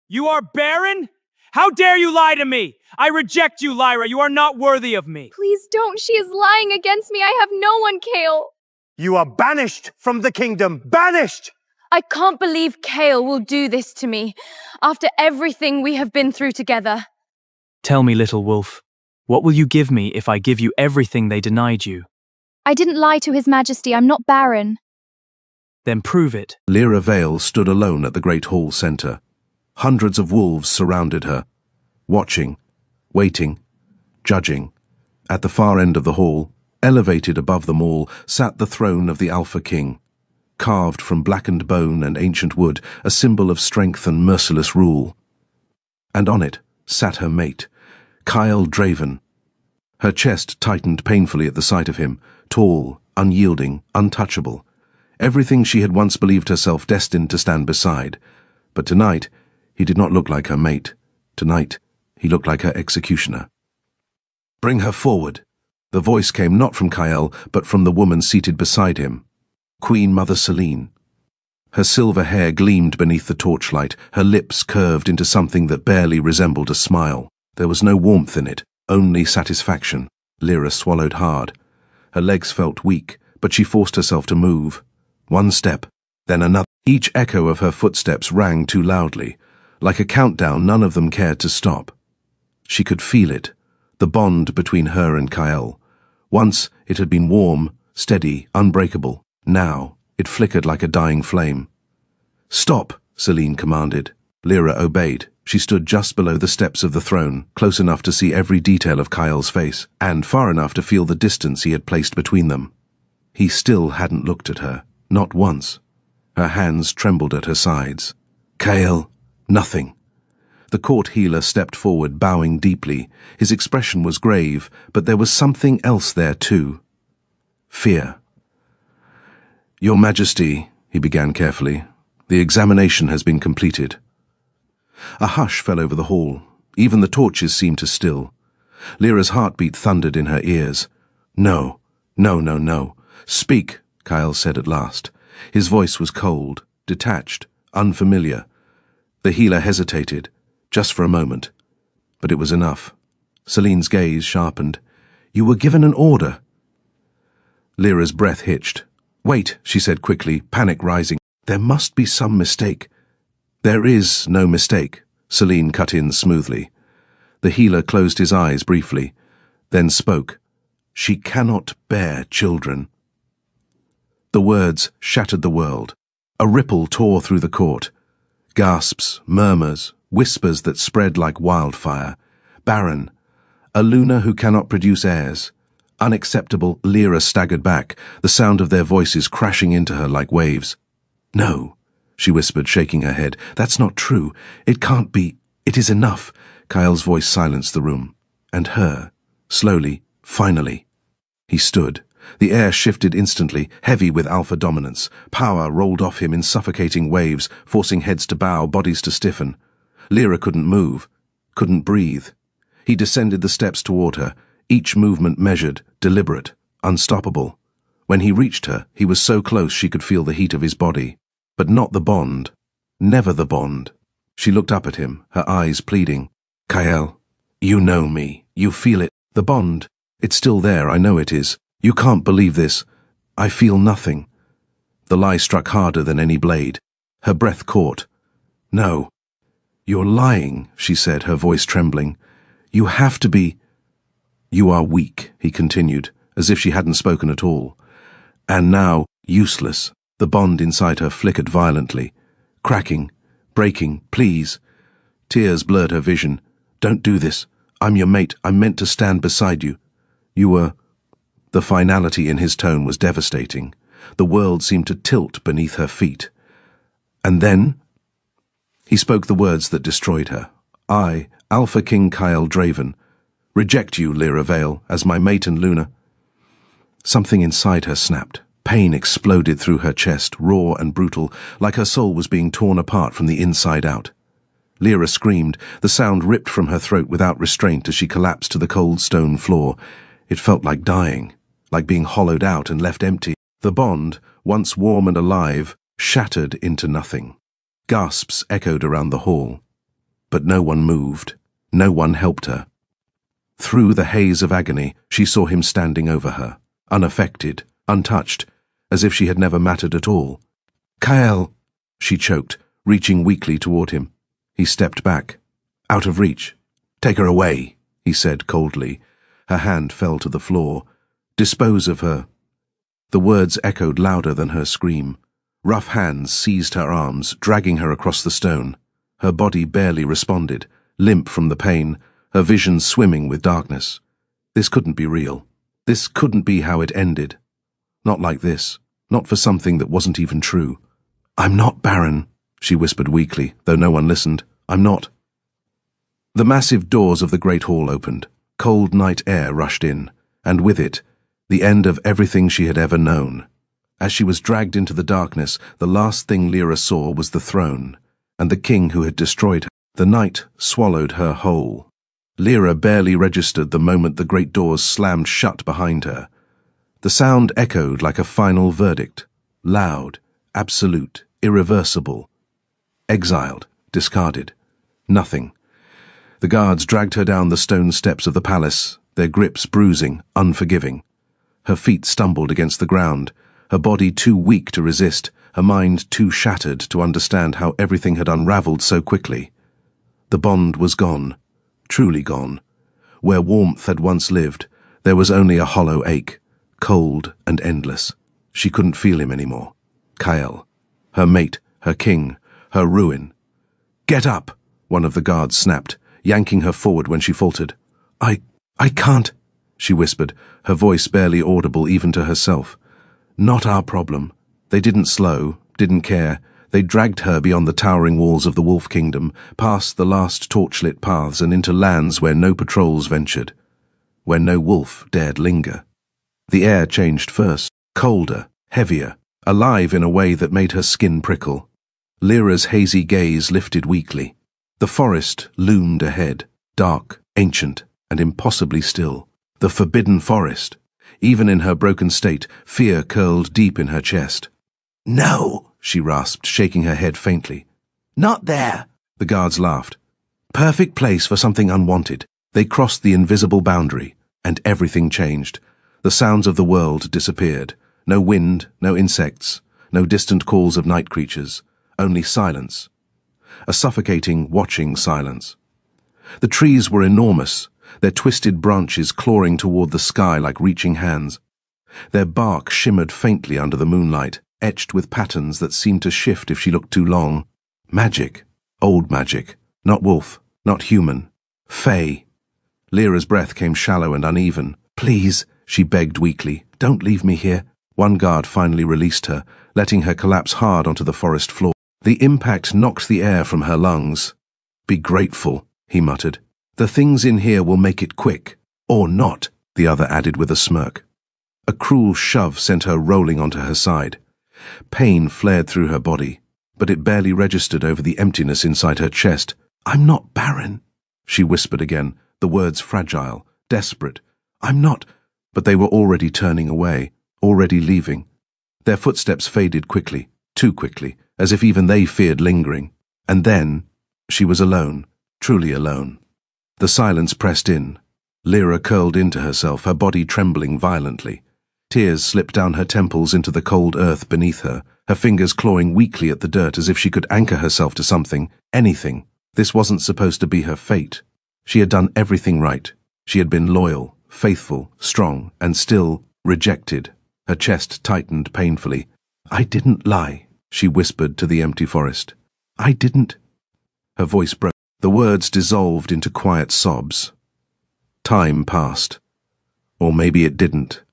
You are Barren? How dare you lie to me? I reject you, Lyra. You are not worthy of me. Please don't. She is lying against me. I have no one, Kale. You are banished from the kingdom. Banished! I can't believe Kale will do this to me after everything we have been through together. Tell me, little wolf, what will you give me if I give you everything they denied you? I didn't lie to His Majesty. I'm not Barren. Then prove it. Lyra Vale stood alone at the great hall centre. Hundreds of wolves surrounded her, watching, waiting, judging. At the far end of the hall, elevated above them all, sat the throne of the Alpha King. Carved from blackened bone and ancient wood, a symbol of strength and merciless rule. And on it sat her mate, Kyle Draven. Her chest tightened painfully at the sight of him, tall, unyielding, untouchable. Everything she had once believed herself destined to stand beside. But tonight, he did not look like her mate. Tonight, he looked like her executioner. "Bring her forward." The voice came not from Kyle, but from the woman seated beside him. Queen Mother Selene. Her silver hair gleamed beneath the torchlight, her lips curved into something that barely resembled a smile. There was no warmth in it, only satisfaction. Lyra swallowed hard. Her legs felt weak, but she forced herself to move. One step, then another. Each echo of her footsteps rang too loudly. Like a countdown, none of them cared to stop. She could feel it, the bond between her and Kyle. Once it had been warm, steady, unbreakable. Now, it flickered like a dying flame. "Stop," Selene commanded. Lyra obeyed. She stood just below the steps of the throne, close enough to see every detail of Kyle's face, and far enough to feel the distance he had placed between them. He still hadn't looked at her, not once. Her hands trembled at her sides. "Kyle, nothing." The court healer stepped forward, bowing deeply. His expression was grave, but there was something else there too. Fear. "Your Majesty," he began carefully, "the examination has been completed." A hush fell over the hall. Even the torches seemed to still. Lyra's heartbeat thundered in her ears. "No, no, no, no. Speak," Kyle said at last. His voice was cold, detached, unfamiliar. The healer hesitated, just for a moment. But it was enough. Selene's gaze sharpened. "You were given an order." Lyra's breath hitched. "Wait," she said quickly, panic rising. "There must be some mistake." "There is no mistake," Selene cut in smoothly. The healer closed his eyes briefly, then spoke. "She cannot bear children." The words shattered the world. A ripple tore through the court. Gasps, murmurs, whispers that spread like wildfire. Barren, a Luna who cannot produce heirs. Unacceptable. Lyra staggered back, the sound of their voices crashing into her like waves. "No," she whispered, shaking her head. "That's not true. It can't be. It is enough." Kyle's voice silenced the room. And her, slowly, finally. He stood. The air shifted instantly, heavy with alpha dominance. Power rolled off him in suffocating waves, forcing heads to bow, bodies to stiffen. Lyra couldn't move, couldn't breathe. He descended the steps toward her, each movement measured, deliberate, unstoppable. When he reached her, he was so close she could feel the heat of his body. But not the bond. Never the bond. She looked up at him, her eyes pleading. "Kyle, you know me. You feel it. The bond. It's still there, I know it is. You can't believe this. I feel nothing." The lie struck harder than any blade. Her breath caught. "No. You're lying," she said, her voice trembling. "You have to be—" "You are weak," he continued, as if she hadn't spoken at all. "And now, useless." The bond inside her flickered violently. "Cracking. Breaking. Please." Tears blurred her vision. "Don't do this. I'm your mate. I'm meant to stand beside you. You were—" The finality in his tone was devastating. The world seemed to tilt beneath her feet. "And then?" He spoke the words that destroyed her. "I, Alpha King Kyle Draven, reject you, Lyra Vale, as my mate and Luna." Something inside her snapped. Pain exploded through her chest, raw and brutal, like her soul was being torn apart from the inside out. Lyra screamed. The sound ripped from her throat without restraint as she collapsed to the cold stone floor. It felt like dying, like being hollowed out and left empty. The bond, once warm and alive, shattered into nothing. Gasps echoed around the hall. but no one moved. No one helped her. Through the haze of agony, she saw him standing over her, unaffected, untouched, as if she had never mattered at all. "Kael," she choked, reaching weakly toward him. He stepped back. Out of reach. "Take her away," he said coldly. Her hand fell to the floor. "Dispose of her." The words echoed louder than her scream. Rough hands seized her arms, dragging her across the stone. Her body barely responded, limp from the pain, her vision swimming with darkness. This couldn't be real. This couldn't be how it ended. Not like this. Not for something that wasn't even true. "I'm not Barren," she whispered weakly, though no one listened. "I'm not." The massive doors of the great hall opened. Cold night air rushed in, and with it, the end of everything she had ever known. As she was dragged into the darkness, the last thing Lyra saw was the throne, and the king who had destroyed her. The night swallowed her whole. Lyra barely registered the moment the great doors slammed shut behind her. The sound echoed like a final verdict, loud, absolute, irreversible. Exiled, discarded. Nothing. The guards dragged her down the stone steps of the palace, their grips bruising, unforgiving. Her feet stumbled against the ground, her body too weak to resist, her mind too shattered to understand how everything had unraveled so quickly. The bond was gone, truly gone. Where warmth had once lived, there was only a hollow ache, cold and endless. She couldn't feel him anymore. Kael, her mate, her king, her ruin. "Get up," one of the guards snapped, yanking her forward when she faltered. I can't," she whispered, her voice barely audible even to herself. Not our problem. They didn't slow, didn't care. They dragged her beyond the towering walls of the Wolf Kingdom, past the last torchlit paths and into lands where no patrols ventured, where no wolf dared linger. The air changed first, colder, heavier, alive in a way that made her skin prickle. Lyra's hazy gaze lifted weakly. The forest loomed ahead, dark, ancient, and impossibly still. The forbidden forest. Even in her broken state, fear curled deep in her chest. "No," she rasped, shaking her head faintly. "Not there." The guards laughed. Perfect place for something unwanted. They crossed the invisible boundary, and everything changed. The sounds of the world disappeared. No wind, no insects, no distant calls of night creatures. Only silence. A suffocating, watching silence. The trees were enormous, their twisted branches clawing toward the sky like reaching hands. Their bark shimmered faintly under the moonlight, etched with patterns that seemed to shift if she looked too long. Magic. Old magic. Not wolf. Not human. Fae. Lyra's breath came shallow and uneven. "Please," she begged weakly, "don't leave me here." One guard finally released her, letting her collapse hard onto the forest floor. The impact knocked the air from her lungs. "Be grateful," he muttered. "The things in here will make it quick. Or not," the other added with a smirk. A cruel shove sent her rolling onto her side. Pain flared through her body, but it barely registered over the emptiness inside her chest. "I'm not Barren," she whispered again, the words fragile, desperate. "I'm not—" But they were already turning away, already leaving. Their footsteps faded quickly, too quickly, as if even they feared lingering. And then, she was alone, truly alone. The silence pressed in. Lyra curled into herself, her body trembling violently. Tears slipped down her temples into the cold earth beneath her, her fingers clawing weakly at the dirt as if she could anchor herself to something, anything. This wasn't supposed to be her fate. She had done everything right. She had been loyal, faithful, strong, and still rejected. Her chest tightened painfully. "I didn't lie," she whispered to the empty forest. "I didn't—" Her voice broke. The words dissolved into quiet sobs. Time passed. Or maybe it didn't.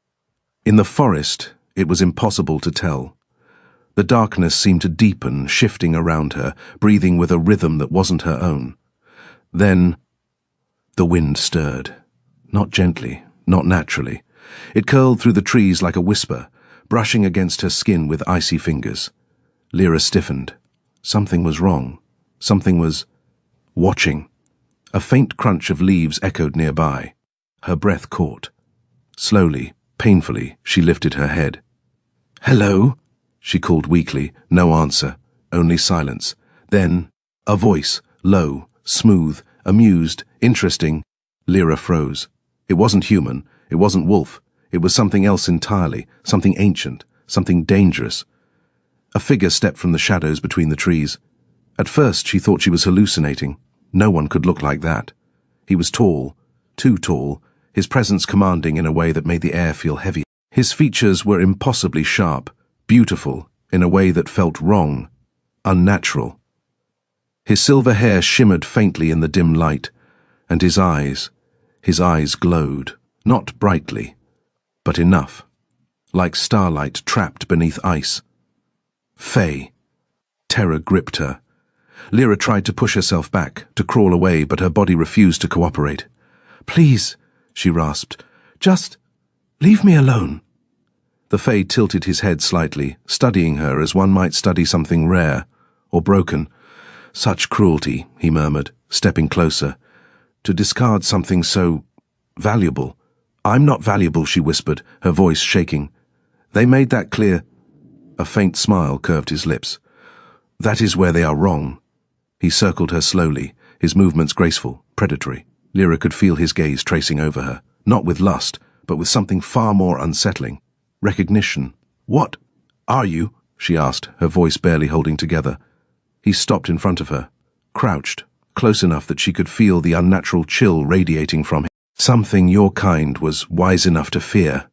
In the forest, it was impossible to tell. The darkness seemed to deepen, shifting around her, breathing with a rhythm that wasn't her own. Then, the wind stirred. Not gently, not naturally. It curled through the trees like a whisper, brushing against her skin with icy fingers. Lyra stiffened. Something was wrong. Something was watching. A faint crunch of leaves echoed nearby. Her breath caught. Slowly, painfully, she lifted her head. "Hello?" she called weakly. No answer, only silence. Then, a voice, low, smooth, amused, interesting. Lyra froze. It wasn't human, it wasn't wolf, it was something else entirely, something ancient, something dangerous. A figure stepped from the shadows between the trees. At first she thought she was hallucinating. No one could look like that. He was tall, too tall, his presence commanding in a way that made the air feel heavy. His features were impossibly sharp, beautiful, in a way that felt wrong, unnatural. His silver hair shimmered faintly in the dim light, and his eyes glowed, not brightly, but enough, like starlight trapped beneath ice. Faye. Terror gripped her. Lyra tried to push herself back, to crawl away, but her body refused to cooperate. "Please," she rasped, "just leave me alone." The Fae tilted his head slightly, studying her as one might study something rare or broken. "Such cruelty," he murmured, stepping closer. "To discard something so valuable." "I'm not valuable," she whispered, her voice shaking. "They made that clear." A faint smile curved his lips. "That is where they are wrong." He circled her slowly, his movements graceful, predatory. Lyra could feel his gaze tracing over her, not with lust, but with something far more unsettling. Recognition. "What are you?" she asked, her voice barely holding together. He stopped in front of her, crouched, close enough that she could feel the unnatural chill radiating from him. "Something your kind was wise enough to fear,"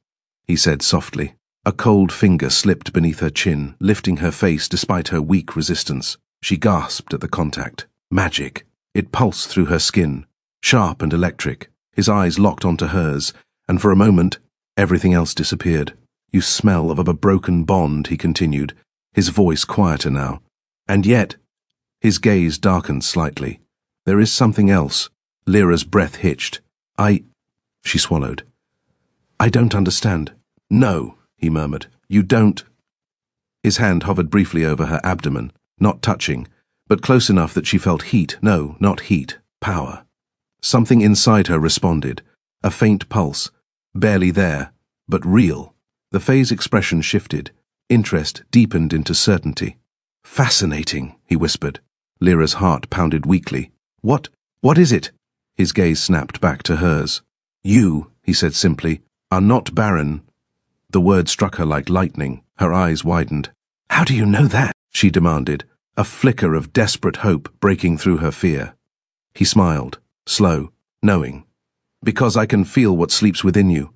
he said softly. A cold finger slipped beneath her chin, lifting her face despite her weak resistance. She gasped at the contact. Magic. It pulsed through her skin, sharp and electric. His eyes locked onto hers, and for a moment, everything else disappeared. "You smell of a broken bond," he continued, his voice quieter now. "And yet," his gaze darkened slightly, "there is something else." Lyra's breath hitched. She swallowed. "I don't understand." "No," he murmured. "You don't." His hand hovered briefly over her abdomen, not touching, but close enough that she felt heat. No, not heat, power. Something inside her responded, a faint pulse, barely there, but real. The Fae's expression shifted, interest deepened into certainty. "Fascinating," he whispered. Lyra's heart pounded weakly. What is it?" His gaze snapped back to hers. "You," he said simply, "are not Barren." The word struck her like lightning. Her eyes widened. "How do you know that?" she demanded, a flicker of desperate hope breaking through her fear. He smiled, slow, knowing. "Because I can feel what sleeps within you."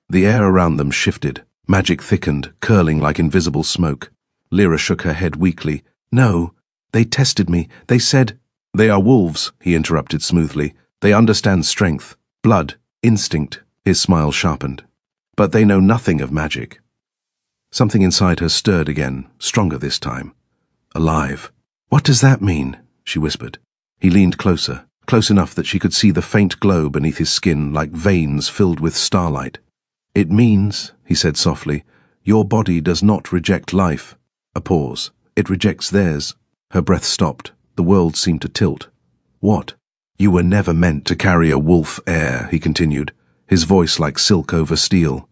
The air around them shifted. Magic thickened, curling like invisible smoke. Lyra shook her head weakly. "No, they tested me. They said—" "They are wolves," he interrupted smoothly. "They understand strength, blood, instinct." His smile sharpened. "But they know nothing of magic." Something inside her stirred again, stronger this time. Alive. "What does that mean?" she whispered. He leaned closer, close enough that she could see the faint glow beneath his skin like veins filled with starlight. "It means," he said softly, "your body does not reject life." A pause. "It rejects theirs." Her breath stopped. The world seemed to tilt. "What?" "You were never meant to carry a wolf heir," he continued, his voice like silk over steel.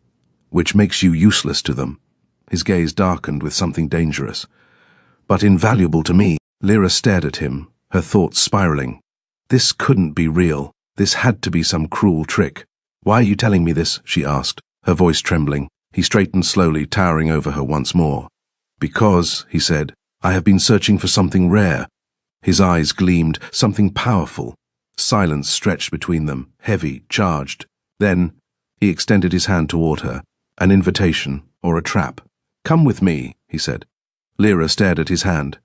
"Which makes you useless to them." His gaze darkened with something dangerous. "But invaluable to me." Lyra stared at him, her thoughts spiraling. This couldn't be real. This had to be some cruel trick. "Why are you telling me this?" she asked, her voice trembling. He straightened slowly, towering over her once more. "Because," he said, "I have been searching for something rare." His eyes gleamed, something powerful. Silence stretched between them, heavy, charged. Then he extended his hand toward her, an invitation or a trap. "Come with me," he said. Lyra stared at his hand,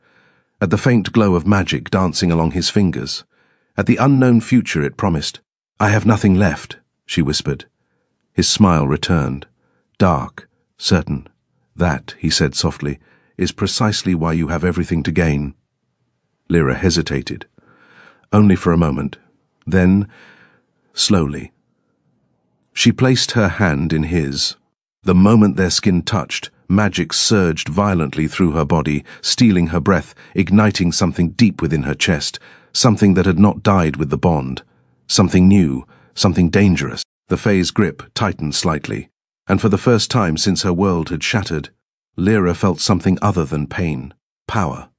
at the faint glow of magic dancing along his fingers, at the unknown future it promised. "I have nothing left," she whispered. His smile returned, dark, certain. "That," he said softly, "is precisely why you have everything to gain." Lyra hesitated. Only for a moment. Then, slowly. She placed her hand in his. The moment their skin touched, magic surged violently through her body, stealing her breath, igniting something deep within her chest, something that had not died with the bond. Something new, something dangerous. The Fae's grip tightened slightly, and for the first time since her world had shattered, Lyra felt something other than pain. Power.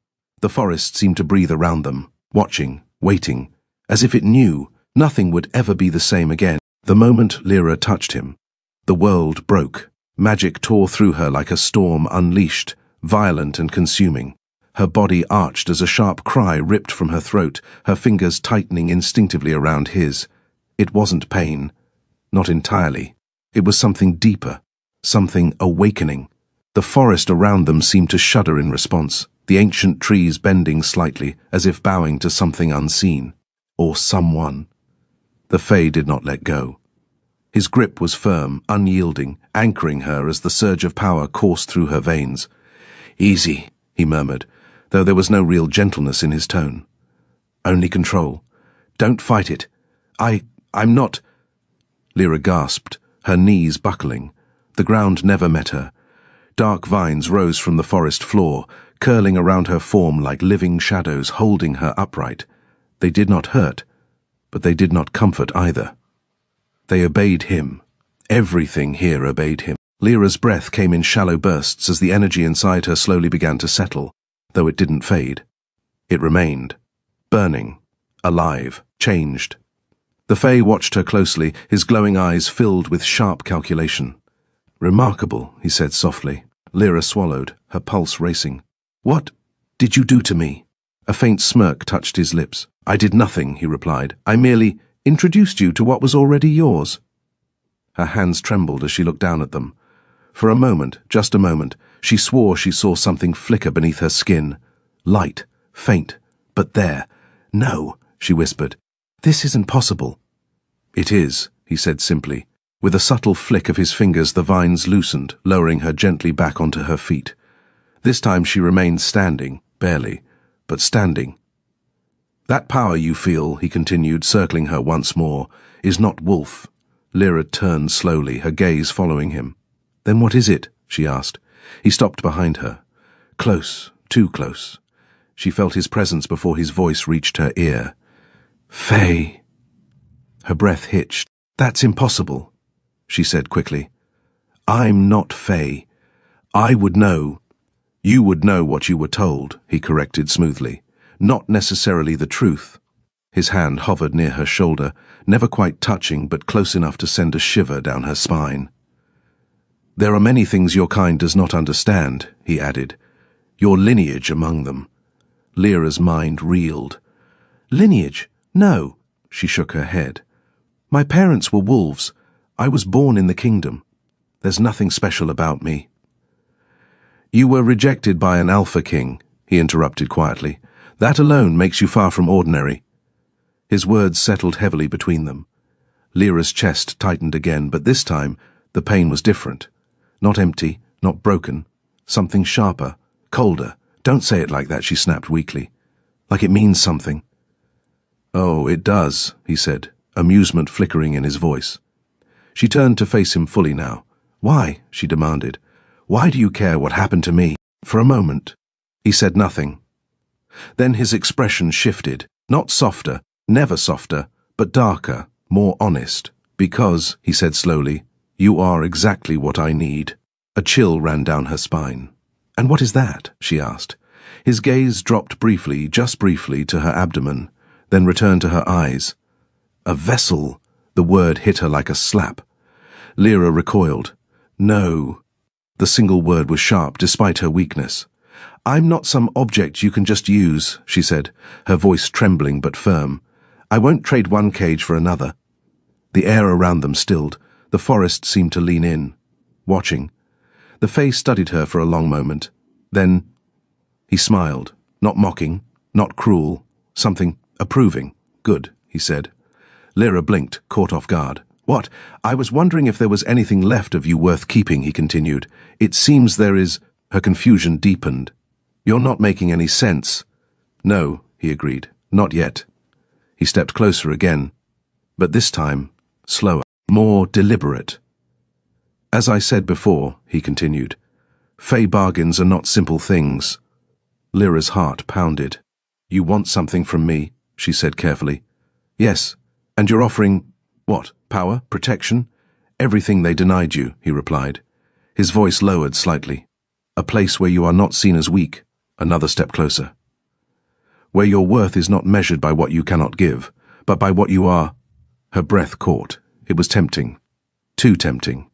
The forest seemed to breathe around them, watching, waiting, as if it knew nothing would ever be the same again. The moment Lyra touched him, the world broke. Magic tore through her like a storm unleashed, violent and consuming. Her body arched as a sharp cry ripped from her throat, her fingers tightening instinctively around his. It wasn't pain. Not entirely. It was something deeper, something awakening. The forest around them seemed to shudder in response, the ancient trees bending slightly, as if bowing to something unseen. Or someone. The Fae did not let go. His grip was firm, unyielding, anchoring her as the surge of power coursed through her veins. "Easy," he murmured, though there was no real gentleness in his tone. "Only control. Don't fight it. I'm not—" Lyra gasped, her knees buckling. The ground never met her. Dark vines rose from the forest floor, curling around her form like living shadows, holding her upright. They did not hurt, but they did not comfort either. They obeyed him. Everything here obeyed him. Lyra's breath came in shallow bursts as the energy inside her slowly began to settle, though it didn't fade. It remained, burning, alive, changed. The Fae watched her closely, his glowing eyes filled with sharp calculation. "Remarkable," he said softly. Lyra swallowed, her pulse racing. "What did you do to me?" A faint smirk touched his lips. "I did nothing," he replied. "I merely introduced you to what was already yours." Her hands trembled as she looked down at them. For a moment, just a moment, she swore she saw something flicker beneath her skin. Light, faint, but there. "No," she whispered. "This isn't possible." "It is," he said simply. With a subtle flick of his fingers, the vines loosened, lowering her gently back onto her feet. This time she remained standing, barely, but standing. "That power you feel," he continued, circling her once more, "is not wolf." Lyra turned slowly, her gaze following him. "Then what is it?" she asked. He stopped behind her. Close, too close. She felt his presence before his voice reached her ear. "Fae." Her breath hitched. "That's impossible," she said quickly. "I'm not Fae. I would know." "You would know what you were told," he corrected smoothly. "Not necessarily the truth." His hand hovered near her shoulder, never quite touching but close enough to send a shiver down her spine. "There are many things your kind does not understand," he added. "Your lineage among them." Lyra's mind reeled. "Lineage? No," she shook her head. "My parents were wolves. I was born in the kingdom. There's nothing special about me." "You were rejected by an Alpha King," he interrupted quietly. "That alone makes you far from ordinary." His words settled heavily between them. Lyra's chest tightened again, but this time the pain was different. Not empty, not broken. Something sharper, colder. "Don't say it like that," she snapped weakly. "Like it means something." "Oh, it does," he said, amusement flickering in his voice. She turned to face him fully now. "Why?" she demanded. "Why do you care what happened to me?" For a moment, he said nothing. Then his expression shifted, not softer, never softer, but darker, more honest. "Because," he said slowly, "you are exactly what I need." A chill ran down her spine. "And what is that?" she asked. His gaze dropped briefly, just briefly, to her abdomen, then returned to her eyes. "A vessel," the word hit her like a slap. Lyra recoiled. "No." The single word was sharp, despite her weakness. "I'm not some object you can just use," she said, her voice trembling but firm. "I won't trade one cage for another." The air around them stilled. The forest seemed to lean in, watching. The Fae studied her for a long moment. Then he smiled, not mocking, not cruel, something approving. "Good," he said. Lyra blinked, caught off guard. "What? I was wondering if there was anything left of you worth keeping," he continued. "It seems there is." Her confusion deepened. "You're not making any sense." "No," he agreed. "Not yet." He stepped closer again, but this time slower, more deliberate. "As I said before," he continued, "Fae bargains are not simple things." Lyra's heart pounded. "You want something from me," she said carefully. "Yes, and you're offering, what, power, protection?" "Everything they denied you," he replied. His voice lowered slightly. "A place where you are not seen as weak." Another step closer. where your worth is not measured by what you cannot give, but by what you are. Her breath caught. It was tempting. Too tempting.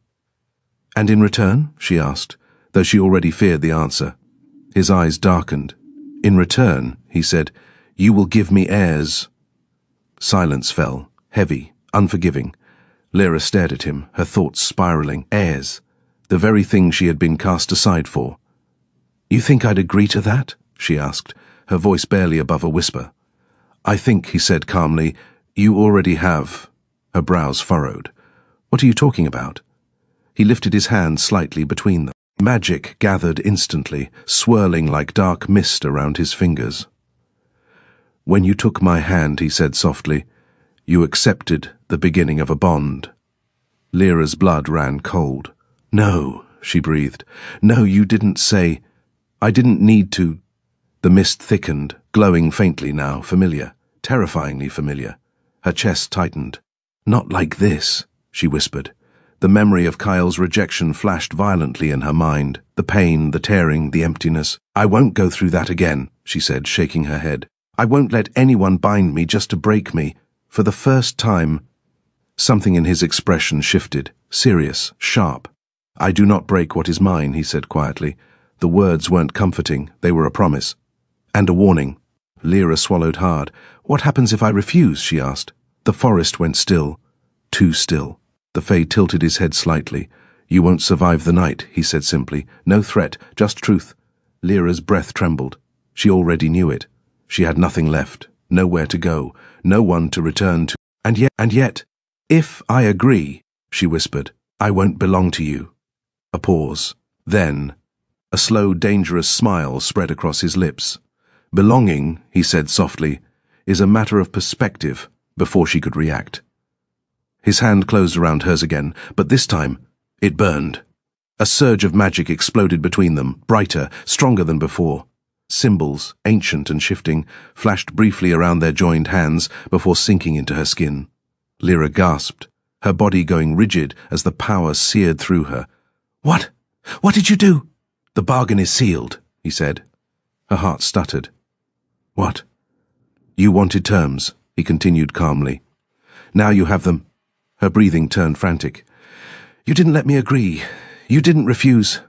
And in return? She asked, though she already feared the answer. His eyes darkened. In return, he said, you will give me heirs. Silence fell, heavy, unforgiving. Lyra stared at him, her thoughts spiraling. Heirs. The very thing she had been cast aside for. You think I'd agree to that? She asked, her voice barely above a whisper. I think, he said calmly, you already have. Her brows furrowed. What are you talking about? He lifted his hand slightly between them. Magic gathered instantly, swirling like dark mist around his fingers. When you took my hand, he said softly, you accepted the beginning of a bond. Lyra's blood ran cold. No, she breathed. No, you didn't say. I didn't need to. The mist thickened, glowing faintly now, familiar, terrifyingly familiar. Her chest tightened. Not like this, she whispered. The memory of Kyle's rejection flashed violently in her mind, the pain, the tearing, the emptiness. I won't go through that again, she said, shaking her head. I won't let anyone bind me just to break me. For the first time, something in his expression shifted, serious, sharp. I do not break what is mine, he said quietly. The words weren't comforting, they were a promise. And a warning. Lyra swallowed hard. What happens if I refuse, she asked. The forest went still. Too still. The Fae tilted his head slightly. You won't survive the night, he said simply. No threat, just truth. Lyra's breath trembled. She already knew it. She had nothing left, nowhere to go, no one to return to. And yet, if I agree, she whispered, I won't belong to you. A pause. Then, a slow, dangerous smile spread across his lips. Belonging, he said softly, is a matter of perspective. Before she could react. His hand closed around hers again, but this time, it burned. A surge of magic exploded between them, brighter, stronger than before. Symbols, ancient and shifting, flashed briefly around their joined hands before sinking into her skin. Lyra gasped, her body going rigid as the power seared through her. What? What did you do? The bargain is sealed, he said. Her heart stuttered. What? You wanted terms, he continued calmly. Now you have them. Her breathing turned frantic. You didn't let me agree. You didn't refuse.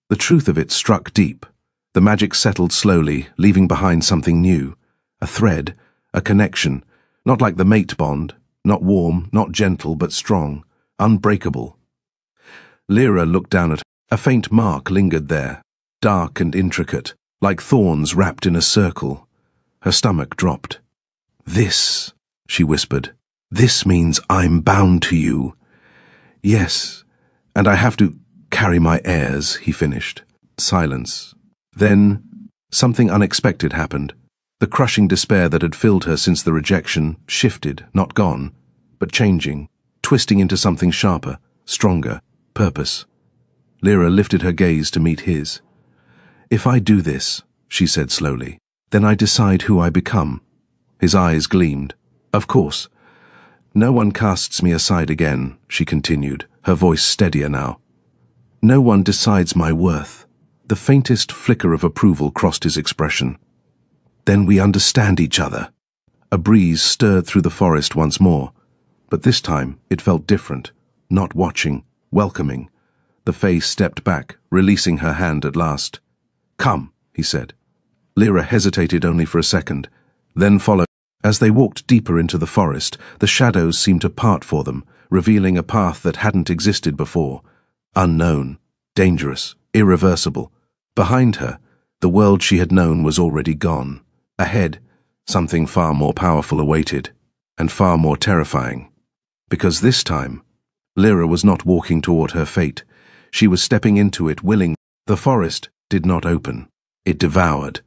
The truth of it struck deep. The magic settled slowly, leaving behind something new. A thread, a connection, not like the mate bond, not warm, not gentle, but strong, unbreakable. Lyra looked down at her. A faint mark lingered there, dark and intricate, like thorns wrapped in a circle. Her stomach dropped. This, she whispered, this means I'm bound to you. Yes, and I have to carry my heirs, he finished. Silence. Then, something unexpected happened. The crushing despair that had filled her since the rejection shifted, not gone, but changing, twisting into something sharper, stronger, purpose. Lyra lifted her gaze to meet his. If I do this, she said slowly, then I decide who I become. His eyes gleamed. Of course. No one casts me aside again, she continued, her voice steadier now. No one decides my worth. The faintest flicker of approval crossed his expression. Then we understand each other. A breeze stirred through the forest once more, but this time it felt different, not watching, welcoming. The Fae stepped back, releasing her hand at last. Come, he said. Lyra hesitated only for a second, then followed. As they walked deeper into the forest, the shadows seemed to part for them, revealing a path that hadn't existed before. Unknown, dangerous, irreversible. Behind her, the world she had known was already gone. Ahead, something far more powerful awaited, and far more terrifying. Because this time, Lyra was not walking toward her fate. She was stepping into it willing. The forest did not open. It devoured.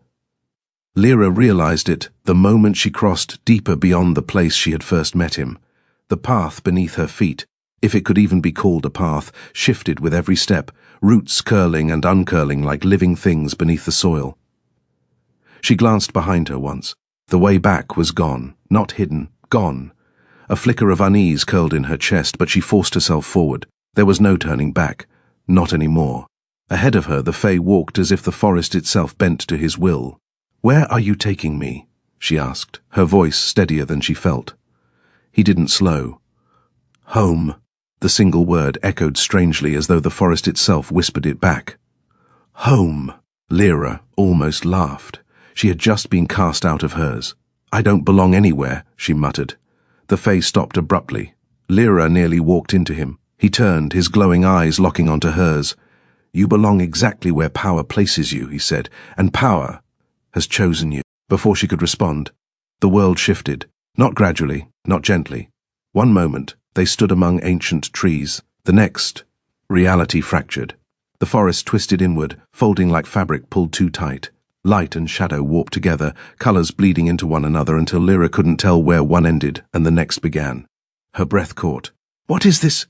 Lyra realized it the moment she crossed deeper beyond the place she had first met him. The path beneath her feet, if it could even be called a path, shifted with every step, roots curling and uncurling like living things beneath the soil. She glanced behind her once. The way back was gone, not hidden, gone. A flicker of unease curled in her chest, but she forced herself forward. There was no turning back. Not anymore. Ahead of her, the Fae walked as if the forest itself bent to his will. Where are you taking me? she asked, her voice steadier than she felt. He didn't slow. Home. The single word echoed strangely as though the forest itself whispered it back. Home. Lyra almost laughed. She had just been cast out of hers. I don't belong anywhere, she muttered. The Fae stopped abruptly. Lyra nearly walked into him. He turned, his glowing eyes locking onto hers. You belong exactly where power places you, he said, and power has chosen you. Before she could respond, the world shifted, not gradually, not gently. One moment, they stood among ancient trees. The next, reality fractured. The forest twisted inward, folding like fabric pulled too tight. Light and shadow warped together, colors bleeding into one another until Lyra couldn't tell where one ended and the next began. Her breath caught. What is this?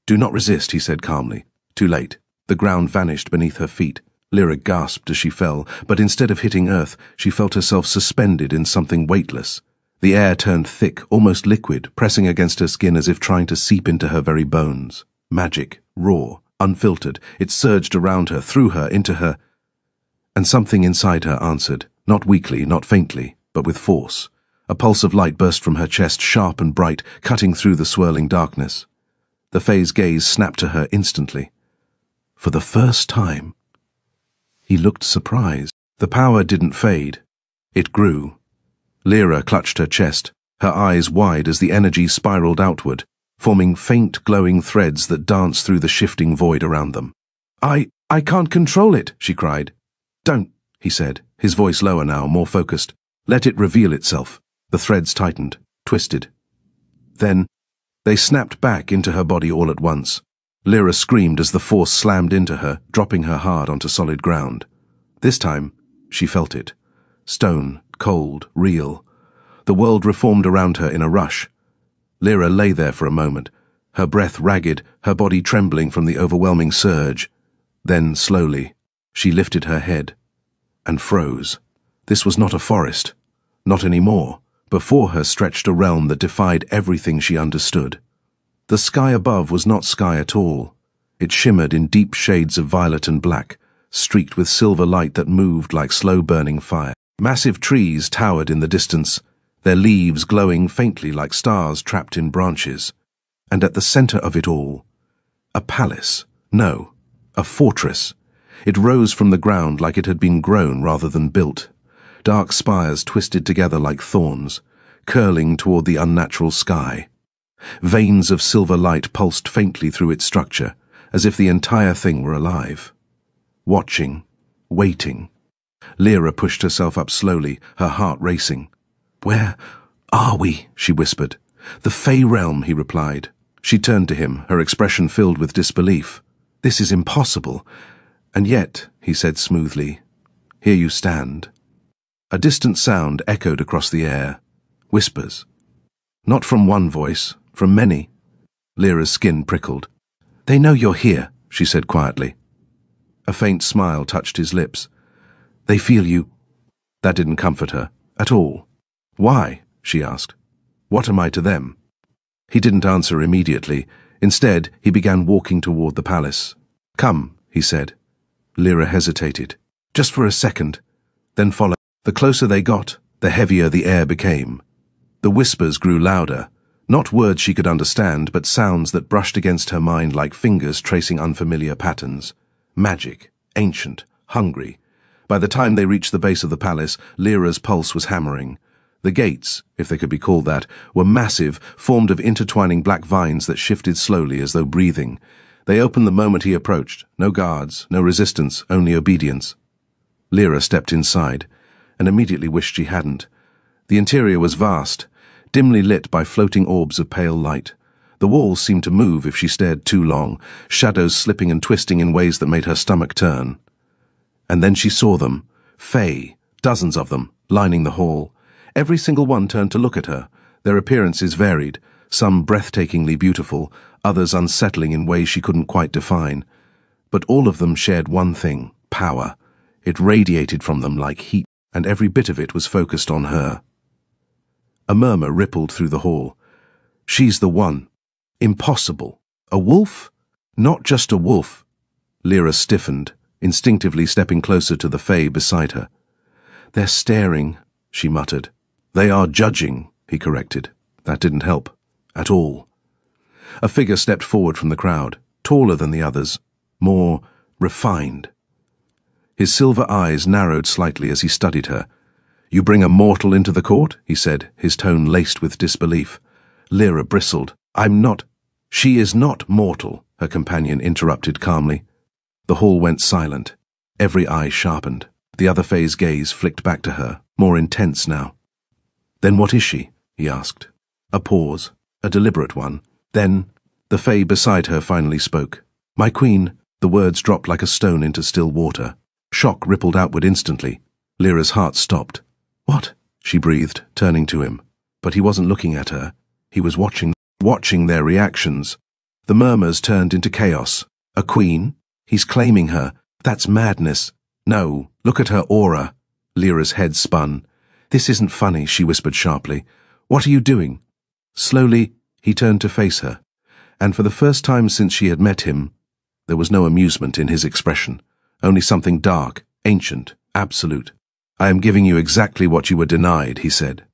Do not resist, he said calmly. Too late. The ground vanished beneath her feet. Lyra gasped as she fell, but instead of hitting earth, she felt herself suspended in something weightless. The air turned thick, almost liquid, pressing against her skin as if trying to seep into her very bones. Magic, raw, unfiltered, it surged around her, through her, into her, and something inside her answered, not weakly, not faintly, but with force. A pulse of light burst from her chest, sharp and bright, cutting through the swirling darkness. The Fae's gaze snapped to her instantly. For the first time. He looked surprised. The power didn't fade. It grew. Lyra clutched her chest, her eyes wide as the energy spiraled outward, forming faint glowing threads that danced through the shifting void around them. I can't control it, she cried. Don't, he said, his voice lower now, more focused. Let it reveal itself. The threads tightened, twisted. Then, they snapped back into her body all at once. Lyra screamed as the force slammed into her, dropping her hard onto solid ground. This time, she felt it. Stone, cold, real. The world reformed around her in a rush. Lyra lay there for a moment, her breath ragged, her body trembling from the overwhelming surge. Then, slowly, she lifted her head and froze. This was not a forest. Not anymore. Before her stretched a realm that defied everything she understood. The sky above was not sky at all. It shimmered in deep shades of violet and black, streaked with silver light that moved like slow-burning fire. Massive trees towered in the distance, their leaves glowing faintly like stars trapped in branches. And at the center of it all, a palace. No, a fortress. It rose from the ground like it had been grown rather than built. Dark spires twisted together like thorns, curling toward the unnatural sky. Veins of silver light pulsed faintly through its structure, as if the entire thing were alive. Watching, waiting. Lyra pushed herself up slowly, her heart racing. Where are we? She whispered. The Fae realm, he replied. She turned to him, her expression filled with disbelief. This is impossible. And yet, he said smoothly, here you stand. A distant sound echoed across the air. Whispers. Not from one voice, from many. Lyra's skin prickled. They know you're here, she said quietly. A faint smile touched his lips. They feel you. That didn't comfort her, at all. Why? She asked. What am I to them? He didn't answer immediately. Instead, he began walking toward the palace. Come, he said. Lyra hesitated. Just for a second, then followed. The closer they got, the heavier the air became. The whispers grew louder, not words she could understand, but sounds that brushed against her mind like fingers tracing unfamiliar patterns. Magic, ancient, hungry. By the time they reached the base of the palace, Lyra's pulse was hammering. The gates, if they could be called that, were massive, formed of intertwining black vines that shifted slowly as though breathing. They opened the moment he approached. No guards, no resistance, only obedience. Lyra stepped inside, and immediately wished she hadn't. The interior was vast, dimly lit by floating orbs of pale light. The walls seemed to move if she stared too long, shadows slipping and twisting in ways that made her stomach turn. And then she saw them, Fae, dozens of them, lining the hall. Every single one turned to look at her. Their appearances varied, some breathtakingly beautiful, others unsettling in ways she couldn't quite define. But all of them shared one thing, power. It radiated from them like heat, and every bit of it was focused on her. A murmur rippled through the hall. She's the one. Impossible. A wolf? Not just a wolf. Lyra stiffened, instinctively stepping closer to the Fae beside her. They're staring, she muttered. They are judging, he corrected. That didn't help. At all. A figure stepped forward from the crowd, taller than the others, more refined. His silver eyes narrowed slightly as he studied her. "You bring a mortal into the court?" he said, his tone laced with disbelief. Lyra bristled. "I'm not—" "She is not mortal," her companion interrupted calmly. The hall went silent. Every eye sharpened. The other Fae's gaze flicked back to her, more intense now. "Then what is she?" he asked. A pause, a deliberate one. Then, the Fae beside her finally spoke. "My queen." The words dropped like a stone into still water. Shock rippled outward instantly. Lyra's heart stopped. "What?" she breathed, turning to him. But he wasn't looking at her. He was watching their reactions. The murmurs turned into chaos. "A queen? He's claiming her. That's madness." "No, look at her aura." Lyra's head spun. "This isn't funny," she whispered sharply. "What are you doing?" Slowly, he turned to face her, and for the first time since she had met him, there was no amusement in his expression, only something dark, ancient, absolute. "I am giving you exactly what you were denied," he said.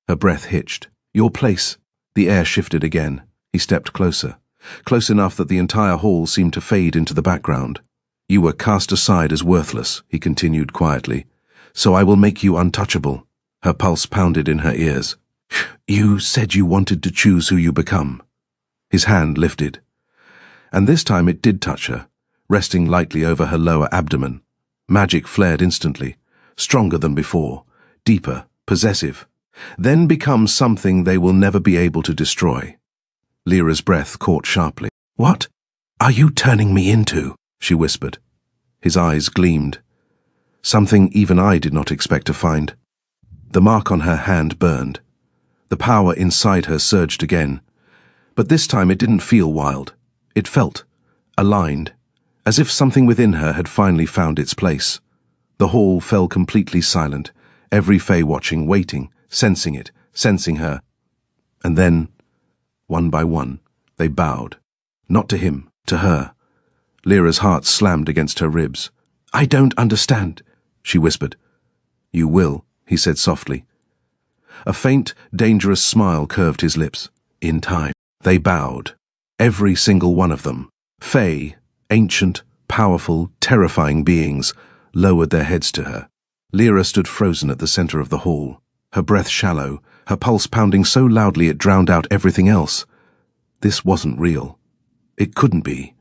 Her breath hitched. "Your place." The air shifted again. He stepped closer, close enough that the entire hall seemed to fade into the background. "You were cast aside as worthless," he continued quietly, "so I will make you untouchable." Her pulse pounded in her ears. "You said you wanted to choose who you become." His hand lifted. And this time it did touch her, resting lightly over her lower abdomen. Magic flared instantly, stronger than before, deeper, possessive. "Then become something they will never be able to destroy." Lyra's breath caught sharply. "What are you turning me into?" she whispered. His eyes gleamed. Something even I did not expect to find. The mark on her hand burned. The power inside her surged again. But this time it didn't feel wild. It felt aligned, as if something within her had finally found its place. The hall fell completely silent, every Fae watching, waiting, sensing it, sensing her. And then, one by one, they bowed. Not to him, to her. Lyra's heart slammed against her ribs. "I don't understand," she whispered. "You will," he said softly. A faint, dangerous smile curved his lips. In time. They bowed. Every single one of them. Fae, ancient, powerful, terrifying beings, lowered their heads to her. Lyra stood frozen at the center of the hall, her breath shallow, her pulse pounding so loudly it drowned out everything else. This wasn't real. It couldn't be.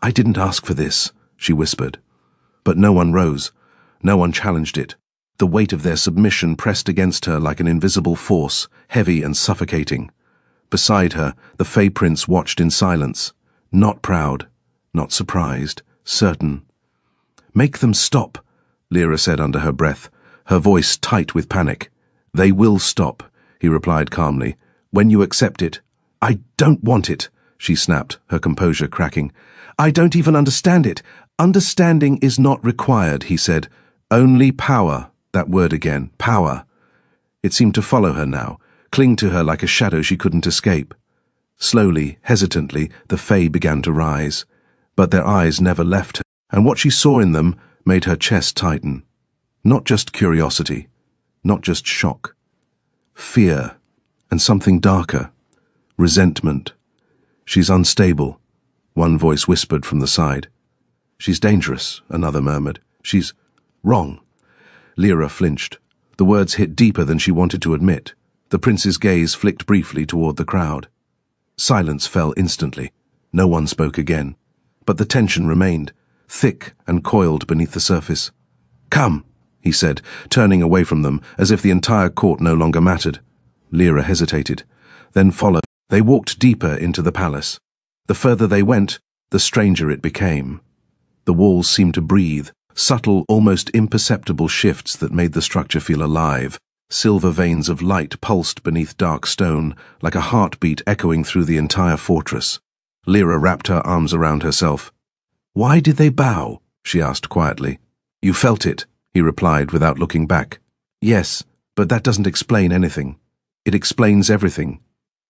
"I didn't ask for this," she whispered. But no one rose. No one challenged it. The weight of their submission pressed against her like an invisible force, heavy and suffocating. Beside her, the Fae Prince watched in silence, not proud, not surprised, certain. "Make them stop," Lyra said under her breath, her voice tight with panic. "They will stop," he replied calmly, "when you accept it." "I don't want it," she snapped, her composure cracking. "I don't even understand it." "Understanding is not required," he said. "Only power." That word again, power. It seemed to follow her now, cling to her like a shadow she couldn't escape. Slowly, hesitantly, the Fae began to rise, but their eyes never left her, and what she saw in them made her chest tighten. Not just curiosity, not just shock. Fear, and something darker. Resentment. "She's unstable," one voice whispered from the side. "She's dangerous," another murmured. "She's wrong." Lyra flinched. The words hit deeper than she wanted to admit. The prince's gaze flicked briefly toward the crowd. Silence fell instantly. No one spoke again. But the tension remained, thick and coiled beneath the surface. "Come," he said, turning away from them, as if the entire court no longer mattered. Lyra hesitated, then followed. They walked deeper into the palace. The further they went, the stranger it became. The walls seemed to breathe, subtle, almost imperceptible shifts that made the structure feel alive. Silver veins of light pulsed beneath dark stone, like a heartbeat echoing through the entire fortress. Lyra wrapped her arms around herself. "Why did they bow?" she asked quietly. "You felt it," he replied without looking back. "Yes, but that doesn't explain anything. It explains everything."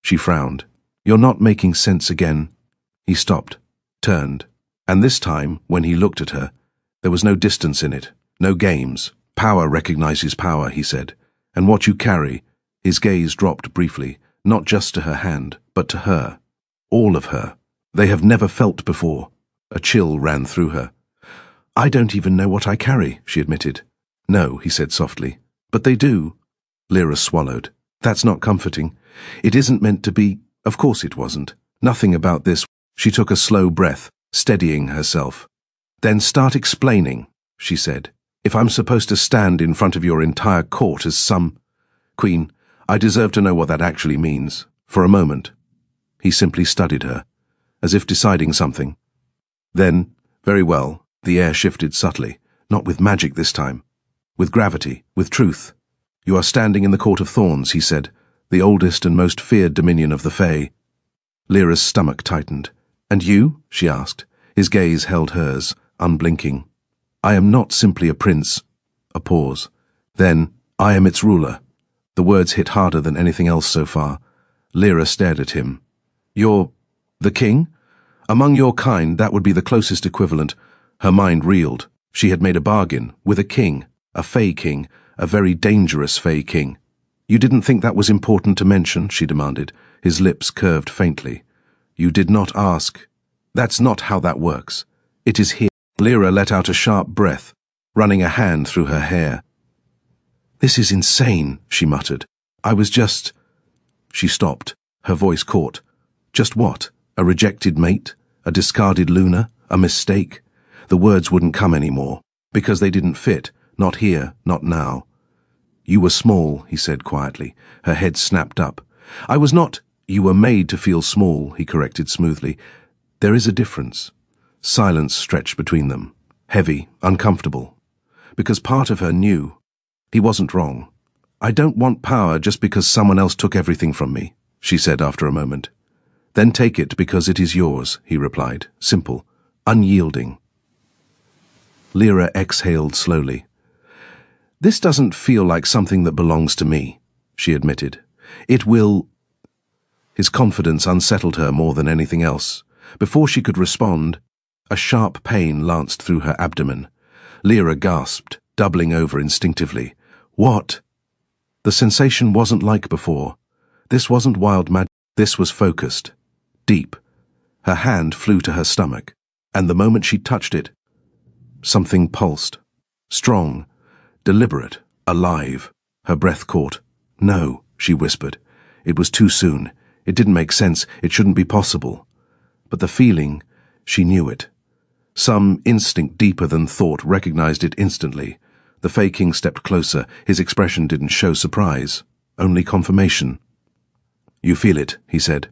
She frowned. "You're not making sense again." He stopped, turned, and this time, when he looked at her, there was no distance in it, no games. "Power recognizes power," he said, And what you carry, his gaze dropped briefly, not just to her hand, but to her. All of her. They have never felt before. A chill ran through her. I don't even know what I carry, she admitted. No, he said softly. But they do. Lyra swallowed. That's not comforting. It isn't meant to be. Of course it wasn't. Nothing about this. She took a slow breath, steadying herself. Then start explaining, she said. If I'm supposed to stand in front of your entire court as some... Queen, I deserve to know what that actually means. For a moment. He simply studied her, as if deciding something. Then, very well, the air shifted subtly, not with magic this time. With gravity, with truth. You are standing in the Court of Thorns, he said, the oldest and most feared dominion of the Fae. Lyra's stomach tightened. And you? She asked. His gaze held hers, unblinking. I am not simply a prince. A pause. Then, I am its ruler. The words hit harder than anything else so far. Lyra stared at him. You're... the king? Among your kind, that would be the closest equivalent. Her mind reeled. She had made a bargain with a king, a Fae king, a very dangerous Fae king. You didn't think that was important to mention, she demanded. His lips curved faintly. You did not ask. That's not how that works. It is here. Lyra let out a sharp breath, running a hand through her hair. This is insane, she muttered. I was just... She stopped, her voice caught. Just what? A rejected mate? A discarded Luna? A mistake? The words wouldn't come anymore, because they didn't fit. Not here, not now. You were small, he said quietly. Her head snapped up. I was not... You were made to feel small, he corrected smoothly. There is a difference. Silence stretched between them. Heavy, uncomfortable. Because part of her knew. He wasn't wrong. I don't want power just because someone else took everything from me, she said after a moment. Then take it because it is yours, he replied. Simple. Unyielding. Lyra exhaled slowly. This doesn't feel like something that belongs to me, she admitted. It will... His confidence unsettled her more than anything else. Before she could respond, a sharp pain lanced through her abdomen. Lyra gasped, doubling over instinctively. What? The sensation wasn't like before. This wasn't wild magic. This was focused. Deep. Her hand flew to her stomach, and the moment she touched it, something pulsed. Strong. Deliberate. Alive. Her breath caught. No, she whispered. It was too soon. It didn't make sense. It shouldn't be possible. But the feeling, she knew it. Some instinct deeper than thought recognized it instantly. The Fae King stepped closer. His expression didn't show surprise, only confirmation. You feel it, he said.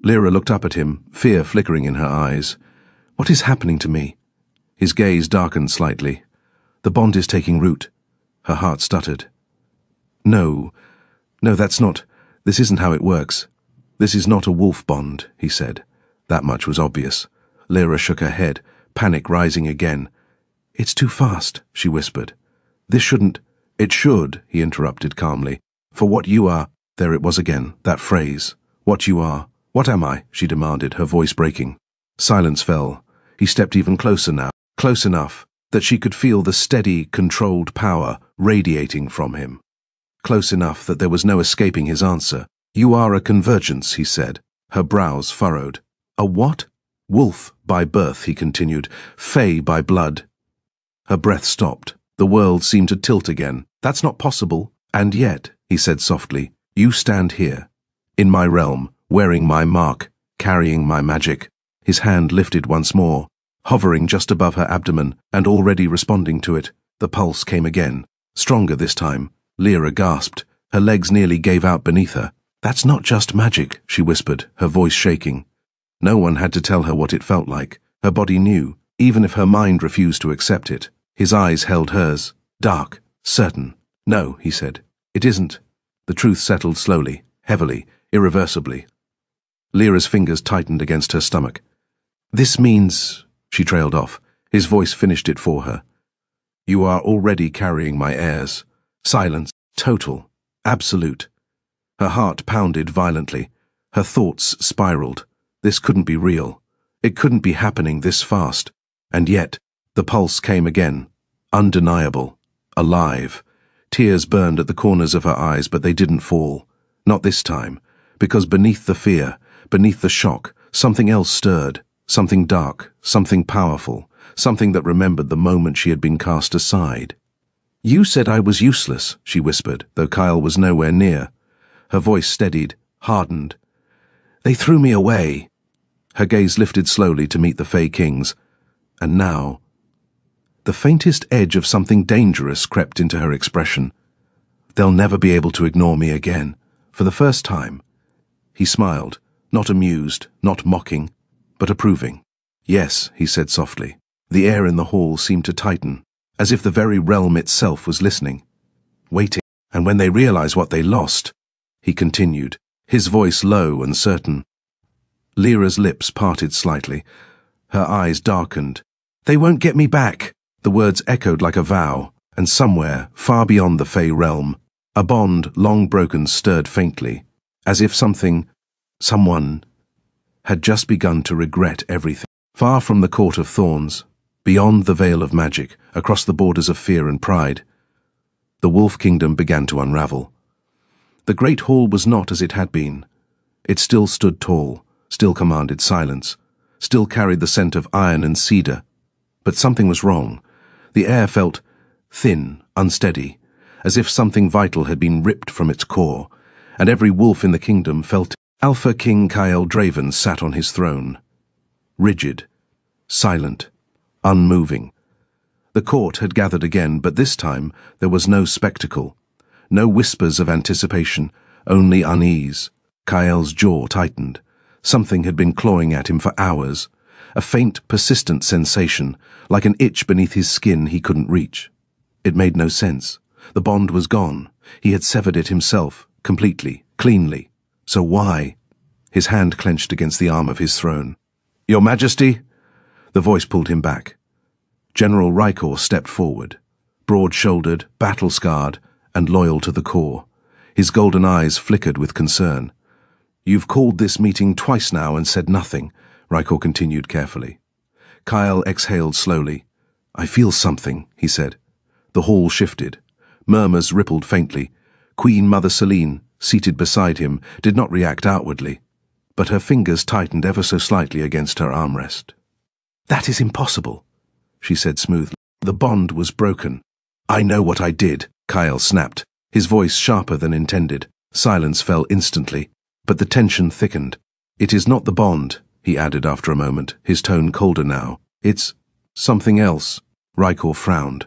Lyra looked up at him, fear flickering in her eyes. What is happening to me? His gaze darkened slightly. The bond is taking root. Her heart stuttered. No, that's not... This isn't how it works. This is not a wolf bond, he said. That much was obvious. Lyra shook her head, panic rising again. It's too fast, she whispered. This shouldn't... It should, he interrupted calmly. For what you are... There it was again, that phrase. What you are. What am I? She demanded, her voice breaking. Silence fell. He stepped even closer now, close enough that she could feel the steady, controlled power radiating from him. Close enough that there was no escaping his answer. You are a convergence, he said. Her brows furrowed. A what? Wolf by birth, he continued. Fae by blood. Her breath stopped. The world seemed to tilt again. That's not possible. And yet, he said softly, you stand here, in my realm, wearing my mark, carrying my magic. His hand lifted once more, hovering just above her abdomen, and already responding to it. The pulse came again, stronger this time. Lyra gasped. Her legs nearly gave out beneath her. That's not just magic, she whispered, her voice shaking. No one had to tell her what it felt like. Her body knew, even if her mind refused to accept it. His eyes held hers, dark, certain. No, he said. It isn't. The truth settled slowly, heavily, irreversibly. Lyra's fingers tightened against her stomach. This means... She trailed off. His voice finished it for her. You are already carrying my heirs. Silence, total, absolute. Her heart pounded violently. Her thoughts spiraled. This couldn't be real. It couldn't be happening this fast. And yet, the pulse came again. Undeniable. Alive. Tears burned at the corners of her eyes, but they didn't fall. Not this time, because beneath the fear, beneath the shock, something else stirred, something dark, something powerful, something that remembered the moment she had been cast aside. "You said I was useless," she whispered, though Kyle was nowhere near. Her voice steadied, hardened. "They threw me away." Her gaze lifted slowly to meet the Fey King's, and now the faintest edge of something dangerous crept into her expression. "They'll never be able to ignore me again, for the first time." He smiled, not amused, not mocking, but approving. "Yes," he said softly. The air in the hall seemed to tighten, as if the very realm itself was listening, waiting. "And when they realize what they lost," he continued, his voice low and certain. Lyra's lips parted slightly. Her eyes darkened. "They won't get me back." The words echoed like a vow, and somewhere, far beyond the Fey realm, a bond long broken stirred faintly, as if someone, had just begun to regret everything. Far from the Court of Thorns, beyond the veil of magic, across the borders of fear and pride, the Wolf Kingdom began to unravel. The great hall was not as it had been. It still stood tall, still commanded silence, still carried the scent of iron and cedar. But something was wrong. The air felt thin, unsteady, as if something vital had been ripped from its core, and every wolf in the kingdom felt it. Alpha King Kyle Draven sat on his throne, rigid, silent, unmoving. The court had gathered again, but this time there was no spectacle, no whispers of anticipation, only unease. Kyle's jaw tightened. Something had been clawing at him for hours, a faint, persistent sensation, like an itch beneath his skin he couldn't reach. It made no sense. The bond was gone. He had severed it himself, completely, cleanly. So why? His hand clenched against the arm of his throne. "Your Majesty?" The voice pulled him back. General Rykor stepped forward, broad-shouldered, battle-scarred, and loyal to the core. His golden eyes flickered with concern. "You've called this meeting twice now and said nothing," Rykor continued carefully. Kyle exhaled slowly. "I feel something," he said. The hall shifted. Murmurs rippled faintly. Queen Mother Selene, seated beside him, did not react outwardly, but her fingers tightened ever so slightly against her armrest. "That is impossible," she said smoothly. "The bond was broken." "I know what I did," Kyle snapped, his voice sharper than intended. Silence fell instantly, but the tension thickened. "It is not the bond," he added after a moment, his tone colder now. "It's something else." Rykor frowned.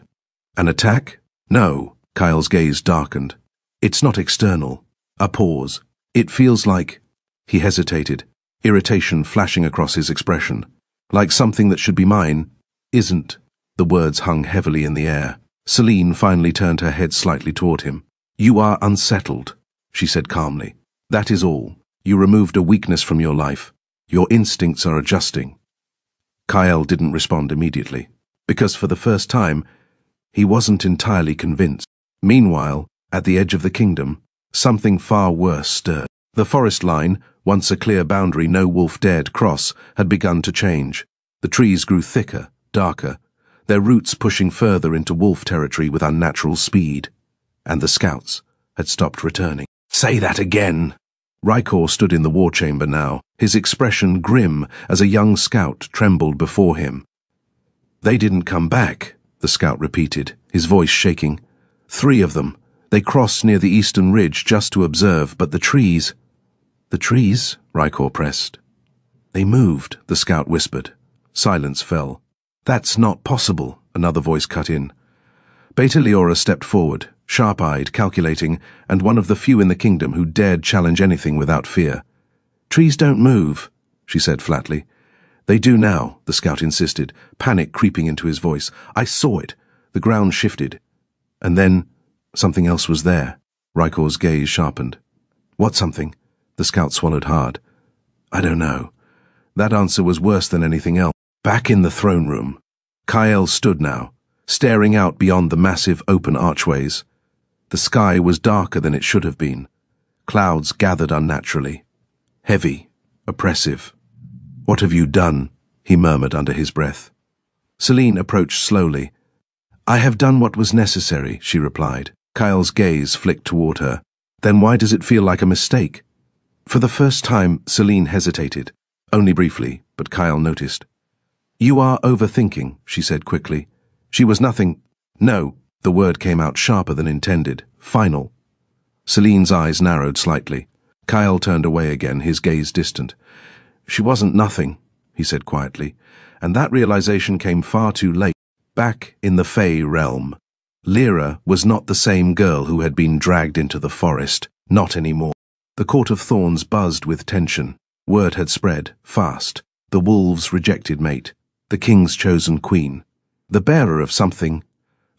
"An attack?" "No." Kyle's gaze darkened. "It's not external." A pause. "It feels like—" He hesitated, irritation flashing across his expression. "Like something that should be mine, isn't." The words hung heavily in the air. Selene finally turned her head slightly toward him. "You are unsettled," she said calmly. "That is all. You removed a weakness from your life. Your instincts are adjusting." Kyle didn't respond immediately, because for the first time, he wasn't entirely convinced. Meanwhile, at the edge of the kingdom, something far worse stirred. The forest line, once a clear boundary no wolf dared cross, had begun to change. The trees grew thicker, darker, their roots pushing further into wolf territory with unnatural speed. And the scouts had stopped returning. "Say that again!" Rykor stood in the war chamber now, his expression grim as a young scout trembled before him. "They didn't come back," the scout repeated, his voice shaking. "3 of them. They crossed near the eastern ridge just to observe, but the trees—" "The trees?" Rykor pressed. "They moved," the scout whispered. Silence fell. "That's not possible," another voice cut in. Beta Leora stepped forward, sharp-eyed, calculating, and one of the few in the kingdom who dared challenge anything without fear. "Trees don't move," she said flatly. "They do now," the scout insisted, panic creeping into his voice. "I saw it. The ground shifted. And then something else was there." Rykor's gaze sharpened. "What something?" The scout swallowed hard. "I don't know." That answer was worse than anything else. Back in the throne room, Kyle stood now, staring out beyond the massive open archways. The sky was darker than it should have been. Clouds gathered unnaturally. Heavy, oppressive. "What have you done?" he murmured under his breath. Selene approached slowly. "I have done what was necessary," she replied. Kyle's gaze flicked toward her. Then why does it feel like a mistake? For the first time, Celine hesitated. Only briefly, but Kyle noticed. You are overthinking, she said quickly. She was nothing. No, the word came out sharper than intended. Final. Celine's eyes narrowed slightly. Kyle turned away again, his gaze distant. She wasn't nothing, he said quietly, and that realization came far too late. Back in the Fey realm, Lyra was not the same girl who had been dragged into the forest. Not anymore. The Court of Thorns buzzed with tension. Word had spread, fast. The wolves' rejected mate. The king's chosen queen. The bearer of something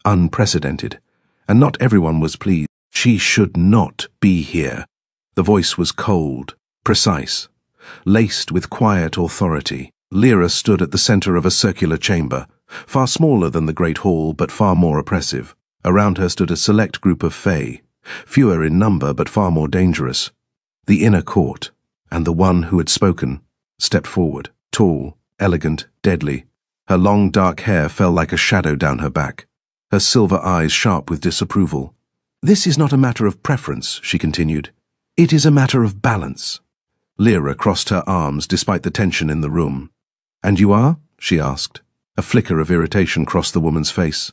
unprecedented. And not everyone was pleased. She should not be here. The voice was cold, precise, laced with quiet authority. Lyra stood at the center of a circular chamber, far smaller than the great hall but far more oppressive. Around her stood a select group of Fey, fewer in number but far more dangerous. The inner court, and the one who had spoken, stepped forward, tall, elegant, deadly. Her long dark hair fell like a shadow down her back, her silver eyes sharp with disapproval. This is not a matter of preference, she continued. It is a matter of balance. Lyra crossed her arms despite the tension in the room. And you are? She asked. A flicker of irritation crossed the woman's face.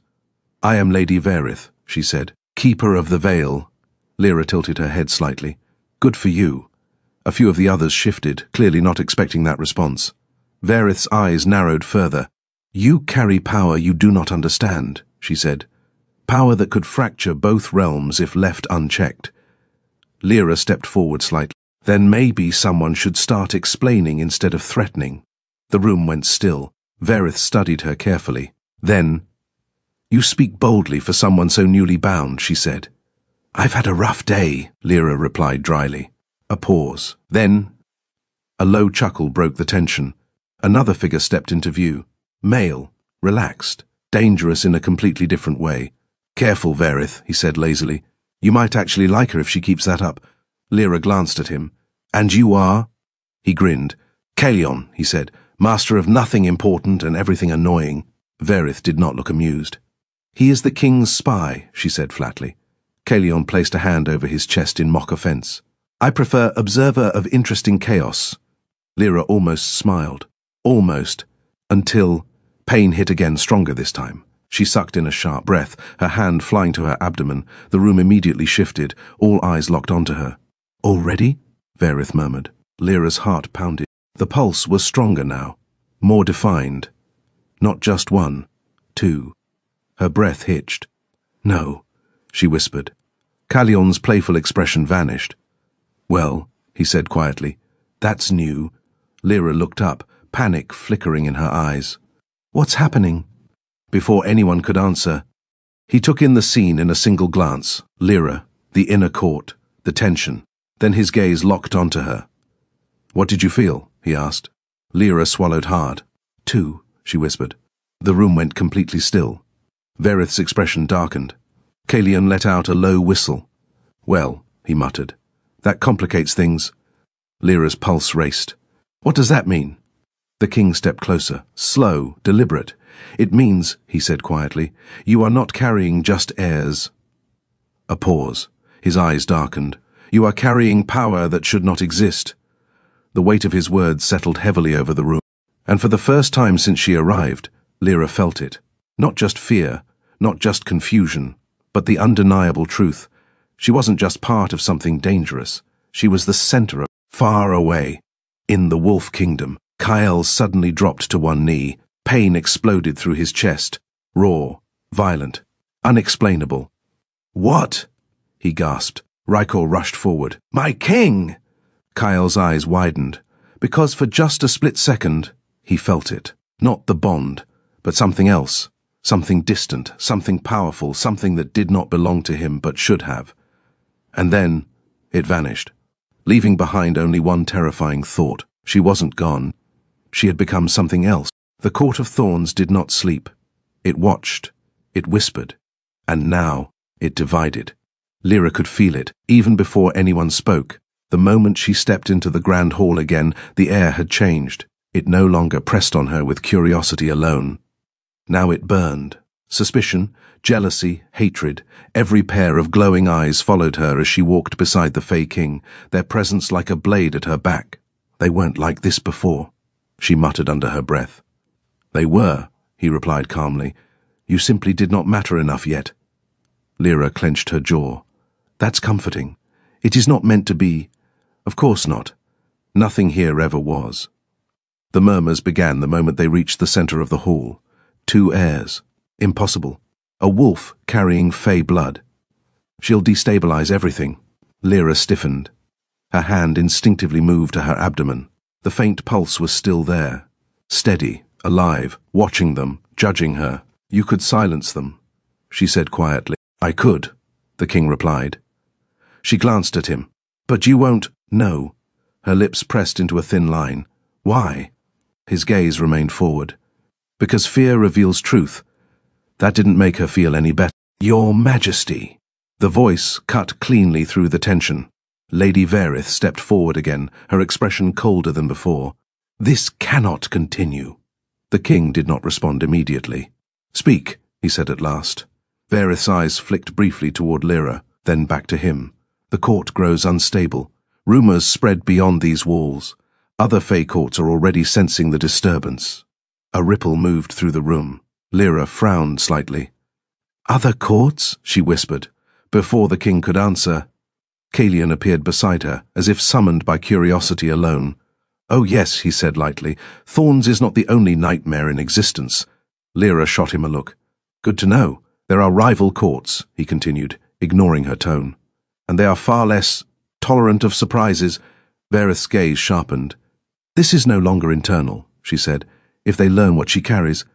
I am Lady Verith, she said. Keeper of the Veil. Lyra tilted her head slightly. Good for you. A few of the others shifted, clearly not expecting that response. Verith's eyes narrowed further. You carry power you do not understand, she said. Power that could fracture both realms if left unchecked. Lyra stepped forward slightly. Then maybe someone should start explaining instead of threatening. The room went still. Verith studied her carefully. Then, You speak boldly for someone so newly bound, she said. I've had a rough day, Lyra replied dryly. A pause. Then, a low chuckle broke the tension. Another figure stepped into view. Male, relaxed, dangerous in a completely different way. Careful, Verith, he said lazily. You might actually like her if she keeps that up. Lyra glanced at him. And you are? He grinned. Caelion, he said, master of nothing important and everything annoying. Verith did not look amused. He is the king's spy, she said flatly. Caelion placed a hand over his chest in mock offense. I prefer observer of interesting chaos. Lyra almost smiled. Almost. Until pain hit again, stronger this time. She sucked in a sharp breath, her hand flying to her abdomen. The room immediately shifted, all eyes locked onto her. Already? Verith murmured. Lyra's heart pounded. The pulse was stronger now, more defined. Not just one, two. Her breath hitched. No, she whispered. Caelion's playful expression vanished. Well, he said quietly, that's new. Lyra looked up, panic flickering in her eyes. What's happening? Before anyone could answer, he took in the scene in a single glance. Lyra, the inner court, the tension. Then his gaze locked onto her. What did you feel? He asked. Lyra swallowed hard. Two, she whispered. The room went completely still. Verith's expression darkened. Caelion let out a low whistle. Well, he muttered, that complicates things. Lyra's pulse raced. What does that mean? The king stepped closer, slow, deliberate. It means, he said quietly, you are not carrying just heirs. A pause. His eyes darkened. You are carrying power that should not exist. The weight of his words settled heavily over the room. And for the first time since she arrived, Lyra felt it. Not just fear, not just confusion, but the undeniable truth. She wasn't just part of something dangerous. She was the center of far away. In the Wolf Kingdom, Kyle suddenly dropped to one knee. Pain exploded through his chest. Raw, violent, unexplainable. What? He gasped. Rykor rushed forward. My king! Kyle's eyes widened, because for just a split second, he felt it. Not the bond, but something else. Something distant, something powerful, something that did not belong to him but should have. And then, it vanished, leaving behind only one terrifying thought. She wasn't gone. She had become something else. The Court of Thorns did not sleep. It watched. It whispered. And now, it divided. Lyra could feel it, even before anyone spoke. The moment she stepped into the grand hall again, the air had changed. It no longer pressed on her with curiosity alone. Now it burned, Suspicion, jealousy, hatred, every pair of glowing eyes followed her as she walked beside the Fey King, their presence like a blade at her back. They weren't like this before, she muttered under her breath. They were, he replied calmly. You simply did not matter enough yet. Lyra clenched her jaw. That's comforting. It is not meant to be. Of course not. Nothing here ever was. The murmurs began the moment they reached the center of the hall. 2 heirs. Impossible. A wolf carrying Fey blood. She'll destabilize everything. Lyra stiffened. Her hand instinctively moved to her abdomen. The faint pulse was still there. Steady, alive, watching them, judging her. You could silence them, she said quietly. I could, the king replied. She glanced at him. But you won't. No. Her lips pressed into a thin line. Why? His gaze remained forward. Because fear reveals truth. That didn't make her feel any better. Your Majesty. The voice cut cleanly through the tension. Lady Varith stepped forward again, her expression colder than before. This cannot continue. The king did not respond immediately. Speak, he said at last. Varith's eyes flicked briefly toward Lyra, then back to him. The court grows unstable. Rumors spread beyond these walls. Other Fey courts are already sensing the disturbance. A ripple moved through the room. Lyra frowned slightly. Other courts? She whispered. Before the king could answer, Kalian appeared beside her, as if summoned by curiosity alone. Oh yes, he said lightly. Thorns is not the only nightmare in existence. Lyra shot him a look. Good to know. There are rival courts, he continued, ignoring her tone. And they are far less tolerant of surprises. Varith's gaze sharpened. This is no longer internal, she said. If they learn what she carries.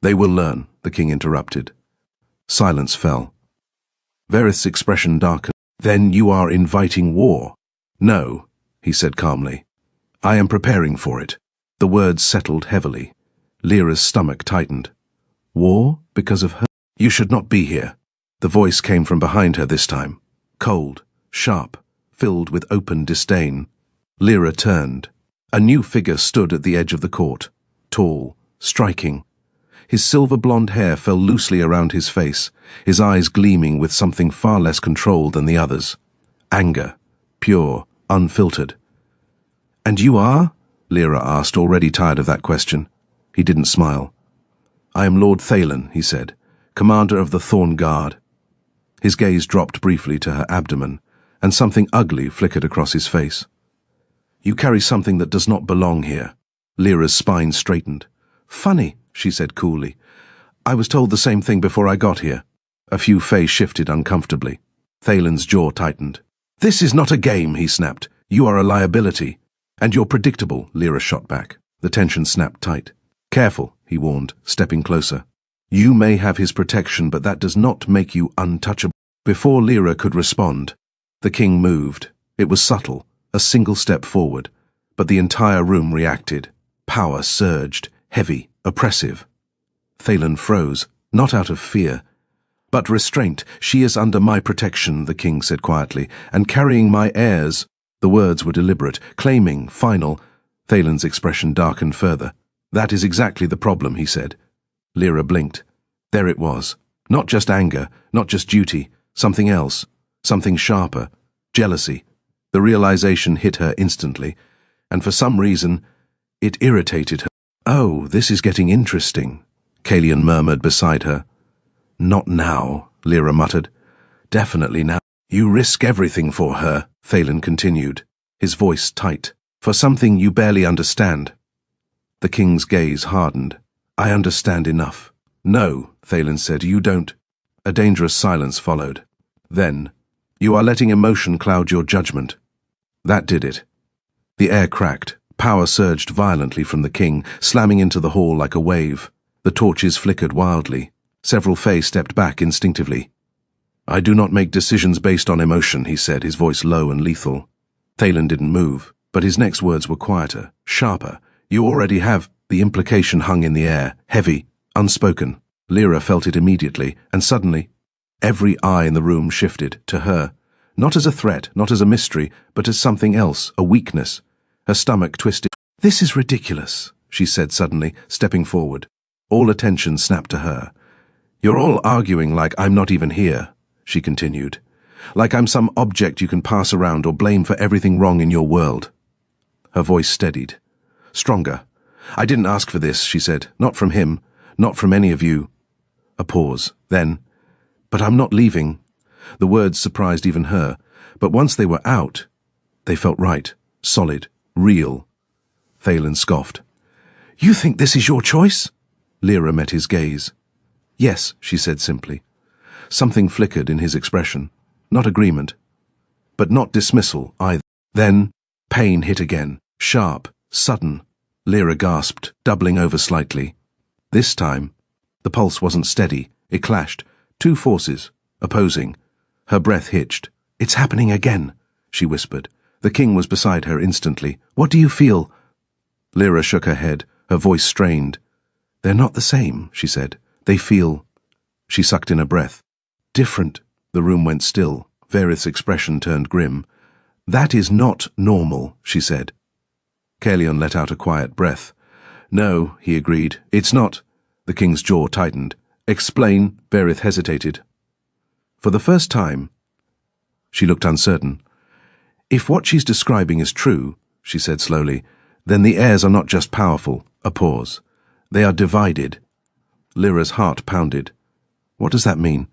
They will learn, the king interrupted. Silence fell. Varith's expression darkened. Then you are inviting war? No, he said calmly. I am preparing for it. The words settled heavily. Lyra's stomach tightened. War? Because of her? You should not be here. The voice came from behind her this time. Cold, sharp, filled with open disdain. Lyra turned. A new figure stood at the edge of the court. Tall, striking. His silver-blonde hair fell loosely around his face, his eyes gleaming with something far less controlled than the others. Anger, pure, unfiltered. And you are? Lyra asked, already tired of that question. He didn't smile. I am Lord Thalen, he said, commander of the Thorn Guard. His gaze dropped briefly to her abdomen, and something ugly flickered across his face. You carry something that does not belong here. Lyra's spine straightened. Funny, she said coolly. I was told the same thing before I got here. A few Fae shifted uncomfortably. Thalen's jaw tightened. This is not a game, he snapped. You are a liability. And you're predictable, Lyra shot back. The tension snapped tight. Careful, he warned, stepping closer. You may have his protection, but that does not make you untouchable. Before Lyra could respond, the king moved. It was subtle, a single step forward, but the entire room reacted. Power surged, heavy, oppressive. Thalen froze, not out of fear, but restraint. She is under my protection, the king said quietly, and carrying my heirs. The words were deliberate, claiming, final. Thalen's expression darkened further. That is exactly the problem, he said. Lyra blinked. There it was. Not just anger, not just duty, something else, something sharper, jealousy. The realization hit her instantly, and for some reason, it irritated her. Oh, this is getting interesting, Kalian murmured beside her. Not now, Lyra muttered. Definitely now. You risk everything for her, Thalen continued, his voice tight, for something you barely understand. The king's gaze hardened. I understand enough. No, Thalen said, you don't. A dangerous silence followed. Then, you are letting emotion cloud your judgment. That did it. The air cracked. Power surged violently from the king, slamming into the hall like a wave. The torches flickered wildly. Several Fae stepped back instinctively. I do not make decisions based on emotion, he said, his voice low and lethal. Thalen didn't move, but his next words were quieter, sharper. You already have. The implication hung in the air, heavy, unspoken. Lyra felt it immediately, and suddenly, every eye in the room shifted to her. Not as a threat, not as a mystery, but as something else, a weakness. Her stomach twisted. This is ridiculous, she said suddenly, stepping forward. All attention snapped to her. You're all arguing like I'm not even here, she continued. Like I'm some object you can pass around or blame for everything wrong in your world. Her voice steadied. Stronger. I didn't ask for this, she said. Not from him. Not from any of you. A pause. Then, but I'm not leaving. The words surprised even her. But once they were out, they felt right, solid, real. Thalen scoffed. You think this is your choice? Lyra met his gaze. Yes, she said simply. Something flickered in his expression. Not agreement, but not dismissal either. Then, pain hit again, sharp, sudden. Lyra gasped, doubling over slightly. This time, the pulse wasn't steady. It clashed. Two forces, opposing. Her breath hitched. It's happening again, she whispered. The king was beside her instantly. What do you feel? Lyra shook her head, her voice strained. They're not the same, she said. They feel... She sucked in a breath. Different. The room went still. Varith's expression turned grim. That is not normal, she said. Caelion let out a quiet breath. No, he agreed. It's not. The king's jaw tightened. Explain, Varith hesitated. For the first time, she looked uncertain. If what she's describing is true, she said slowly, then the heirs are not just powerful. A pause. They are divided. Lyra's heart pounded. What does that mean?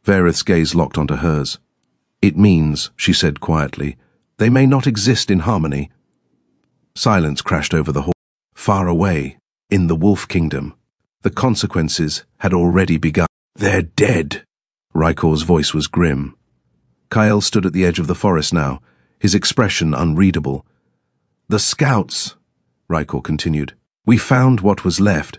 Varith's gaze locked onto hers. It means, she said quietly, they may not exist in harmony. Silence crashed over the hall. Far away, in the Wolf Kingdom, the consequences had already begun. They're dead. Rykor's voice was grim. Kyle stood at the edge of the forest now, his expression unreadable. The scouts, Rykor continued. We found what was left.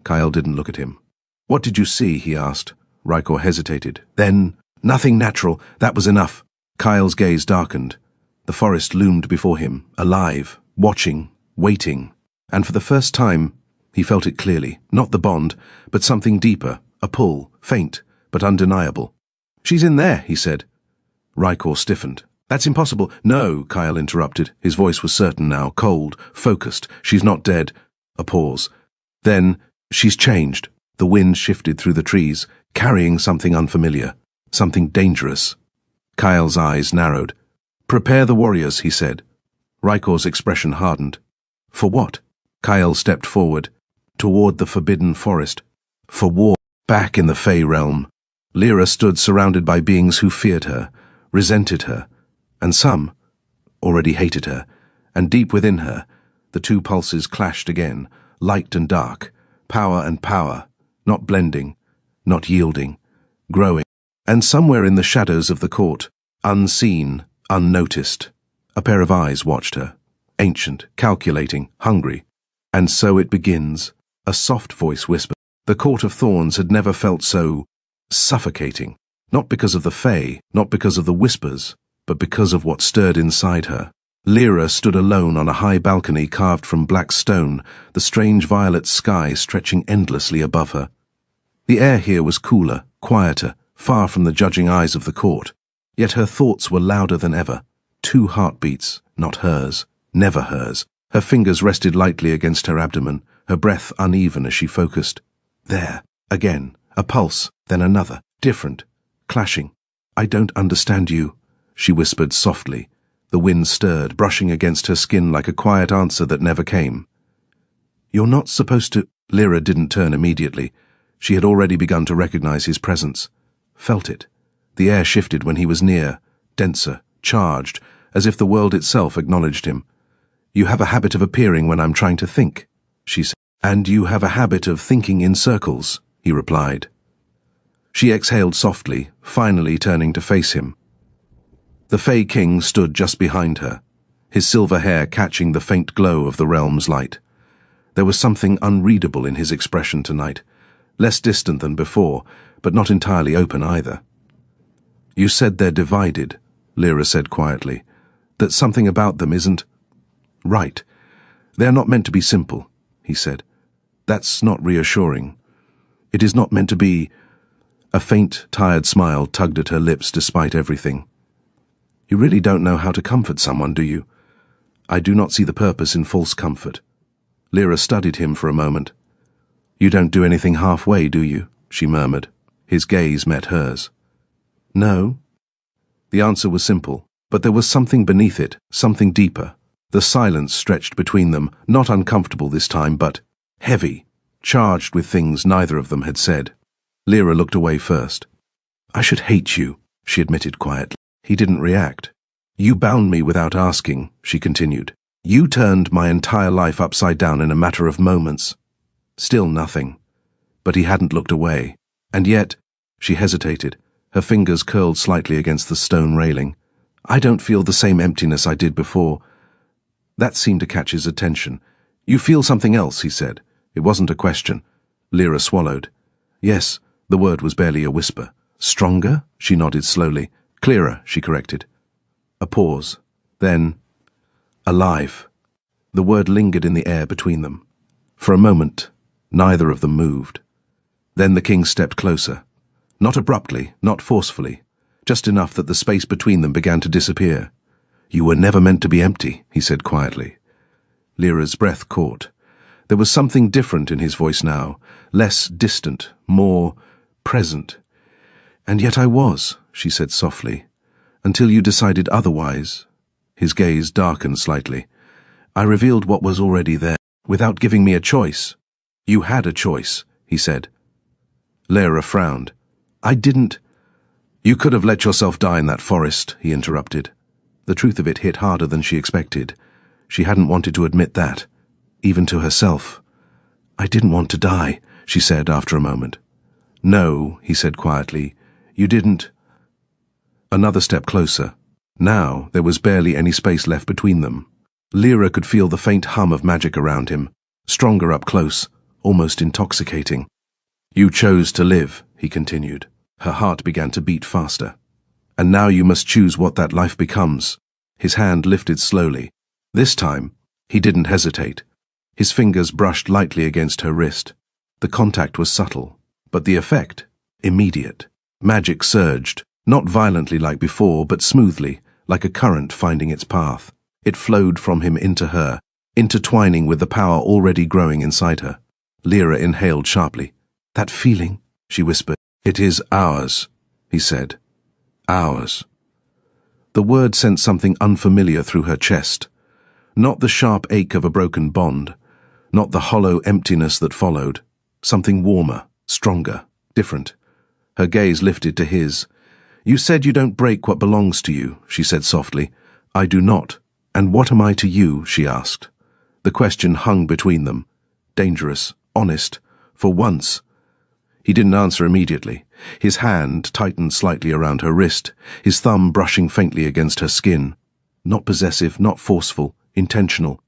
Kyle didn't look at him. What did you see? He asked. Rykor hesitated. Then, nothing natural. That was enough. Kyle's gaze darkened. The forest loomed before him, alive, watching, waiting. And for the first time, he felt it clearly. Not the bond, but something deeper, a pull, faint, but undeniable. She's in there, he said. Rykor stiffened. That's impossible. No, Kyle interrupted. His voice was certain now, cold, focused. She's not dead. A pause. Then, she's changed. The wind shifted through the trees, carrying something unfamiliar, something dangerous. Kyle's eyes narrowed. Prepare the warriors, he said. Rykor's expression hardened. For what? Kyle stepped forward, toward the forbidden forest. For war, back in the Fey realm. Lyra stood surrounded by beings who feared her, resented her, and some already hated her, and deep within her, the two pulses clashed again, light and dark, power and power, not blending, not yielding, growing. And somewhere in the shadows of the court, unseen, unnoticed, a pair of eyes watched her, ancient, calculating, hungry. And so it begins, a soft voice whispered. The Court of Thorns had never felt so suffocating, not because of the Fae, not because of the whispers, but because of what stirred inside her. Lyra stood alone on a high balcony carved from black stone, the strange violet sky stretching endlessly above her. The air here was cooler, quieter, far from the judging eyes of the court, yet her thoughts were louder than ever. 2 heartbeats, not hers, never hers. Her fingers rested lightly against her abdomen, her breath uneven as she focused. There, again, a pulse, then another, different, clashing. I don't understand you, she whispered softly. The wind stirred, brushing against her skin like a quiet answer that never came. You're not supposed to... Lyra didn't turn immediately. She had already begun to recognize his presence. Felt it. The air shifted when he was near, denser, charged, as if the world itself acknowledged him. You have a habit of appearing when I'm trying to think, she said. And you have a habit of thinking in circles, he replied. She exhaled softly, finally turning to face him. The Fey King stood just behind her, his silver hair catching the faint glow of the realm's light. There was something unreadable in his expression tonight, less distant than before, but not entirely open either. You said they're divided, Lyra said quietly, that something about them isn't right. They're not meant to be simple, he said. That's not reassuring. It is not meant to be... A faint, tired smile tugged at her lips despite everything. You really don't know how to comfort someone, do you? I do not see the purpose in false comfort. Lyra studied him for a moment. You don't do anything halfway, do you? she murmured. His gaze met hers. No. The answer was simple, but there was something beneath it, something deeper. The silence stretched between them, not uncomfortable this time, but heavy, charged with things neither of them had said. Lyra looked away first. I should hate you, she admitted quietly. He didn't react. You bound me without asking, she continued. You turned my entire life upside down in a matter of moments. Still nothing. But he hadn't looked away. And yet, she hesitated, her fingers curled slightly against the stone railing. I don't feel the same emptiness I did before. That seemed to catch his attention. You feel something else, he said. It wasn't a question. Lyra swallowed. Yes, the word was barely a whisper. Stronger? She nodded slowly. Clearer, she corrected. A pause. Then, alive. The word lingered in the air between them. For a moment, neither of them moved. Then the king stepped closer. Not abruptly, not forcefully, just enough that the space between them began to disappear. You were never meant to be empty, he said quietly. Lyra's breath caught. There was something different in his voice now, less distant, more present. And yet I was, she said softly, until you decided otherwise. His gaze darkened slightly. I revealed what was already there, without giving me a choice. You had a choice, he said. Lyra frowned. I didn't. You could have let yourself die in that forest, he interrupted. The truth of it hit harder than she expected. She hadn't wanted to admit that, even to herself. I didn't want to die, she said after a moment. No, he said quietly, you didn't. Another step closer. Now there was barely any space left between them. Lyra could feel the faint hum of magic around him, stronger up close, almost intoxicating. You chose to live, he continued. Her heart began to beat faster. And now you must choose what that life becomes. His hand lifted slowly. This time, he didn't hesitate. His fingers brushed lightly against her wrist. The contact was subtle, but the effect, immediate. Magic surged, not violently like before, but smoothly, like a current finding its path. It flowed from him into her, intertwining with the power already growing inside her. Lyra inhaled sharply. That feeling, she whispered. It is ours, he said. Ours. The word sent something unfamiliar through her chest. Not the sharp ache of a broken bond, not the hollow emptiness that followed. Something warmer, stronger, different. Her gaze lifted to his. You said you don't break what belongs to you, she said softly. I do not. And what am I to you, she asked. The question hung between them. Dangerous, honest, for once. He didn't answer immediately. His hand tightened slightly around her wrist, his thumb brushing faintly against her skin. Not possessive, not forceful, intentional.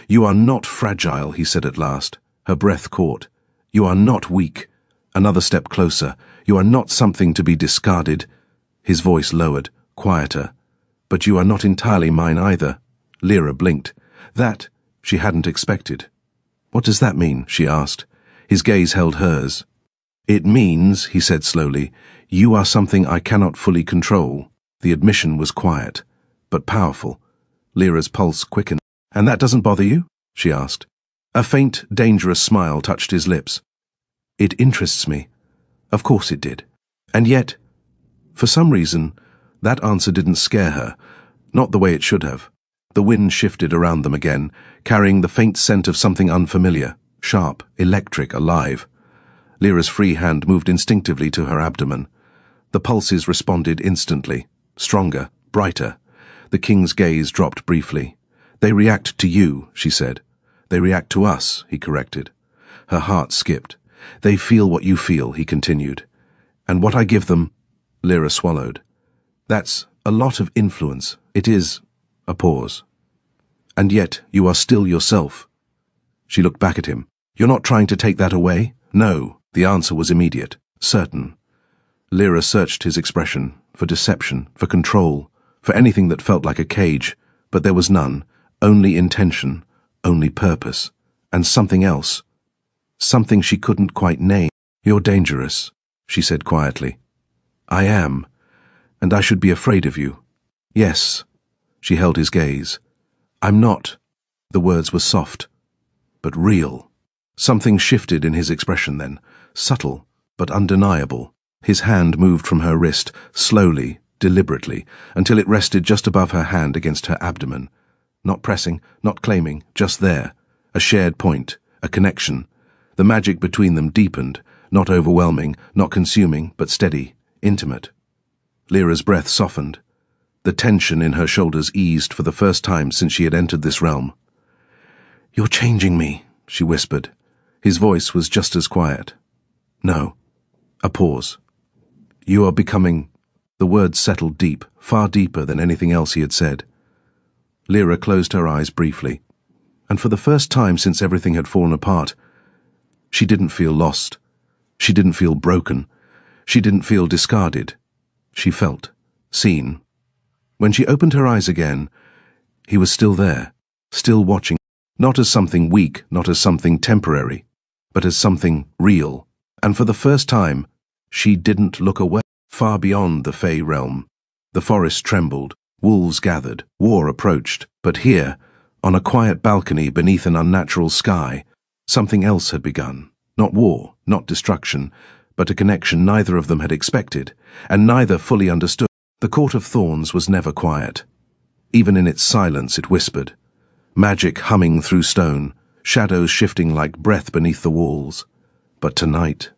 You are not fragile, he said at last. Her breath caught. You are not weak. Another step closer. You are not something to be discarded. His voice lowered, quieter. But you are not entirely mine either. Lyra blinked. That she hadn't expected. What does that mean? She asked. His gaze held hers. It means, he said slowly, you are something I cannot fully control. The admission was quiet, but powerful. Lyra's pulse quickened. And that doesn't bother you? She asked. A faint, dangerous smile touched his lips. It interests me. Of course it did. And yet, for some reason, that answer didn't scare her, not the way it should have. The wind shifted around them again, carrying the faint scent of something unfamiliar, sharp, electric, alive. Lyra's free hand moved instinctively to her abdomen. The pulses responded instantly, stronger, brighter. The king's gaze dropped briefly. They react to you, she said. They react to us, he corrected. Her heart skipped. They feel what you feel, he continued. And what I give them, Lyra swallowed. That's a lot of influence. It is a pause. And yet you are still yourself. She looked back at him. You're not trying to take that away? No. The answer was immediate, certain. Lyra searched his expression, for deception, for control, for anything that felt like a cage, but there was none, only intention, only purpose, and something else. Something she couldn't quite name. You're dangerous, she said quietly. I am, and I should be afraid of you. Yes, she held his gaze. I'm not. The words were soft, but real. Something shifted in his expression then, subtle, but undeniable. His hand moved from her wrist, slowly, deliberately, until it rested just above her hand against her abdomen. Not pressing, not claiming, just there. A shared point, a connection. The magic between them deepened, not overwhelming, not consuming, but steady, intimate. Lyra's breath softened. The tension in her shoulders eased for the first time since she had entered this realm. "You're changing me," she whispered. His voice was just as quiet. "No." A pause. "You are becoming—" The words settled deep, far deeper than anything else he had said. Lyra closed her eyes briefly, and for the first time since everything had fallen apart, she didn't feel lost. She didn't feel broken. She didn't feel discarded. She felt seen. When she opened her eyes again, he was still there, still watching, not as something weak, not as something temporary, but as something real. And for the first time, she didn't look away. Far beyond the Fey realm, the forest trembled, wolves gathered, war approached, but here, on a quiet balcony beneath an unnatural sky, something else had begun. Not war, not destruction, but a connection neither of them had expected, and neither fully understood. The Court of Thorns was never quiet. Even in its silence it whispered. Magic humming through stone, shadows shifting like breath beneath the walls. But tonight,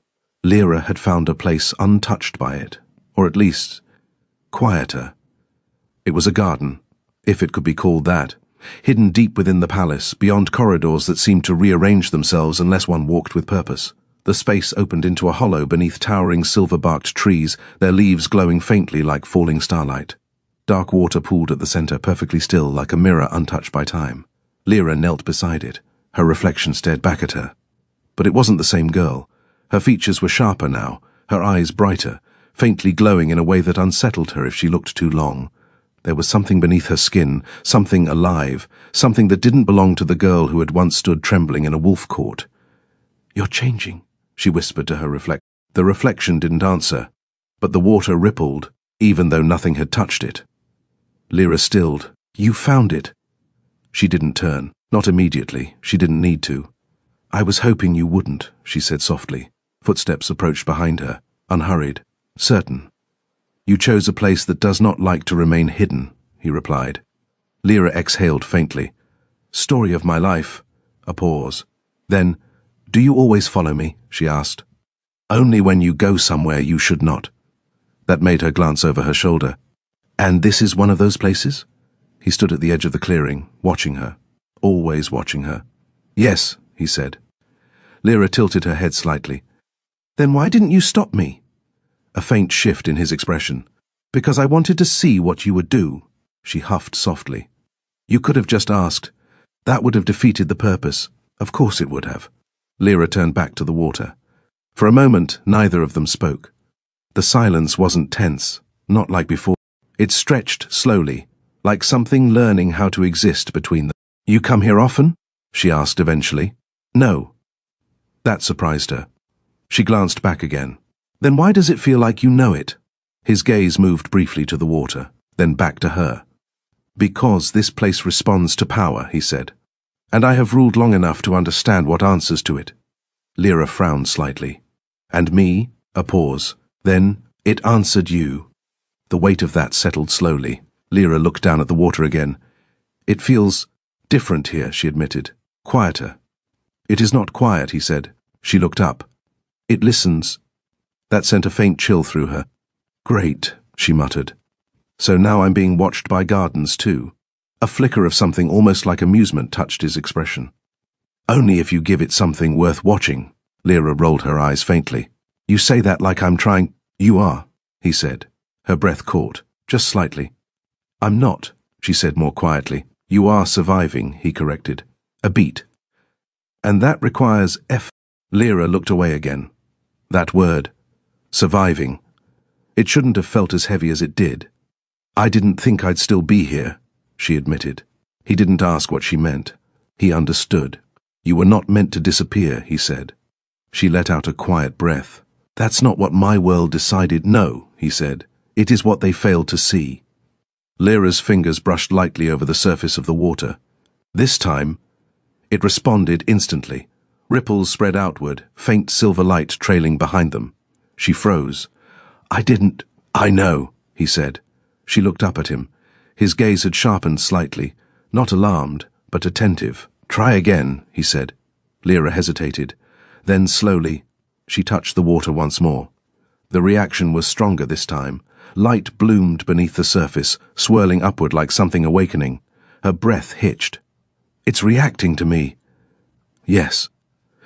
Lyra had found a place untouched by it, or at least, quieter. It was a garden, if it could be called that, hidden deep within the palace, beyond corridors that seemed to rearrange themselves unless one walked with purpose. The space opened into a hollow beneath towering silver-barked trees, their leaves glowing faintly like falling starlight. Dark water pooled at the center, perfectly still, like a mirror untouched by time. Lyra knelt beside it. Her reflection stared back at her. But it wasn't the same girl. Her features were sharper now, her eyes brighter, faintly glowing in a way that unsettled her if she looked too long. There was something beneath her skin, something alive, something that didn't belong to the girl who had once stood trembling in a wolf court. "You're changing," she whispered to her reflection. The reflection didn't answer, but the water rippled, even though nothing had touched it. Lyra stilled. "You found it." She didn't turn. Not immediately. She didn't need to. "I was hoping you wouldn't," she said softly. Footsteps approached behind her, unhurried, certain. "You chose a place that does not like to remain hidden," he replied. Lyra exhaled faintly. "Story of my life." A pause. Then, "Do you always follow me?" she asked. "Only when you go somewhere you should not." That made her glance over her shoulder. "And this is one of those places?" He stood at the edge of the clearing, watching her, always watching her. "Yes," he said. Lyra tilted her head slightly. "Then why didn't you stop me?" A faint shift in his expression. "Because I wanted to see what you would do," she huffed softly. "You could have just asked. That would have defeated the purpose. Of course it would have." Lyra turned back to the water. For a moment, neither of them spoke. The silence wasn't tense, not like before. It stretched slowly, like something learning how to exist between them. "You come here often?" she asked eventually. "No." That surprised her. She glanced back again. "Then why does it feel like you know it?" His gaze moved briefly to the water, then back to her. "Because this place responds to power," he said. "And I have ruled long enough to understand what answers to it." Lyra frowned slightly. "And me?" A pause. Then, "It answered you." The weight of that settled slowly. Lyra looked down at the water again. "It feels different here," she admitted. "Quieter." "It is not quiet," he said. She looked up. "It listens." That sent a faint chill through her. "Great," she muttered. "So now I'm being watched by gardens too." A flicker of something almost like amusement touched his expression. "Only if you give it something worth watching." Lyra rolled her eyes faintly. "You say that like I'm trying—" "You are," he said. Her breath caught, just slightly. "I'm not," she said more quietly. "You are surviving," he corrected. "A beat. And that requires effort." Lyra looked away again. That word, surviving. It shouldn't have felt as heavy as it did. "I didn't think I'd still be here," she admitted. He didn't ask what she meant. He understood. "You were not meant to disappear," he said. She let out a quiet breath. "That's not what my world decided." "No," he said. "It is what they failed to see." Lyra's fingers brushed lightly over the surface of the water. This time, it responded instantly. Ripples spread outward, faint silver light trailing behind them. She froze. I know, he said. She looked up at him. His gaze had sharpened slightly, not alarmed, but attentive. Try again, he said. Lyra hesitated. Then slowly, she touched the water once more. The reaction was stronger this time. Light bloomed beneath the surface, swirling upward like something awakening. Her breath hitched. It's reacting to me. Yes.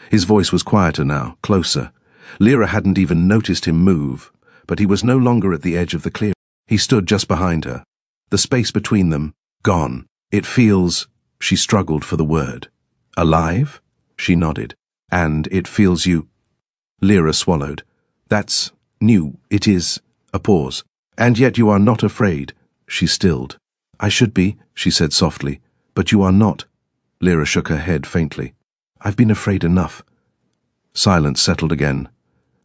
His voice was quieter now, closer. Lyra hadn't even noticed him move, but he was no longer at the edge of the clearing. He stood just behind her. The space between them, gone. It feels... She struggled for the word. Alive? She nodded. And it feels you... Lyra swallowed. That's new. It is... A pause. And yet you are not afraid. She stilled. I should be, she said softly. But you are not. Lyra shook her head faintly. I've been afraid enough. Silence settled again.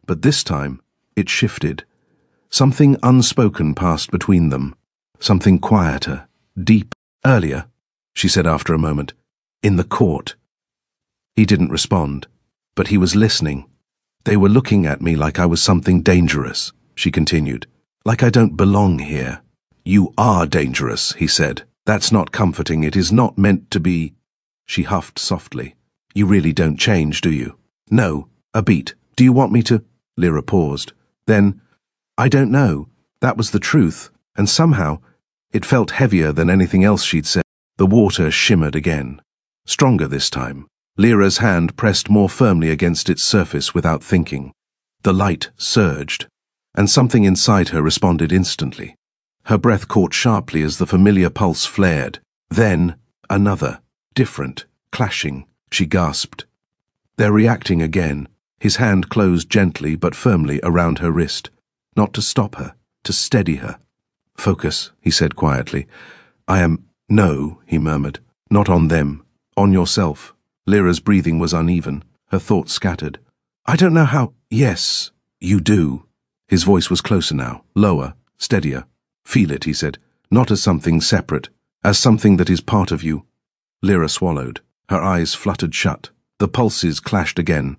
But this time, it shifted. Something unspoken passed between them. Something quieter, deep. Earlier, she said after a moment. In the court. He didn't respond, but he was listening. They were looking at me like I was something dangerous, she continued. Like I don't belong here. You are dangerous, he said. That's not comforting. It is not meant to be. She huffed softly. You really don't change, do you? No, a beat. Do you want me to? Lyra paused. Then, I don't know. That was the truth, and somehow, it felt heavier than anything else she'd said. The water shimmered again. Stronger this time. Lyra's hand pressed more firmly against its surface without thinking. The light surged, and something inside her responded instantly. Her breath caught sharply as the familiar pulse flared. Then, another, different, clashing. She gasped. They're reacting again. His hand closed gently but firmly around her wrist. Not to stop her, to steady her. Focus, he said quietly. No, he murmured. Not on them. On yourself. Lyra's breathing was uneven, her thoughts scattered. I don't know how... Yes, you do. His voice was closer now, lower, steadier. Feel it, he said. Not as something separate, as something that is part of you. Lyra swallowed. Her eyes fluttered shut. The pulses clashed again.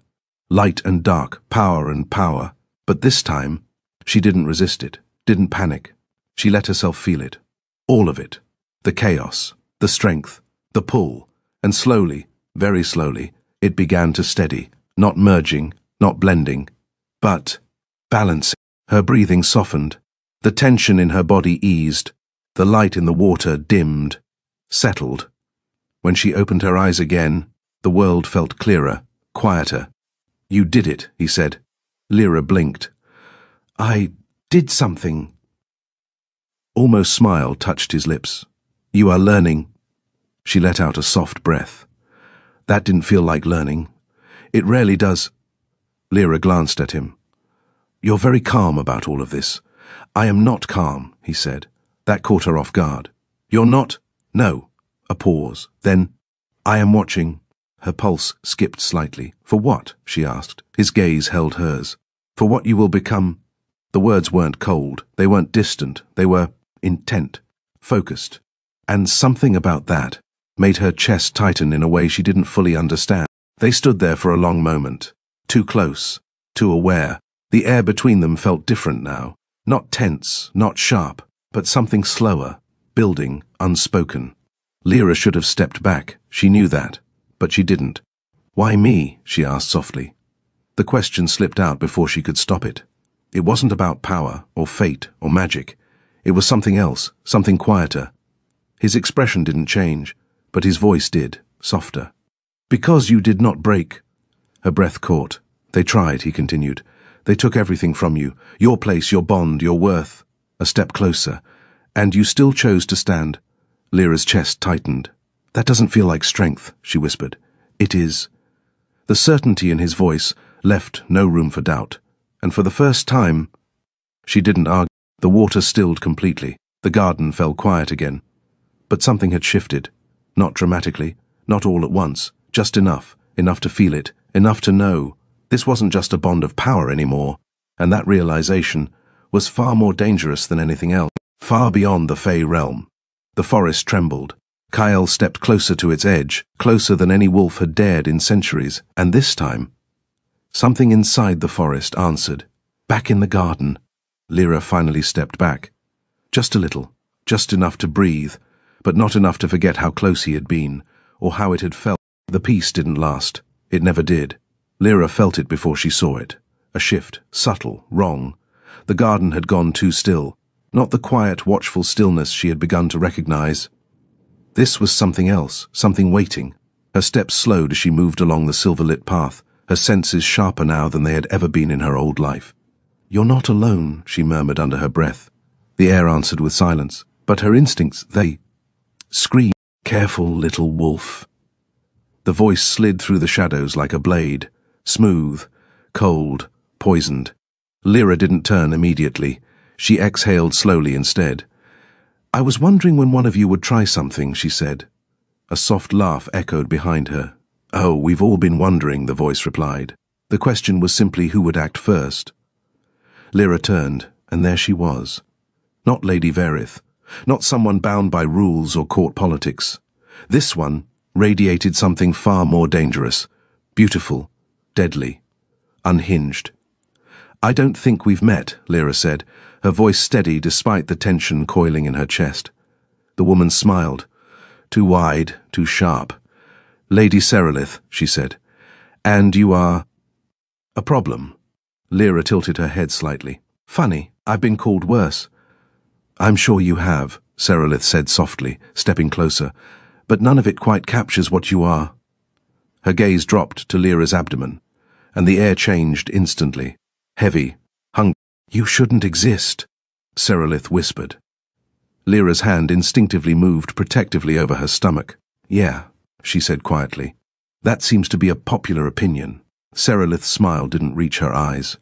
Light and dark, power and power. But this time, she didn't resist it, didn't panic. She let herself feel it. All of it. The chaos, the strength, the pull. And slowly, very slowly, it began to steady, not merging, not blending, but balancing. Her breathing softened. The tension in her body eased. The light in the water dimmed, settled. When she opened her eyes again, the world felt clearer, quieter. You did it, he said. Lyra blinked. I did something. Almost smile touched his lips. You are learning. She let out a soft breath. That didn't feel like learning. It rarely does. Lyra glanced at him. You're very calm about all of this. I am not calm, he said. That caught her off guard. You're not? No. A pause. Then, I am watching. Her pulse skipped slightly. For what? She asked. His gaze held hers. For what you will become. The words weren't cold. They weren't distant. They were intent, focused. And something about that made her chest tighten in a way she didn't fully understand. They stood there for a long moment. Too close, too aware. The air between them felt different now. Not tense, not sharp, but something slower, building, unspoken. Lyra should have stepped back. She knew that. But she didn't. Why me? She asked softly. The question slipped out before she could stop it. It wasn't about power, or fate, or magic. It was something else, something quieter. His expression didn't change, but his voice did, softer. Because you did not break. Her breath caught. They tried, he continued. They took everything from you, your place, your bond, your worth. A step closer. And you still chose to stand. Lyra's chest tightened. That doesn't feel like strength, she whispered. It is. The certainty in his voice left no room for doubt. And for the first time, she didn't argue. The water stilled completely. The garden fell quiet again. But something had shifted. Not dramatically, not all at once, just enough to feel it, enough to know. This wasn't just a bond of power anymore, and that realization was far more dangerous than anything else, far beyond the Fey realm. The forest trembled. Kyle stepped closer to its edge, closer than any wolf had dared in centuries, and this time, something inside the forest answered. Back in the garden. Lyra finally stepped back. Just a little, just enough to breathe, but not enough to forget how close he had been, or how it had felt. The peace didn't last. It never did. Lyra felt it before she saw it. A shift, subtle, wrong. The garden had gone too still, not the quiet, watchful stillness she had begun to recognize. This was something else, something waiting. Her steps slowed as she moved along the silver-lit path, her senses sharper now than they had ever been in her old life. "You're not alone," she murmured under her breath. The air answered with silence, but her instincts, they screamed, "Careful, little wolf." The voice slid through the shadows like a blade, smooth, cold, poisoned. Lyra didn't turn immediately. She exhaled slowly instead. "I was wondering when one of you would try something," she said. A soft laugh echoed behind her. "Oh, we've all been wondering," the voice replied. The question was simply who would act first. Lyra turned, and there she was. Not Lady Verith, not someone bound by rules or court politics. This one radiated something far more dangerous, beautiful, deadly, unhinged. "I don't think we've met," Lyra said, her voice steady despite the tension coiling in her chest. The woman smiled. Too wide, too sharp. "Lady Serelith," she said. "And you are—" "A problem." Lyra tilted her head slightly. "Funny, I've been called worse." "I'm sure you have," Serelith said softly, stepping closer, "but none of it quite captures what you are." Her gaze dropped to Lyra's abdomen, and the air changed instantly. Heavy, hungry. "You shouldn't exist," Serelith whispered. Lyra's hand instinctively moved protectively over her stomach. "Yeah," she said quietly. "That seems to be a popular opinion." Serelith's smile didn't reach her eyes.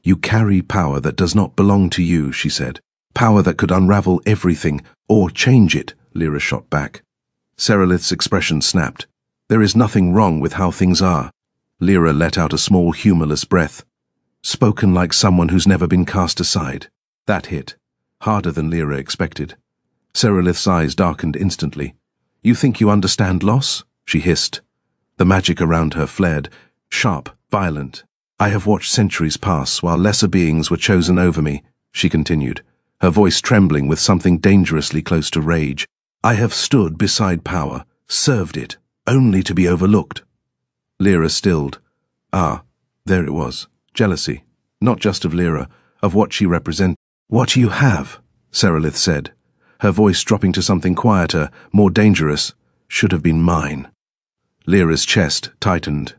"You carry power that does not belong to you," she said. "Power that could unravel everything, or change it," Lyra shot back. Serelith's expression snapped. "There is nothing wrong with how things are." Lyra let out a small, humorless breath. Spoken like someone who's never been cast aside. That hit, harder than Lyra expected. Serelith's eyes darkened instantly. "You think you understand loss?" she hissed. The magic around her flared, sharp, violent. "I have watched centuries pass while lesser beings were chosen over me," she continued, her voice trembling with something dangerously close to rage. "I have stood beside power, served it, only to be overlooked." Lyra stilled. Ah, there it was. Jealousy, not just of Lyra, of what she represented. "What you have," Serelith said, her voice dropping to something quieter, more dangerous, "should have been mine." Lyra's chest tightened.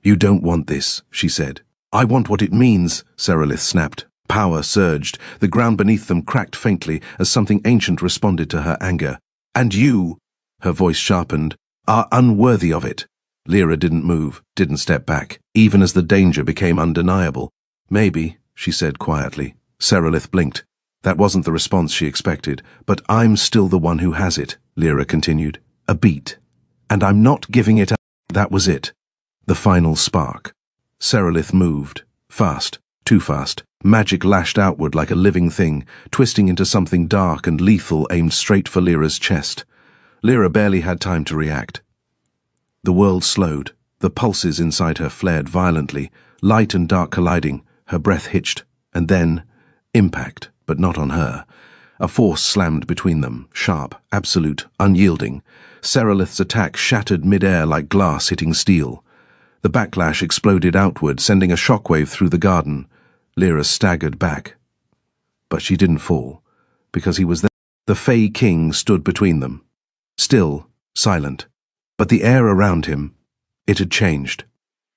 "You don't want this," she said. "I want what it means," Serelith snapped. Power surged. The ground beneath them cracked faintly as something ancient responded to her anger. "And you," her voice sharpened, "are unworthy of it." Lyra didn't move, didn't step back, even as the danger became undeniable. "Maybe," she said quietly. Serelith blinked. That wasn't the response she expected. "But I'm still the one who has it," Lyra continued. "A beat. And I'm not giving it up." That was it. The final spark. Serelith moved. Fast. Too fast. Magic lashed outward like a living thing, twisting into something dark and lethal aimed straight for Lyra's chest. Lyra barely had time to react. The world slowed. The pulses inside her flared violently, light and dark colliding. Her breath hitched. And then, impact, but not on her. A force slammed between them, sharp, absolute, unyielding. Serelith's attack shattered mid-air like glass hitting steel. The backlash exploded outward, sending a shockwave through the garden. Lyra staggered back. But she didn't fall, because he was there. The Fey King stood between them. Still, silent. But the air around him, it had changed.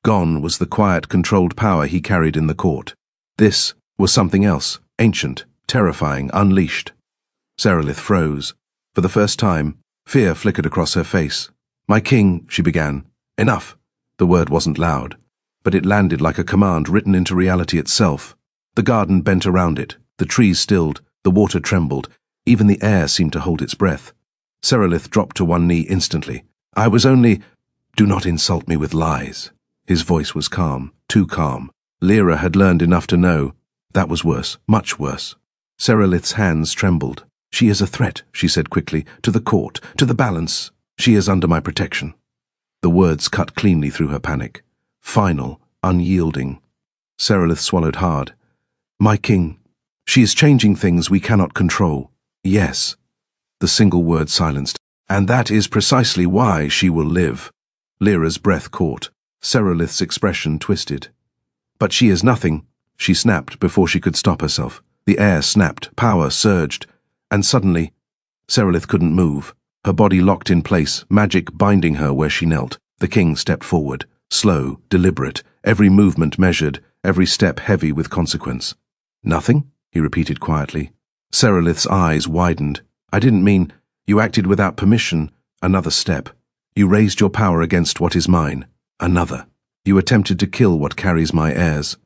Gone was the quiet, controlled power he carried in the court. This was something else, ancient, terrifying, unleashed. Serelith froze. For the first time, fear flickered across her face. "My king," she began. "Enough." The word wasn't loud, but it landed like a command written into reality itself. The garden bent around it, the trees stilled, the water trembled, even the air seemed to hold its breath. Serelith dropped to one knee instantly. "I was only—" "Do not insult me with lies." His voice was calm, too calm. Lyra had learned enough to know that was worse, much worse. Serelith's hands trembled. "She is a threat," she said quickly, "to the court, to the balance. She is under my protection." The words cut cleanly through her panic. Final, unyielding. Serelith swallowed hard. My king, she is changing things we cannot control. Yes. The single word silenced. And that is precisely why she will live. Lyra's breath caught. Serelith's expression twisted. But she is nothing, she snapped before she could stop herself. The air snapped, power surged, and suddenly, Serelith couldn't move. Her body locked in place, magic binding her where she knelt. The king stepped forward, slow, deliberate, every movement measured, every step heavy with consequence. Nothing? He repeated quietly. Serelith's eyes widened. I didn't mean, you acted without permission. Another step. You raised your power against what is mine. Another. You attempted to kill what carries my heirs.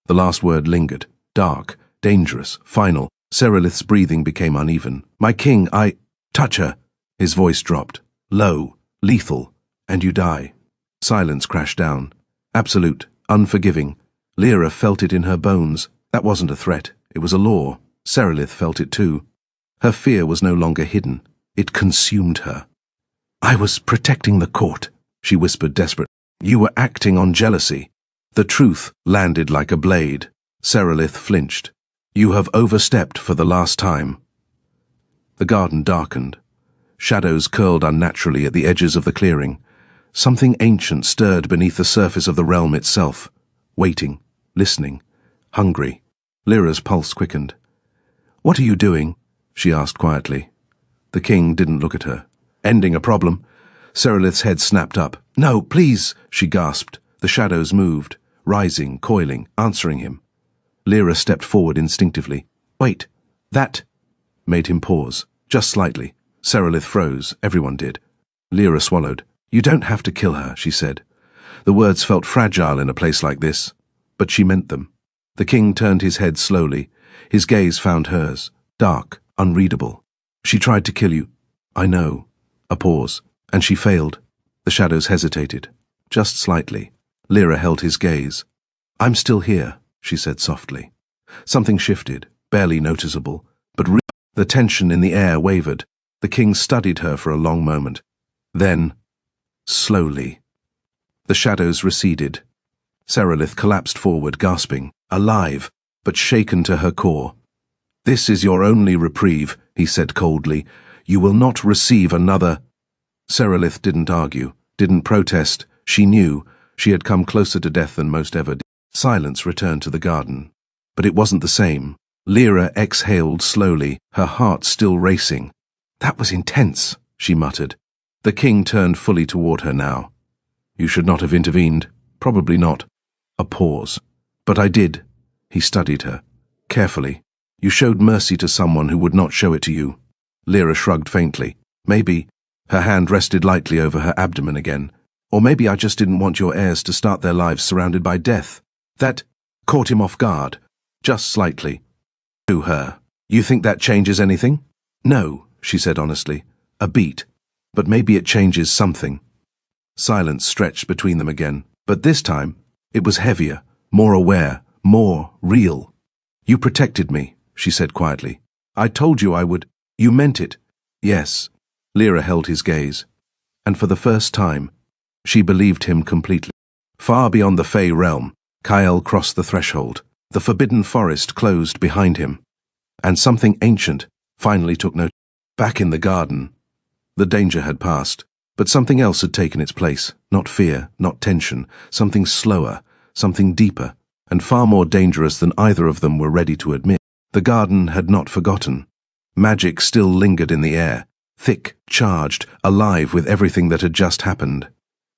The last word lingered. Dark, dangerous, final. Serelith's breathing became uneven. My king, touch her. His voice dropped. Low, lethal, and you die. Silence crashed down. Absolute, unforgiving. Lyra felt it in her bones. That wasn't a threat. It was a law. Serelith felt it too. Her fear was no longer hidden. It consumed her. I was protecting the court, she whispered desperately. You were acting on jealousy. The truth landed like a blade. Serelith flinched. You have overstepped for the last time. The garden darkened. Shadows curled unnaturally at the edges of the clearing. Something ancient stirred beneath the surface of the realm itself. Waiting, listening, hungry. Lyra's pulse quickened. What are you doing? She asked quietly. The king didn't look at her. Ending a problem. Serelith's head snapped up. No, please, she gasped. The shadows moved, rising, coiling, answering him. Lyra stepped forward instinctively. Wait, that made him pause, just slightly. Serelith froze, everyone did. Lyra swallowed. You don't have to kill her, she said. The words felt fragile in a place like this, but she meant them. The king turned his head slowly. His gaze found hers, dark, unreadable. She tried to kill you. I know. A pause, and she failed. The shadows hesitated, just slightly. Lyra held his gaze. I'm still here, she said softly. Something shifted, barely noticeable, but the tension in the air wavered. The king studied her for a long moment. Then, slowly, the shadows receded. Serelith collapsed forward, gasping, alive, but shaken to her core. This is your only reprieve, he said coldly. You will not receive another. Serelith didn't argue, didn't protest. She knew she had come closer to death than most ever did. Silence returned to the garden. But it wasn't the same. Lyra exhaled slowly, her heart still racing. That was intense, she muttered. The king turned fully toward her now. You should not have intervened. Probably not. A pause. But I did. He studied her. Carefully. You showed mercy to someone who would not show it to you. Lyra shrugged faintly. Maybe. Her hand rested lightly over her abdomen again. Or maybe I just didn't want your heirs to start their lives surrounded by death. That caught him off guard. Just slightly. To her. You think that changes anything? No, she said honestly. A beat. But maybe it changes something. Silence stretched between them again. But this time, it was heavier, more aware, more real. You protected me, she said quietly. I told you I would. You meant it. Yes. Lyra held his gaze. And for the first time, she believed him completely. Far beyond the Fey realm, Kyle crossed the threshold. The forbidden forest closed behind him. And something ancient finally took note. Back in the garden, the danger had passed, but something else had taken its place. Not fear, not tension, something slower, something deeper, and far more dangerous than either of them were ready to admit. The garden had not forgotten. Magic still lingered in the air, thick, charged, alive with everything that had just happened.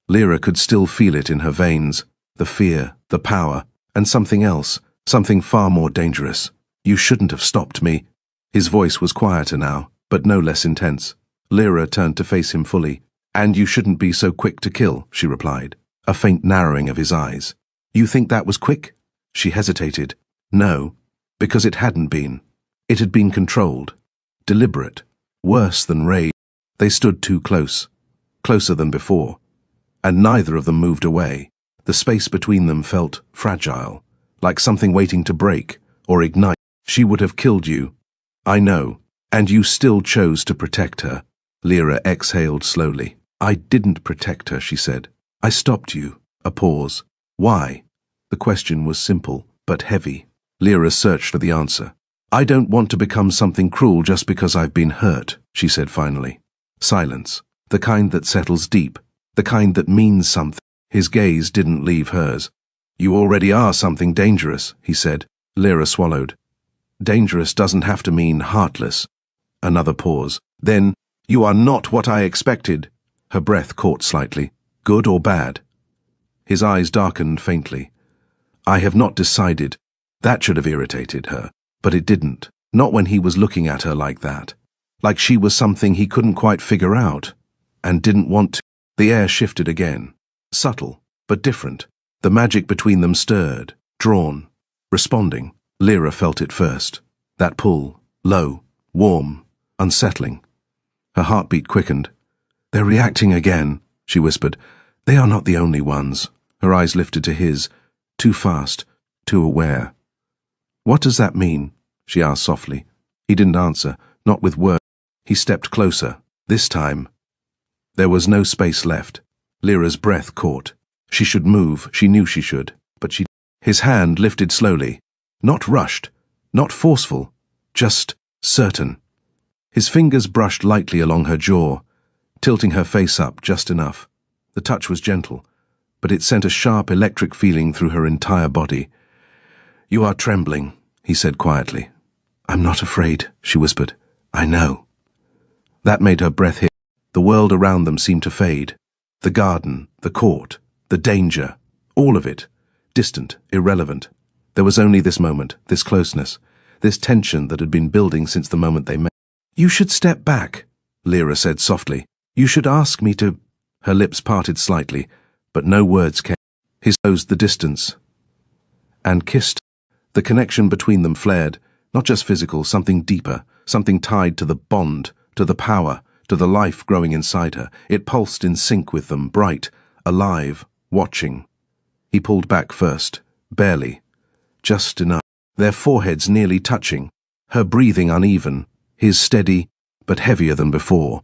Lyra could still feel it in her veins, the fear, the power, and something else, something far more dangerous. You shouldn't have stopped me. His voice was quieter now, but no less intense. Lyra turned to face him fully. And you shouldn't be so quick to kill, she replied, a faint narrowing of his eyes. You think that was quick? She hesitated. No, because it hadn't been. It had been controlled, deliberate, worse than rage. They stood too close, closer than before, and neither of them moved away. The space between them felt fragile, like something waiting to break or ignite. She would have killed you. I know, and you still chose to protect her. Lyra exhaled slowly. I didn't protect her, she said. I stopped you. A pause. Why? The question was simple, but heavy. Lyra searched for the answer. I don't want to become something cruel just because I've been hurt, she said finally. Silence. The kind that settles deep. The kind that means something. His gaze didn't leave hers. You already are something dangerous, he said. Lyra swallowed. Dangerous doesn't have to mean heartless. Another pause. Then, you are not what I expected. Her breath caught slightly. Good or bad? His eyes darkened faintly. I have not decided. That should have irritated her, but it didn't. Not when he was looking at her like that. Like she was something he couldn't quite figure out, and didn't want to. The air shifted again. Subtle, but different. The magic between them stirred, drawn, responding. Lyra felt it first. That pull, low, warm, unsettling. Her heartbeat quickened. They're reacting again, she whispered. They are not the only ones. Her eyes lifted to his, too fast, too aware. What does that mean? She asked softly. He didn't answer, not with words. He stepped closer. This time, there was no space left. Lyra's breath caught. She should move, she knew she should, but she... His hand lifted slowly. Not rushed, not forceful, just certain. His fingers brushed lightly along her jaw, tilting her face up just enough. The touch was gentle, but it sent a sharp electric feeling through her entire body. You are trembling, he said quietly. I'm not afraid, she whispered. I know. That made her breath hit. The world around them seemed to fade. The garden, the court, the danger, all of it. Distant, irrelevant. There was only this moment, this closeness, this tension that had been building since the moment they met. You should step back, Lyra said softly. You should ask me to... Her lips parted slightly, but no words came. He closed the distance and kissed. The connection between them flared, not just physical, something deeper, something tied to the bond, to the power, to the life growing inside her. It pulsed in sync with them, bright, alive, watching. He pulled back first, barely, just enough. Their foreheads nearly touching, her breathing uneven, his steady, but heavier than before.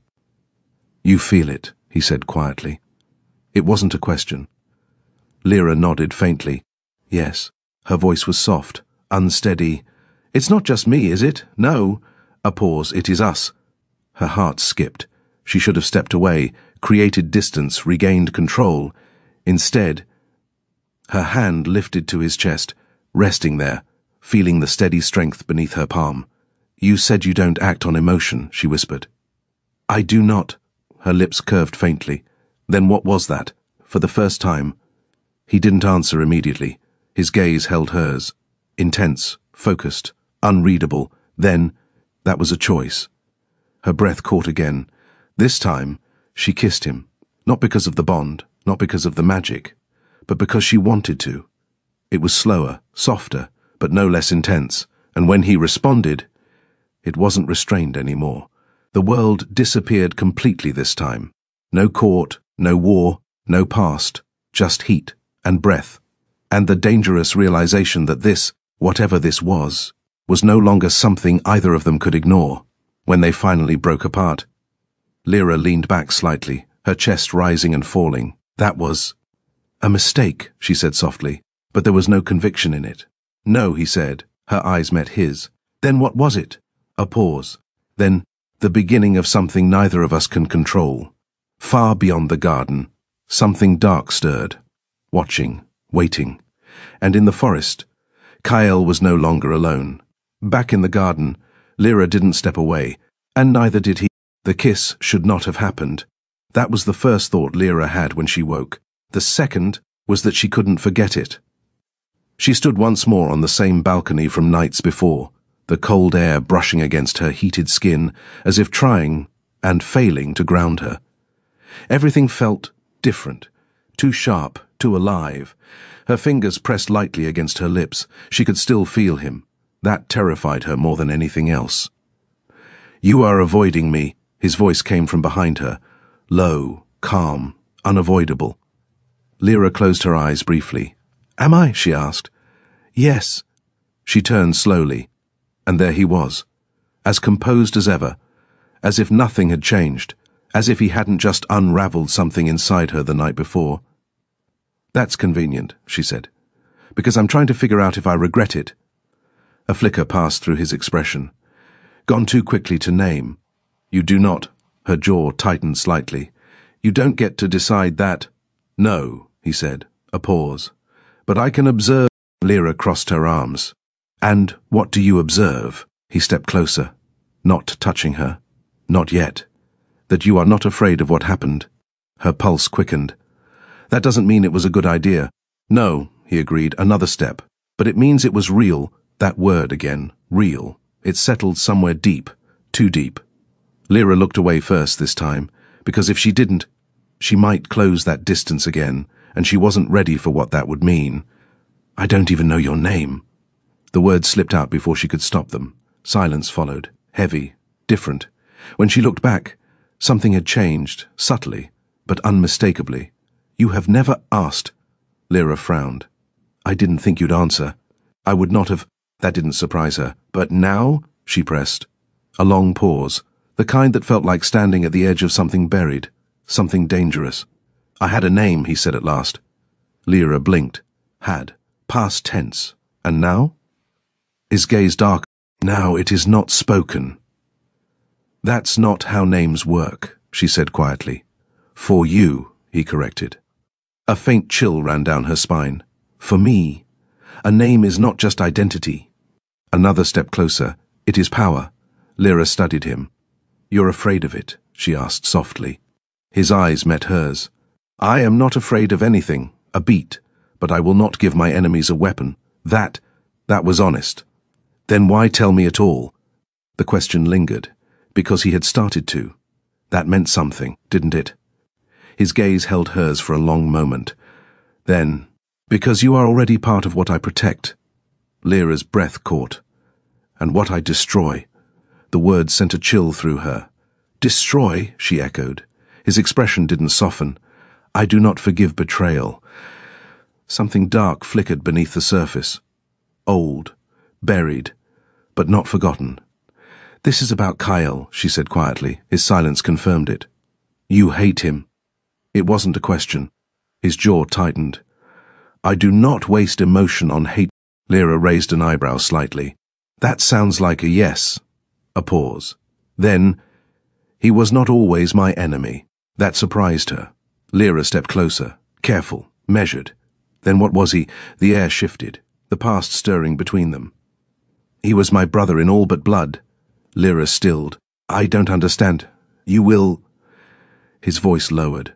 You feel it, he said quietly. It wasn't a question. Lyra nodded faintly. Yes. Her voice was soft, unsteady. It's not just me, is it? No. A pause. It is us. Her heart skipped. She should have stepped away, created distance, regained control. Instead, her hand lifted to his chest, resting there, feeling the steady strength beneath her palm. You said you don't act on emotion, she whispered. I do not. Her lips curved faintly. Then what was that? For the first time. He didn't answer immediately. His gaze held hers. Intense, focused, unreadable. Then, that was a choice. Her breath caught again. This time, she kissed him. Not because of the bond, not because of the magic, but because she wanted to. It was slower, softer, but no less intense. And when he responded, it wasn't restrained anymore. The world disappeared completely this time. No court, no war, no past, just heat and breath. And the dangerous realization that this, whatever this was no longer something either of them could ignore. When they finally broke apart, Lyra leaned back slightly, her chest rising and falling. That was a mistake, she said softly, but there was no conviction in it. No, he said. Her eyes met his. Then what was it? A pause. Then the beginning of something neither of us can control. Far beyond the garden, something dark stirred, watching, waiting. And in the forest, Kyle was no longer alone. Back in the garden, Lyra didn't step away, and neither did he. The kiss should not have happened. That was the first thought Lyra had when she woke. The second was that she couldn't forget it. She stood once more on the same balcony from nights before, the cold air brushing against her heated skin, as if trying and failing to ground her. Everything felt different, too sharp, too alive. Her fingers pressed lightly against her lips. She could still feel him. That terrified her more than anything else. You are avoiding me, his voice came from behind her, low, calm, unavoidable. Lyra closed her eyes briefly. Am I? She asked. Yes. She turned slowly, and there he was, as composed as ever, as if nothing had changed, as if he hadn't just unraveled something inside her the night before. That's convenient, she said, because I'm trying to figure out if I regret it. A flicker passed through his expression. Gone too quickly to name. You do not. Her jaw tightened slightly. You don't get to decide that. No, he said. A pause. But I can observe. Lyra crossed her arms. And what do you observe? He stepped closer. Not touching her. Not yet. That you are not afraid of what happened. Her pulse quickened. That doesn't mean it was a good idea. No, he agreed, another step. But it means it was real. That word again. Real. It settled somewhere deep. Too deep. Lyra looked away first this time, because if she didn't, she might close that distance again, and she wasn't ready for what that would mean. I don't even know your name. The words slipped out before she could stop them. Silence followed. Heavy. Different. When she looked back, something had changed, subtly, but unmistakably. You have never asked. Lyra frowned. I didn't think you'd answer. I would not have. That didn't surprise her. But now, she pressed. A long pause, the kind that felt like standing at the edge of something buried, something dangerous. I had a name, he said at last. Lyra blinked. Had. Past tense. And now? His gaze darkened. Now it is not spoken. That's not how names work, she said quietly. For you, he corrected. A faint chill ran down her spine. For me, a name is not just identity. Another step closer. It is power. Lyra studied him. You're afraid of it, she asked softly. His eyes met hers. I am not afraid of anything, a beat, but I will not give my enemies a weapon. That was honest. Then why tell me at all? The question lingered, because he had started to. That meant something, didn't it? His gaze held hers for a long moment. Then, because you are already part of what I protect. Lyra's breath caught. And what I destroy. The words sent a chill through her. Destroy, she echoed. His expression didn't soften. I do not forgive betrayal. Something dark flickered beneath the surface. Old, buried, but not forgotten. This is about Kyle, she said quietly. His silence confirmed it. You hate him. It wasn't a question. His jaw tightened. I do not waste emotion on hate. Lyra raised an eyebrow slightly. That sounds like a yes. A pause. Then, he was not always my enemy. That surprised her. Lyra stepped closer, careful, measured. Then what was he? The air shifted, the past stirring between them. He was my brother in all but blood. Lyra stilled. I don't understand. You will... His voice lowered.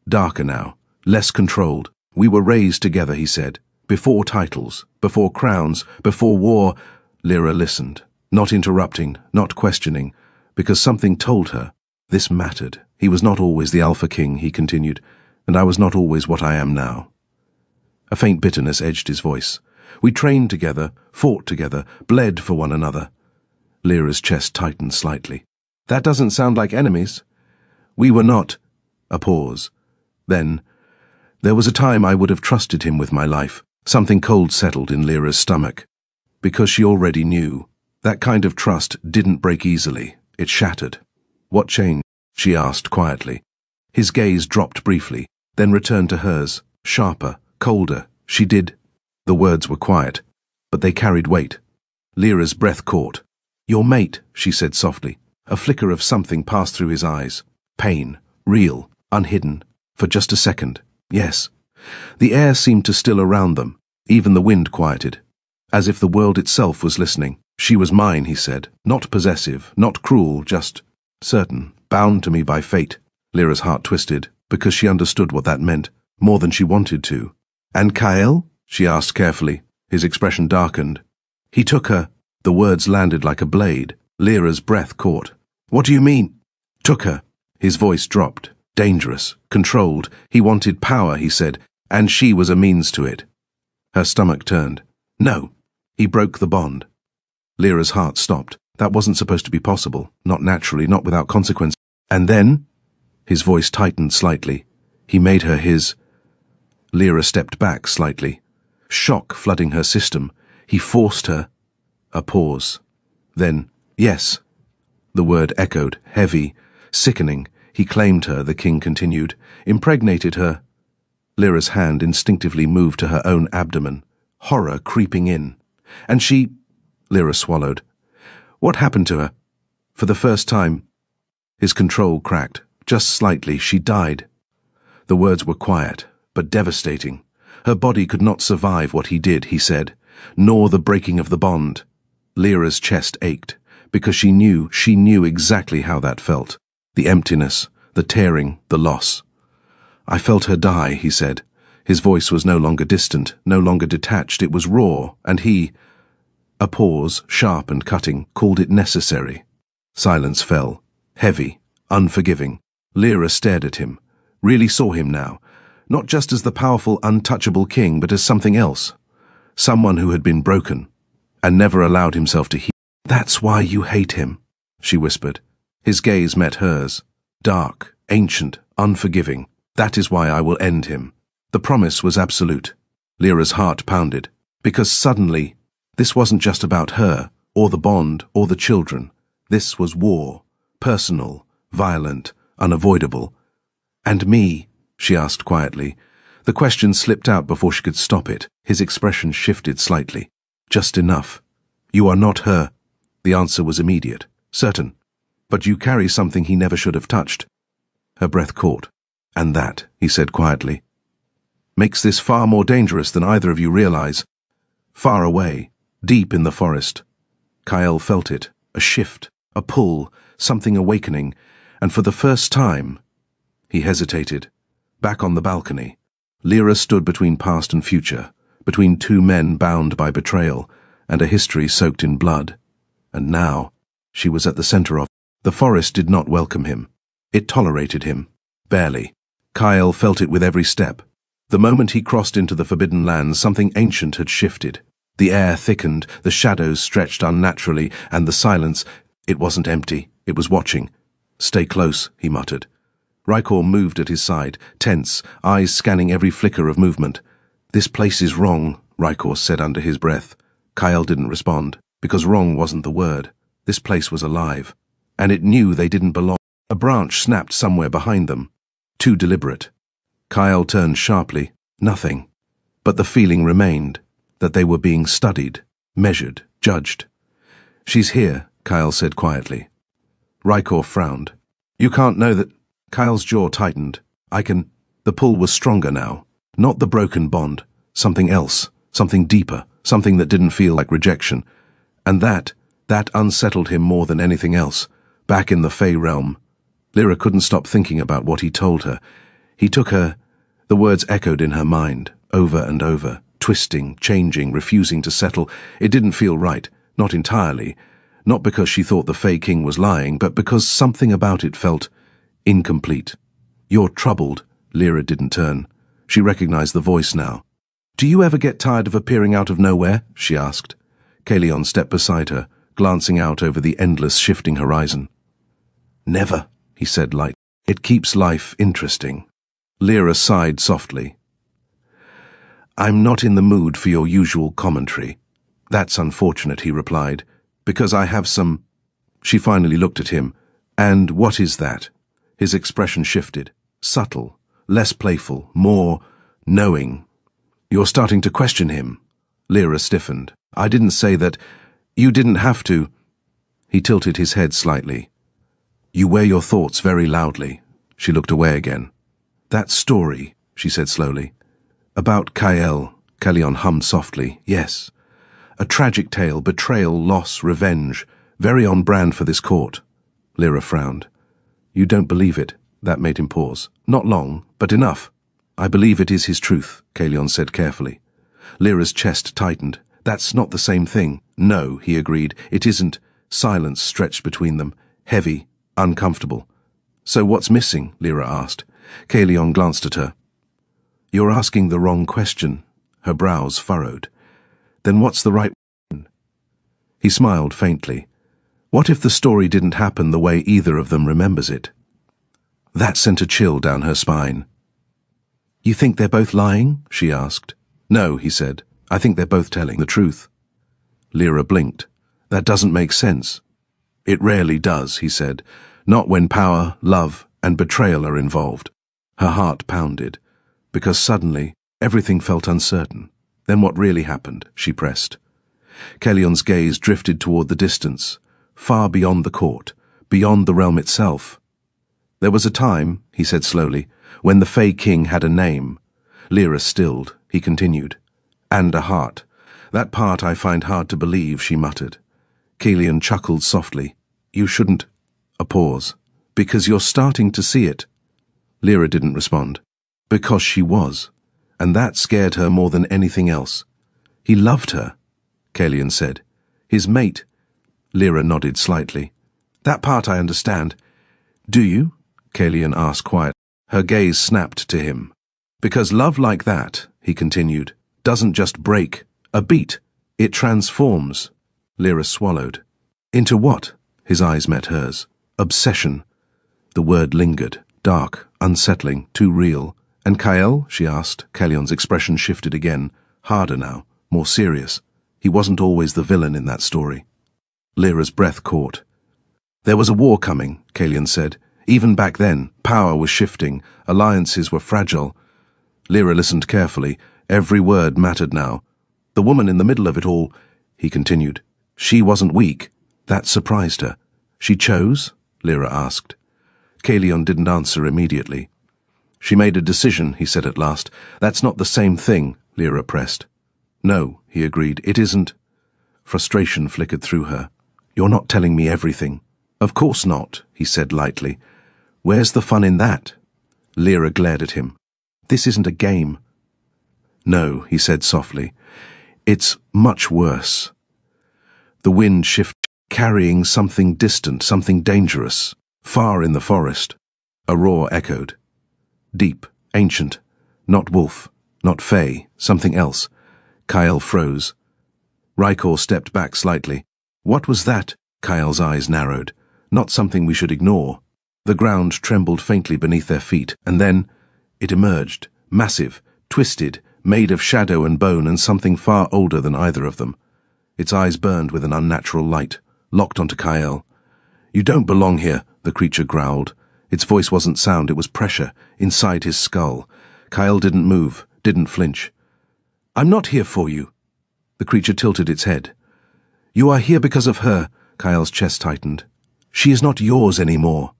Darker now, less controlled. We were raised together, he said. Before titles, before crowns, before war. Lyra listened, not interrupting, not questioning, because something told her this mattered. He was not always the Alpha King, he continued, and I was not always what I am now. A faint bitterness edged his voice. We trained together, fought together, bled for one another. Lyra's chest tightened slightly. That doesn't sound like enemies. We were not. A pause. Then, there was a time I would have trusted him with my life. Something cold settled in Lyra's stomach. Because she already knew. That kind of trust didn't break easily. It shattered. What changed? She asked quietly. His gaze dropped briefly, then returned to hers, sharper, colder. She did. The words were quiet, but they carried weight. Lyra's breath caught. Your mate, she said softly. A flicker of something passed through his eyes. Pain. Real. Unhidden. For just a second. Yes. The air seemed to still around them. Even the wind quieted. As if the world itself was listening. She was mine, he said. Not possessive, not cruel, just certain. Bound to me by fate. Lyra's heart twisted, because she understood what that meant, more than she wanted to. And Kyle? She asked carefully. His expression darkened. He took her. The words landed like a blade. Lyra's breath caught. What do you mean? Took her. His voice dropped. Dangerous. Controlled. He wanted power, he said, and she was a means to it. Her stomach turned. No. He broke the bond. Lyra's heart stopped. That wasn't supposed to be possible. Not naturally, not without consequence. And then? His voice tightened slightly. He made her his. Lyra stepped back slightly. Shock flooding her system. He forced her. A pause. Then, yes. The word echoed, heavy, sickening. He claimed her, the king continued. Impregnated her. Lyra's hand instinctively moved to her own abdomen. Horror creeping in. And she... Lyra swallowed. What happened to her? For the first time, his control cracked. Just slightly, she died. The words were quiet, but devastating. Her body could not survive what he did, he said, nor the breaking of the bond. Lyra's chest ached, because she knew exactly how that felt. The emptiness, the tearing, the loss. I felt her die, he said. His voice was no longer distant, no longer detached, it was raw, and he, a pause, sharp and cutting, called it necessary. Silence fell, heavy, unforgiving. Lyra stared at him, really saw him now, not just as the powerful, untouchable king, but as something else. Someone who had been broken, and never allowed himself to heal. That's why you hate him, she whispered. His gaze met hers, dark, ancient, unforgiving. That is why I will end him. The promise was absolute. Lyra's heart pounded, because suddenly, this wasn't just about her, or the bond, or the children. This was war, personal, violent, unavoidable. And me, she asked quietly. The question slipped out before she could stop it. His expression shifted slightly. Just enough. You are not her. The answer was immediate, certain. But you carry something he never should have touched. Her breath caught. And that, he said quietly, makes this far more dangerous than either of you realize. Far away, deep in the forest. Kyle felt it, a shift, a pull, something awakening, and for the first time, he hesitated. Back on the balcony, Lyra stood between past and future, between two men bound by betrayal and a history soaked in blood. And now, she was at the center of. The forest did not welcome him. It tolerated him, barely. Kyle felt it with every step. The moment he crossed into the forbidden lands, something ancient had shifted. The air thickened, the shadows stretched unnaturally, and the silence, it wasn't empty, it was watching. Stay close, he muttered. Rykor moved at his side, tense, eyes scanning every flicker of movement. This place is wrong, Rykor said under his breath. Kyle didn't respond, because wrong wasn't the word. This place was alive, and it knew they didn't belong. A branch snapped somewhere behind them. Too deliberate. Kyle turned sharply. Nothing. But the feeling remained, that they were being studied, measured, judged. She's here, Kyle said quietly. Rykor frowned. You can't know that. Kyle's jaw tightened. I can. The pull was stronger now. Not the broken bond. Something else. Something deeper. Something that didn't feel like rejection. And that unsettled him more than anything else. Back in the Fey realm. Lyra couldn't stop thinking about what he told her. He took her. The words echoed in her mind, over and over, twisting, changing, refusing to settle. It didn't feel right, not entirely. Not because she thought the Fey King was lying, but because something about it felt incomplete. You're troubled. Lyra didn't turn. She recognized the voice now. Do you ever get tired of appearing out of nowhere? She asked. Caelion stepped beside her, glancing out over the endless shifting horizon. Never, he said lightly. It keeps life interesting. Lyra sighed softly. I'm not in the mood for your usual commentary. That's unfortunate, he replied, because I have some. She finally looked at him. And what is that? His expression shifted, subtle, less playful, more knowing. You're starting to question him. Lyra stiffened. I didn't say that. You didn't have to. He tilted his head slightly. You wear your thoughts very loudly. She looked away again. That story, she said slowly. About Kael, Caelion hummed softly. Yes. A tragic tale, betrayal, loss, revenge. Very on brand for this court. Lyra frowned. You don't believe it. That made him pause. Not long, but enough. I believe it is his truth, Caelion said carefully. Lyra's chest tightened. That's not the same thing. No, he agreed. It isn't. Silence stretched between them. Heavy, uncomfortable. So what's missing? Lyra asked. Caelion glanced at her. You're asking the wrong question. Her brows furrowed. Then what's the right one? He smiled faintly. What if the story didn't happen the way either of them remembers it? That sent a chill down her spine. You think they're both lying? She asked. No, he said. I think they're both telling the truth. Lyra blinked. That doesn't make sense. It rarely does, he said. Not when power, love, and betrayal are involved. Her heart pounded, because suddenly everything felt uncertain. Then what really happened? She pressed. Kellion's gaze drifted toward the distance, far beyond the court, beyond the realm itself. There was a time, he said slowly, when the Fey King had a name. Lyra stilled. He continued. And a heart. That part I find hard to believe, she muttered. Kellyon chuckled softly. You shouldn't. A pause. Because you're starting to see it. Lyra didn't respond. Because she was. And that scared her more than anything else. He loved her, Kellyon said. His mate. Lyra nodded slightly. That part I understand. Do you? Kellyon asked quietly. Her gaze snapped to him. Because love like that, he continued, doesn't just break a beat. It transforms. Lyra swallowed. Into what? His eyes met hers. Obsession. The word lingered, dark, unsettling, too real. And Kael? She asked. Kellyon's expression shifted again, harder now, more serious. He wasn't always the villain in that story. Lyra's breath caught. There was a war coming, Kellyon said. Even back then, power was shifting, alliances were fragile. Lyra listened carefully. Every word mattered now. The woman in the middle of it all, he continued. She wasn't weak. That surprised her. She chose? Lyra asked. Kellyon didn't answer immediately. She made a decision, he said at last. That's not the same thing, Lyra pressed. No, he agreed, it isn't. Frustration flickered through her. You're not telling me everything. Of course not, he said lightly. Where's the fun in that? Lyra glared at him. This isn't a game. No, he said softly. It's much worse. The wind shifted, carrying something distant, something dangerous, far in the forest. A roar echoed. Deep, ancient, not wolf, not fey, something else. Kael froze. Rykor stepped back slightly. What was that? Kael's eyes narrowed. Not something we should ignore. The ground trembled faintly beneath their feet, and then it emerged, massive, twisted, made of shadow and bone and something far older than either of them. Its eyes burned with an unnatural light, locked onto Kael. You don't belong here, the creature growled. Its voice wasn't sound, it was pressure, inside his skull. Kael didn't move, didn't flinch. I'm not here for you. The creature tilted its head. You are here because of her, Kael's chest tightened. She is not yours anymore.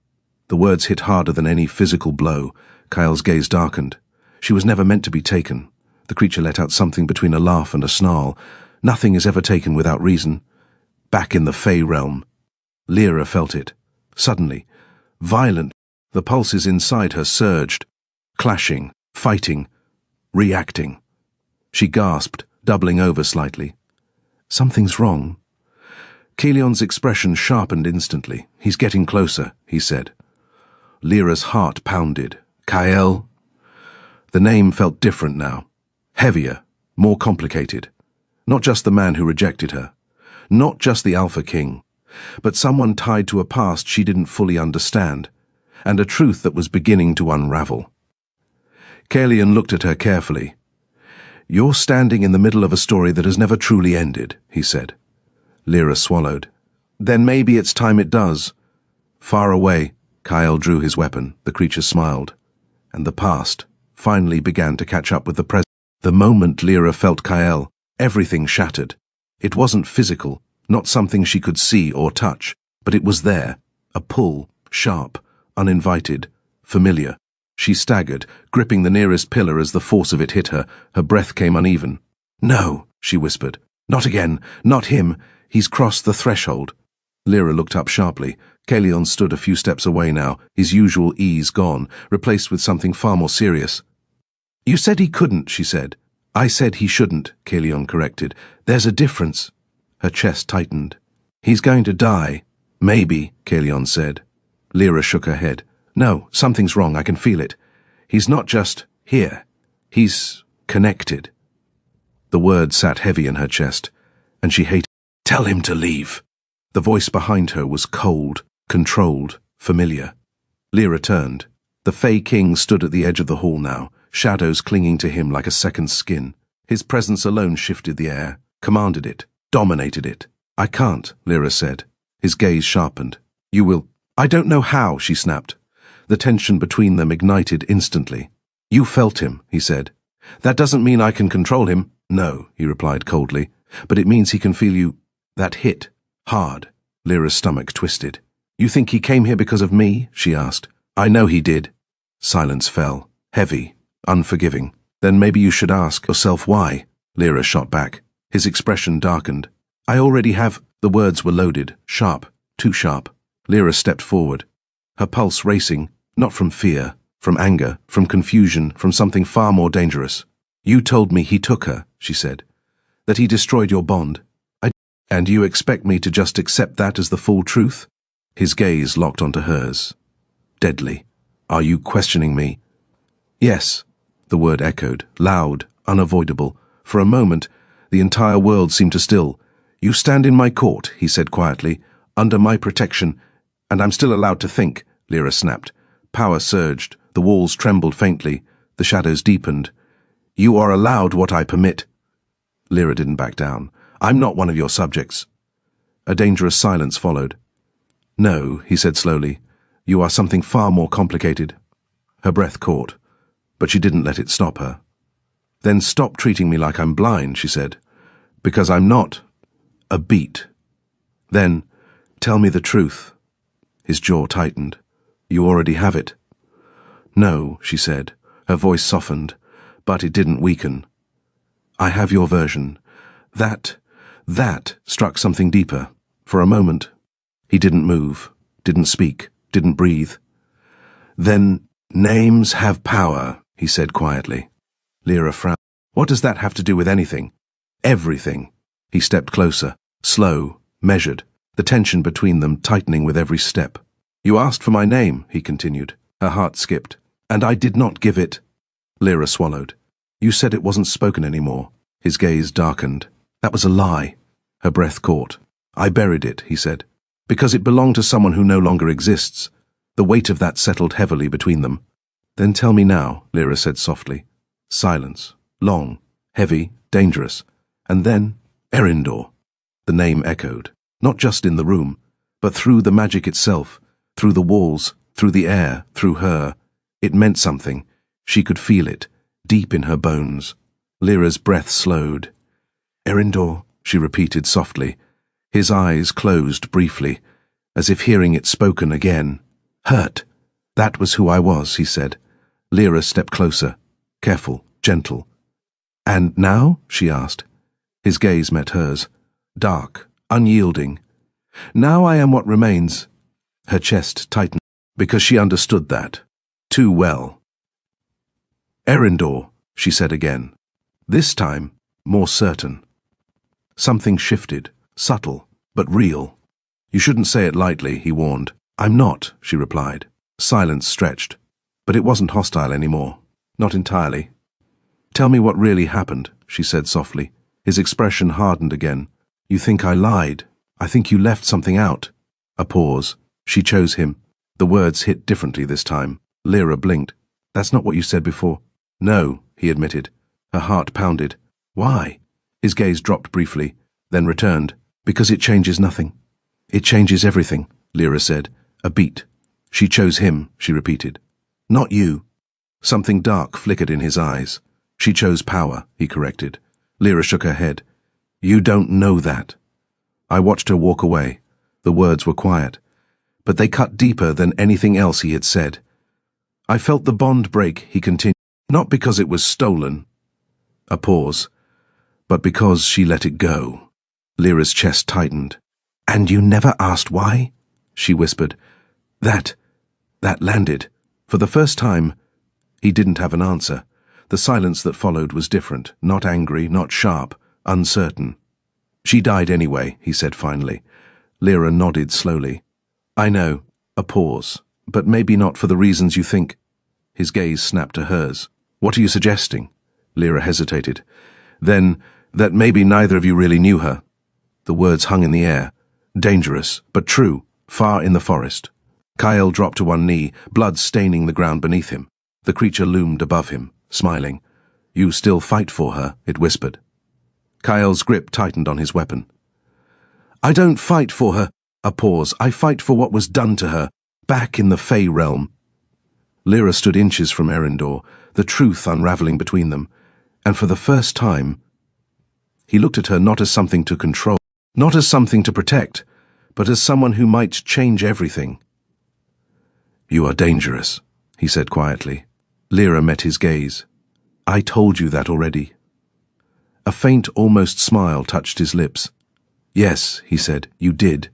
The words hit harder than any physical blow. Kael's gaze darkened. She was never meant to be taken. The creature let out something between a laugh and a snarl. Nothing is ever taken without reason. Back in the Fey realm. Lyra felt it. Suddenly. Violent. The pulses inside her surged. Clashing. Fighting. Reacting. She gasped, doubling over slightly. Something's wrong. Kellyon's expression sharpened instantly. He's getting closer, he said. Lyra's heart pounded. Kael? The name felt different now. Heavier, more complicated. Not just the man who rejected her. Not just the Alpha King. But someone tied to a past she didn't fully understand. And a truth that was beginning to unravel. Kellyon looked at her carefully. You're standing in the middle of a story that has never truly ended, he said. Lyra swallowed. Then maybe it's time it does. Far away, Kael drew his weapon. The creature smiled. And the past finally began to catch up with the present. The moment Lyra felt Kael, everything shattered. It wasn't physical, not something she could see or touch, but it was there, a pull, sharp, uninvited, familiar. She staggered, gripping the nearest pillar as the force of it hit her. Her breath came uneven. No, she whispered. Not again, not him. He's crossed the threshold. Lyra looked up sharply. Kellyon stood a few steps away now, his usual ease gone, replaced with something far more serious. You said he couldn't, she said. I said he shouldn't, Kellyon corrected. There's a difference. Her chest tightened. He's going to die. Maybe, Kellyon said. Lyra shook her head. No, something's wrong, I can feel it. He's not just here. He's connected. The word sat heavy in her chest, and she hated. Tell him to leave. The voice behind her was cold, controlled, familiar. Lyra turned. The Fey King stood at the edge of the hall now, shadows clinging to him like a second skin. His presence alone shifted the air, commanded it, dominated it. I can't, Lyra said. His gaze sharpened. You will. I don't know how, she snapped. The tension between them ignited instantly. You felt him, he said. That doesn't mean I can control him. No, he replied coldly. But it means he can feel you. That hit. Hard. Lyra's stomach twisted. You think he came here because of me? She asked. I know he did. Silence fell. Heavy. Unforgiving. Then maybe you should ask yourself why. Lyra shot back. His expression darkened. I already have. The words were loaded. Sharp. Too sharp. Lyra stepped forward. Her pulse racing, not from fear, from anger, from confusion, from something far more dangerous. You told me he took her, she said. That he destroyed your bond. And you expect me to just accept that as the full truth? His gaze locked onto hers. Deadly. Are you questioning me? Yes, the word echoed, loud, unavoidable. For a moment, the entire world seemed to still. You stand in my court, he said quietly, under my protection, and I'm still allowed to think, Lyra snapped. Power surged, the walls trembled faintly, the shadows deepened. You are allowed what I permit. Lyra didn't back down. I'm not one of your subjects. A dangerous silence followed. No, he said slowly, you are something far more complicated. Her breath caught, but she didn't let it stop her. Then stop treating me like I'm blind, she said, because I'm not. A beat. Then, tell me the truth. His jaw tightened. You already have it. No, she said, her voice softened, but it didn't weaken. I have your version. That struck something deeper. For a moment, he didn't move, didn't speak, didn't breathe. Then, names have power, he said quietly. Lyra frowned. What does that have to do with anything? Everything. He stepped closer, slow, measured, the tension between them tightening with every step. You asked for my name, he continued. Her heart skipped. And I did not give it. Lyra swallowed. You said it wasn't spoken anymore. His gaze darkened. That was a lie. Her breath caught. I buried it, he said, because it belonged to someone who no longer exists. The weight of that settled heavily between them. Then tell me now, Lyra said softly. Silence. Long, heavy, dangerous. And then, Erindor. The name echoed, not just in the room, but through the magic itself, through the walls, through the air, through her. It meant something. She could feel it, deep in her bones. Lyra's breath slowed. Erindor, she repeated softly. His eyes closed briefly, as if hearing it spoken again. Hurt. That was who I was, he said. Lyra stepped closer, careful, gentle. And now? She asked. His gaze met hers, dark, unyielding. Now I am what remains. Her chest tightened, because she understood that. Too well. Erindor, she said again. This time, more certain. Something shifted, subtle, but real. You shouldn't say it lightly, he warned. I'm not, she replied. Silence stretched. But it wasn't hostile anymore. Not entirely. Tell me what really happened, she said softly. His expression hardened again. You think I lied. I think you left something out. A pause. She chose him. The words hit differently this time. Lyra blinked. That's not what you said before. No, he admitted. Her heart pounded. Why? His gaze dropped briefly, then returned. Because it changes nothing. It changes everything, Lyra said. A beat. She chose him, she repeated. Not you. Something dark flickered in his eyes. She chose power, he corrected. Lyra shook her head. You don't know that. I watched her walk away. The words were quiet, but they cut deeper than anything else he had said. I felt the bond break, he continued, not because it was stolen. A pause. But because she let it go. Lyra's chest tightened. And you never asked why? She whispered. That landed. For the first time, he didn't have an answer. The silence that followed was different, not angry, not sharp, uncertain. She died anyway, he said finally. Lyra nodded slowly. I know. A pause. But maybe not for the reasons you think. His gaze snapped to hers. What are you suggesting? Lyra hesitated. Then, that maybe neither of you really knew her. The words hung in the air. Dangerous, but true, far in the forest. Kyle dropped to one knee, blood staining the ground beneath him. The creature loomed above him, smiling. You still fight for her, it whispered. Kyle's grip tightened on his weapon. I don't fight for her. A pause. I fight for what was done to her, back in the Fey realm. Lyra stood inches from Erindor, the truth unraveling between them, and for the first time, He looked at her not as something to control, not as something to protect, but as someone who might change everything. "You are dangerous," he said quietly. Lyra met his gaze. "I told you that already." A faint, almost smile touched his lips. "Yes," he said, "you did."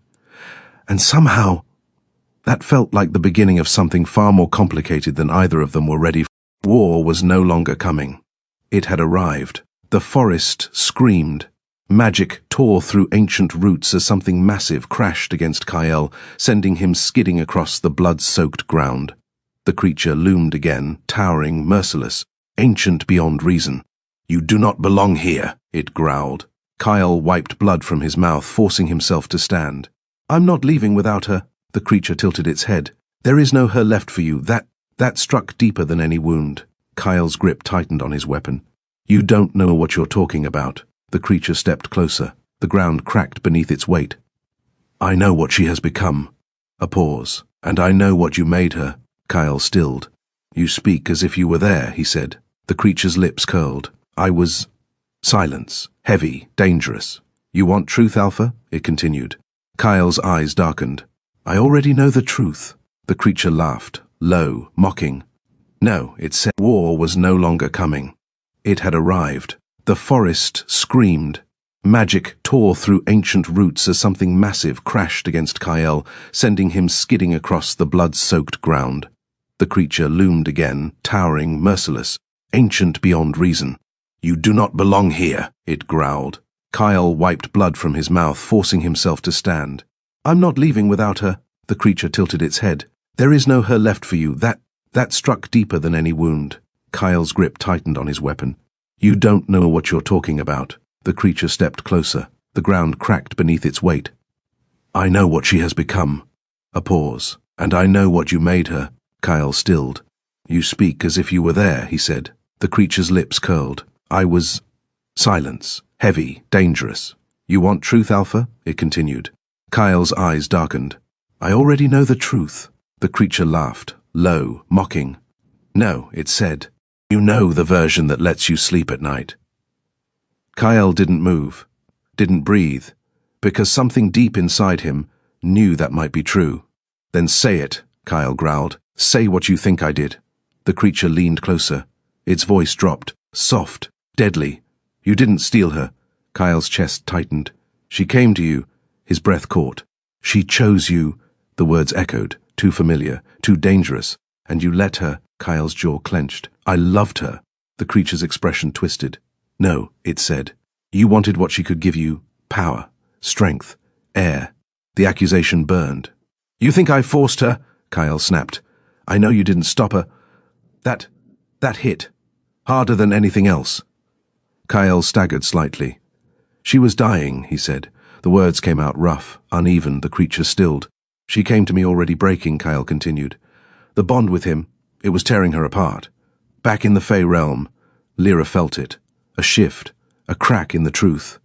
And somehow, that felt like the beginning of something far more complicated than either of them were ready for. War was no longer coming. It had arrived. The forest screamed. Magic tore through ancient roots as something massive crashed against Kyle, sending him skidding across the blood-soaked ground. The creature loomed again, towering, merciless, ancient beyond reason. "You do not belong here," it growled. Kyle wiped blood from his mouth, forcing himself to stand. "I'm not leaving without her." The creature tilted its head. "There is no her left for you. That struck deeper than any wound." Kyle's grip tightened on his weapon. "You don't know what you're talking about." The creature stepped closer. The ground cracked beneath its weight. "I know what she has become." A pause. "And I know what you made her." Kyle stilled. "You speak as if you were there," he said. The creature's lips curled. "I was..." Silence. Heavy. Dangerous. "You want truth, Alpha?" it continued. Kyle's eyes darkened. "I already know the truth." The creature laughed, low, mocking. "No," it said. War was no longer coming. It had arrived. The forest screamed. Magic tore through ancient roots as something massive crashed against Kyle, sending him skidding across the blood-soaked ground. The creature loomed again, towering, merciless, ancient beyond reason. "You do not belong here," it growled. Kyle wiped blood from his mouth, forcing himself to stand. "I'm not leaving without her." The creature tilted its head. "There is no her left for you. That struck deeper than any wound." Kyle's grip tightened on his weapon. "You don't know what you're talking about." The creature stepped closer. The ground cracked beneath its weight. "I know what she has become." A pause. "And I know what you made her." Kyle stilled. "You speak as if you were there," he said. The creature's lips curled. "I was..." Silence. Heavy. Dangerous. "You want truth, Alpha?" it continued. Kyle's eyes darkened. "I already know the truth." The creature laughed, low, mocking. "No," it said. "You know the version that lets you sleep at night." Kyle didn't move, didn't breathe, because something deep inside him knew that might be true. "Then say it," Kyle growled. "Say what you think I did." The creature leaned closer. Its voice dropped, soft, deadly. "You didn't steal her." Kyle's chest tightened. "She came to you." His breath caught. "She chose you." The words echoed, too familiar, too dangerous. "And you let her." Kyle's jaw clenched. "I loved her." The creature's expression twisted. "No," it said. "You wanted what she could give you. Power, strength, air." The accusation burned. "You think I forced her?" Kyle snapped. "I know you didn't stop her. That hit. Harder than anything else." Kyle staggered slightly. "She was dying," he said. The words came out rough, uneven. The creature stilled. "She came to me already breaking," Kyle continued. "The bond with him, it was tearing her apart. Back in the Fey realm, Lyra felt it. A shift, a crack in the truth."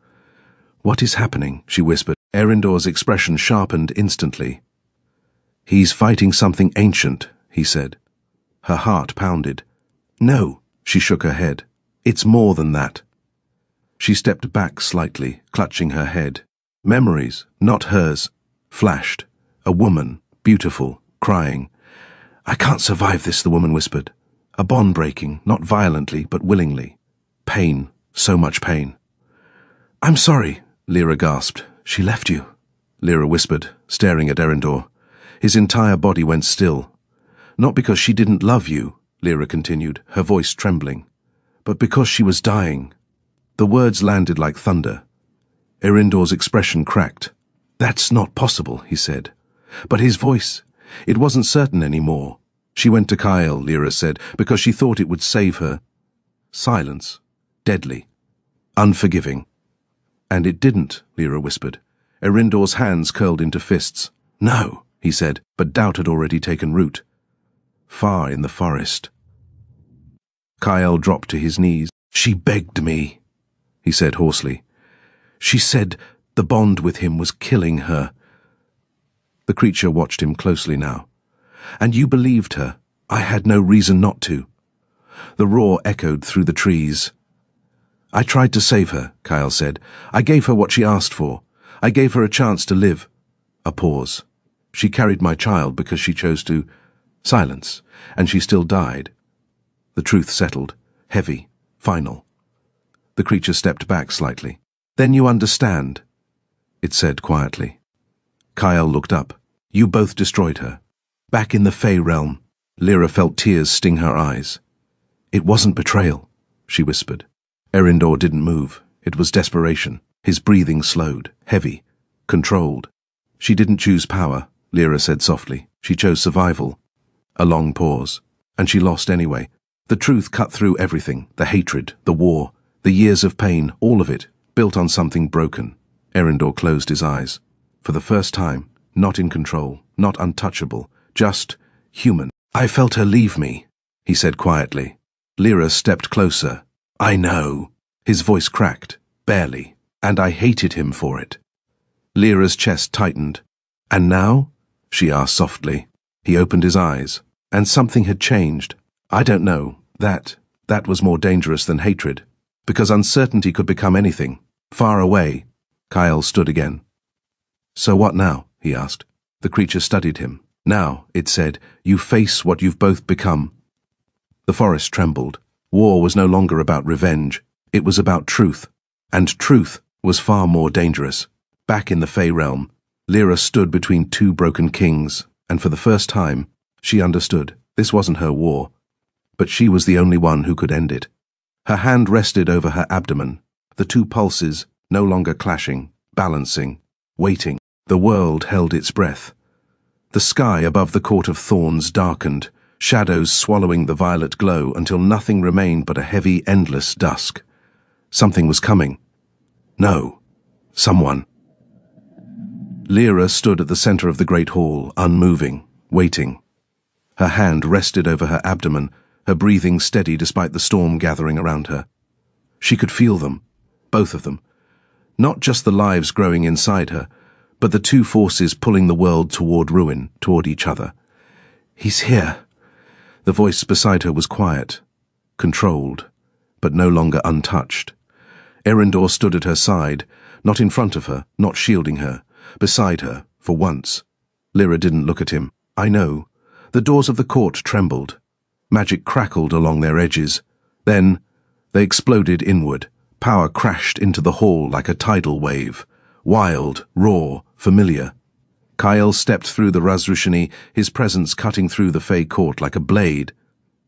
"What is happening?" she whispered. Erindor's expression sharpened instantly. "He's fighting something ancient," he said. Her heart pounded. "No," she shook her head. "It's more than that." She stepped back slightly, clutching her head. Memories, not hers, flashed. A woman, beautiful, crying. "I can't survive this," the woman whispered. A bond breaking, not violently, but willingly. Pain, so much pain. "I'm sorry," Lyra gasped. "She left you," Lyra whispered, staring at Erindor. His entire body went still. "Not because she didn't love you," Lyra continued, her voice trembling, "but because she was dying." The words landed like thunder. Erindor's expression cracked. "That's not possible," he said. But his voice, it wasn't certain anymore. "She went to Kyle," Lyra said, "because she thought it would save her." Silence. Deadly. Unforgiving. "And it didn't," Lyra whispered. Erindor's hands curled into fists. "No," he said, but doubt had already taken root. Far in the forest. Kyle dropped to his knees. "She begged me," he said hoarsely. "She said the bond with him was killing her." The creature watched him closely now. "And you believed her. I had no reason not to." The roar echoed through the trees. I tried to save her, Kyle said. I gave her what she asked for. I gave her a chance to live. A pause. She carried my child because she chose to. Silence. And she still died. The truth settled. Heavy. Final. The creature stepped back slightly. Then you understand, it said quietly. Kyle looked up. You both destroyed her. Back in the Fey realm, Lyra felt tears sting her eyes. It wasn't betrayal, she whispered. Erindor didn't move. It was desperation. His breathing slowed, heavy, controlled. She didn't choose power, Lyra said softly. She chose survival. A long pause. And she lost anyway. The truth cut through everything, the hatred, the war, the years of pain, all of it, built on something broken. Erindor closed his eyes. For the first time, not in control, not untouchable, just human. I felt her leave me, he said quietly. Lyra stepped closer. I know. His voice cracked, barely, and I hated him for it. Lyra's chest tightened. And now? She asked softly. He opened his eyes, and something had changed. I don't know. That was more dangerous than hatred, because uncertainty could become anything. Far away. Kyle stood again. So what now? He asked. The creature studied him. Now, it said, you face what you've both become. The forest trembled. War was no longer about revenge. It was about truth. And truth was far more dangerous. Back in the Fey realm, Lyra stood between two broken kings, and for the first time, she understood this wasn't her war. But she was the only one who could end it. Her hand rested over her abdomen, the two pulses no longer clashing, balancing, waiting. The world held its breath. The sky above the court of thorns darkened, shadows swallowing the violet glow until nothing remained but a heavy, endless dusk. Something was coming. No. Someone. Lyra stood at the center of the great hall, unmoving, waiting. Her hand rested over her abdomen, her breathing steady despite the storm gathering around her. She could feel them, both of them. Not just the lives growing inside her, but the two forces pulling the world toward ruin, toward each other. He's here. The voice beside her was quiet, controlled, but no longer untouched. Erindor stood at her side, not in front of her, not shielding her, beside her, for once. Lyra didn't look at him. I know. The doors of the court trembled. Magic crackled along their edges. Then they exploded inward. Power crashed into the hall like a tidal wave. Wild, raw, familiar. Kyle stepped through the Razrushani, his presence cutting through the Fey court like a blade.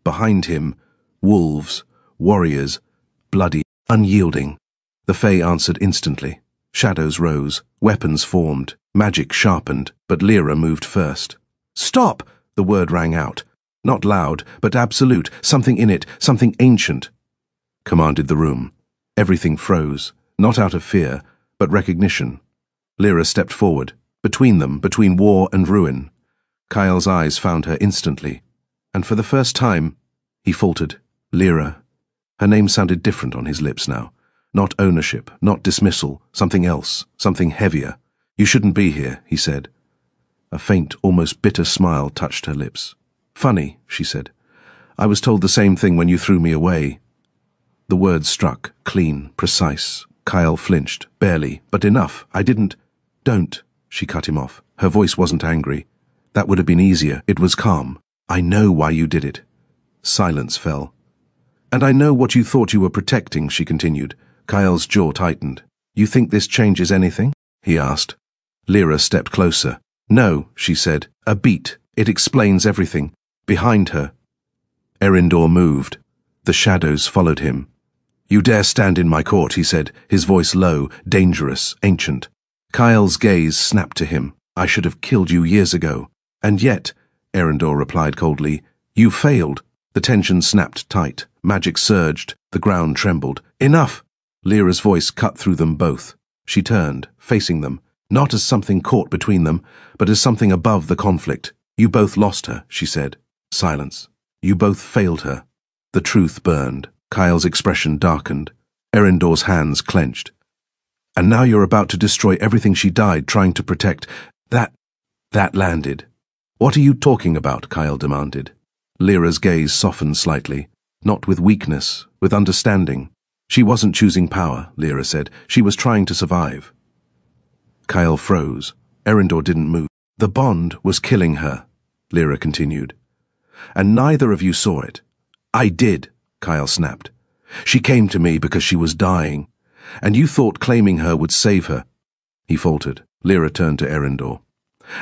Behind him, wolves, warriors, bloody, unyielding. The Fey answered instantly. Shadows rose, weapons formed, magic sharpened, but Lyra moved first. Stop! The word rang out. Not loud, but absolute, something in it, something ancient. Commanded the room. Everything froze, not out of fear, but recognition. Lyra stepped forward, between them, between war and ruin. Kyle's eyes found her instantly, and for the first time, he faltered. Lyra. Her name sounded different on his lips now. Not ownership, not dismissal, something else, something heavier. You shouldn't be here, he said. A faint, almost bitter smile touched her lips. Funny, she said. I was told the same thing when you threw me away. The words struck, clean, precise. Kyle flinched, barely, but enough. I didn't. Don't, she cut him off. Her voice wasn't angry. That would have been easier. It was calm. I know why you did it. Silence fell. And I know what you thought you were protecting, she continued. Kyle's jaw tightened. You think this changes anything? He asked. Lyra stepped closer. No, she said. A beat. It explains everything. Behind her. Erindor moved. The shadows followed him. You dare stand in my court, he said, his voice low, dangerous, ancient. Kyle's gaze snapped to him. I should have killed you years ago. And yet, Erindor replied coldly, you failed. The tension snapped tight. Magic surged. The ground trembled. Enough! Lyra's voice cut through them both. She turned, facing them, not as something caught between them, but as something above the conflict. You both lost her, she said. Silence. You both failed her. The truth burned. Kyle's expression darkened. Erindor's hands clenched. And now you're about to destroy everything she died trying to protect. That landed. What are you talking about? Kyle demanded. Lyra's gaze softened slightly, not with weakness, with understanding. She wasn't choosing power, Lyra said. She was trying to survive. Kyle froze. Erindor didn't move. The bond was killing her, Lyra continued. And neither of you saw it. I did, Kyle snapped. She came to me because she was dying, and you thought claiming her would save her. He faltered. Lyra turned to Erindor.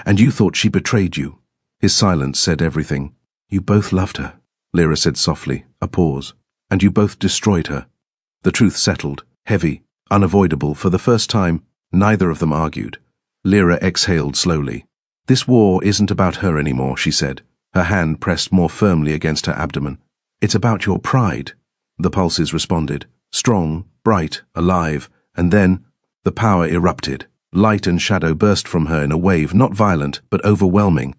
And you thought she betrayed you. His silence said everything. You both loved her, Lyra said softly, a pause. And you both destroyed her. The truth settled, heavy, unavoidable. For the first time, neither of them argued. Lyra exhaled slowly. This war isn't about her anymore, she said, her hand pressed more firmly against her abdomen. It's about your pride. The pulses responded, strong, bright, alive, and then the power erupted. Light and shadow burst from her in a wave, not violent, but overwhelming.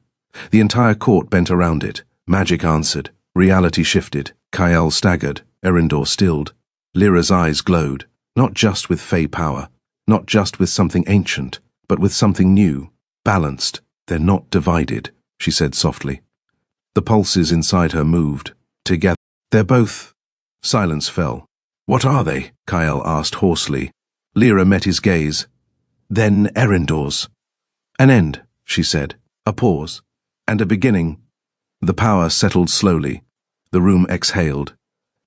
The entire court bent around it. Magic answered. Reality shifted. Kyle staggered. Erindor stilled. Lyra's eyes glowed, not just with fey power, not just with something ancient, but with something new, balanced. They're not divided, she said softly. The pulses inside her moved. Together. They're both. Silence fell. What are they? Kyle asked hoarsely. Lyra met his gaze. Then Erindor's. An end, she said. A pause. And a beginning. The power settled slowly. The room exhaled.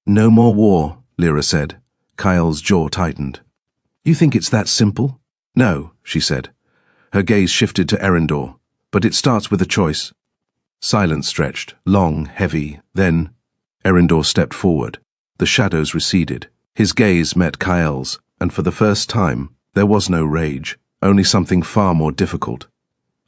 No more war, Lyra said. Kyle's jaw tightened. You think it's that simple? No, she said. Her gaze shifted to Erindor. But it starts with a choice. Silence stretched, long, heavy. Then Erindor stepped forward. The shadows receded. His gaze met Kyle's, and for the first time, there was no rage, only something far more difficult.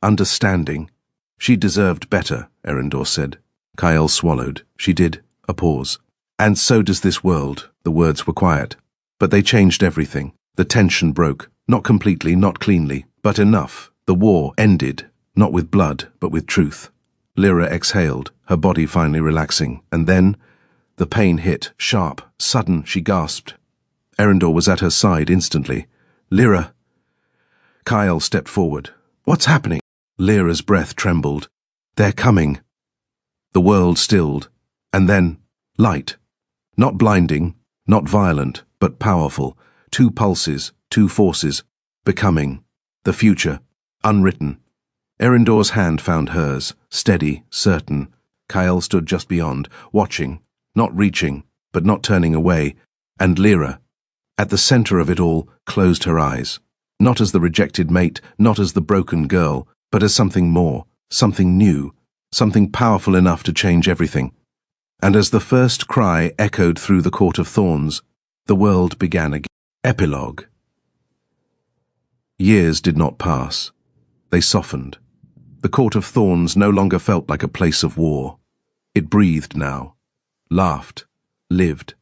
Understanding. She deserved better, Erindor said. Kyle swallowed. She did. A pause. And so does this world. The words were quiet. But they changed everything. The tension broke. Not completely, not cleanly, but enough. The war ended, not with blood, but with truth. Lyra exhaled, her body finally relaxing, and then the pain hit, sharp, sudden. She gasped. Erindor was at her side instantly. Lyra. Kyle stepped forward. What's happening? Lyra's breath trembled. They're coming. The world stilled. And then, light. Not blinding, not violent, but powerful. Two pulses, two forces. Becoming. The future. Unwritten. Erindor's hand found hers, steady, certain. Kyle stood just beyond, watching, not reaching, but not turning away. And Lyra, at the center of it all, closed her eyes. Not as the rejected mate, not as the broken girl, but as something more, something new, something powerful enough to change everything. And as the first cry echoed through the court of thorns, the world began again. Epilogue. Years did not pass. They softened. The court of thorns no longer felt like a place of war. It breathed now, laughed, lived.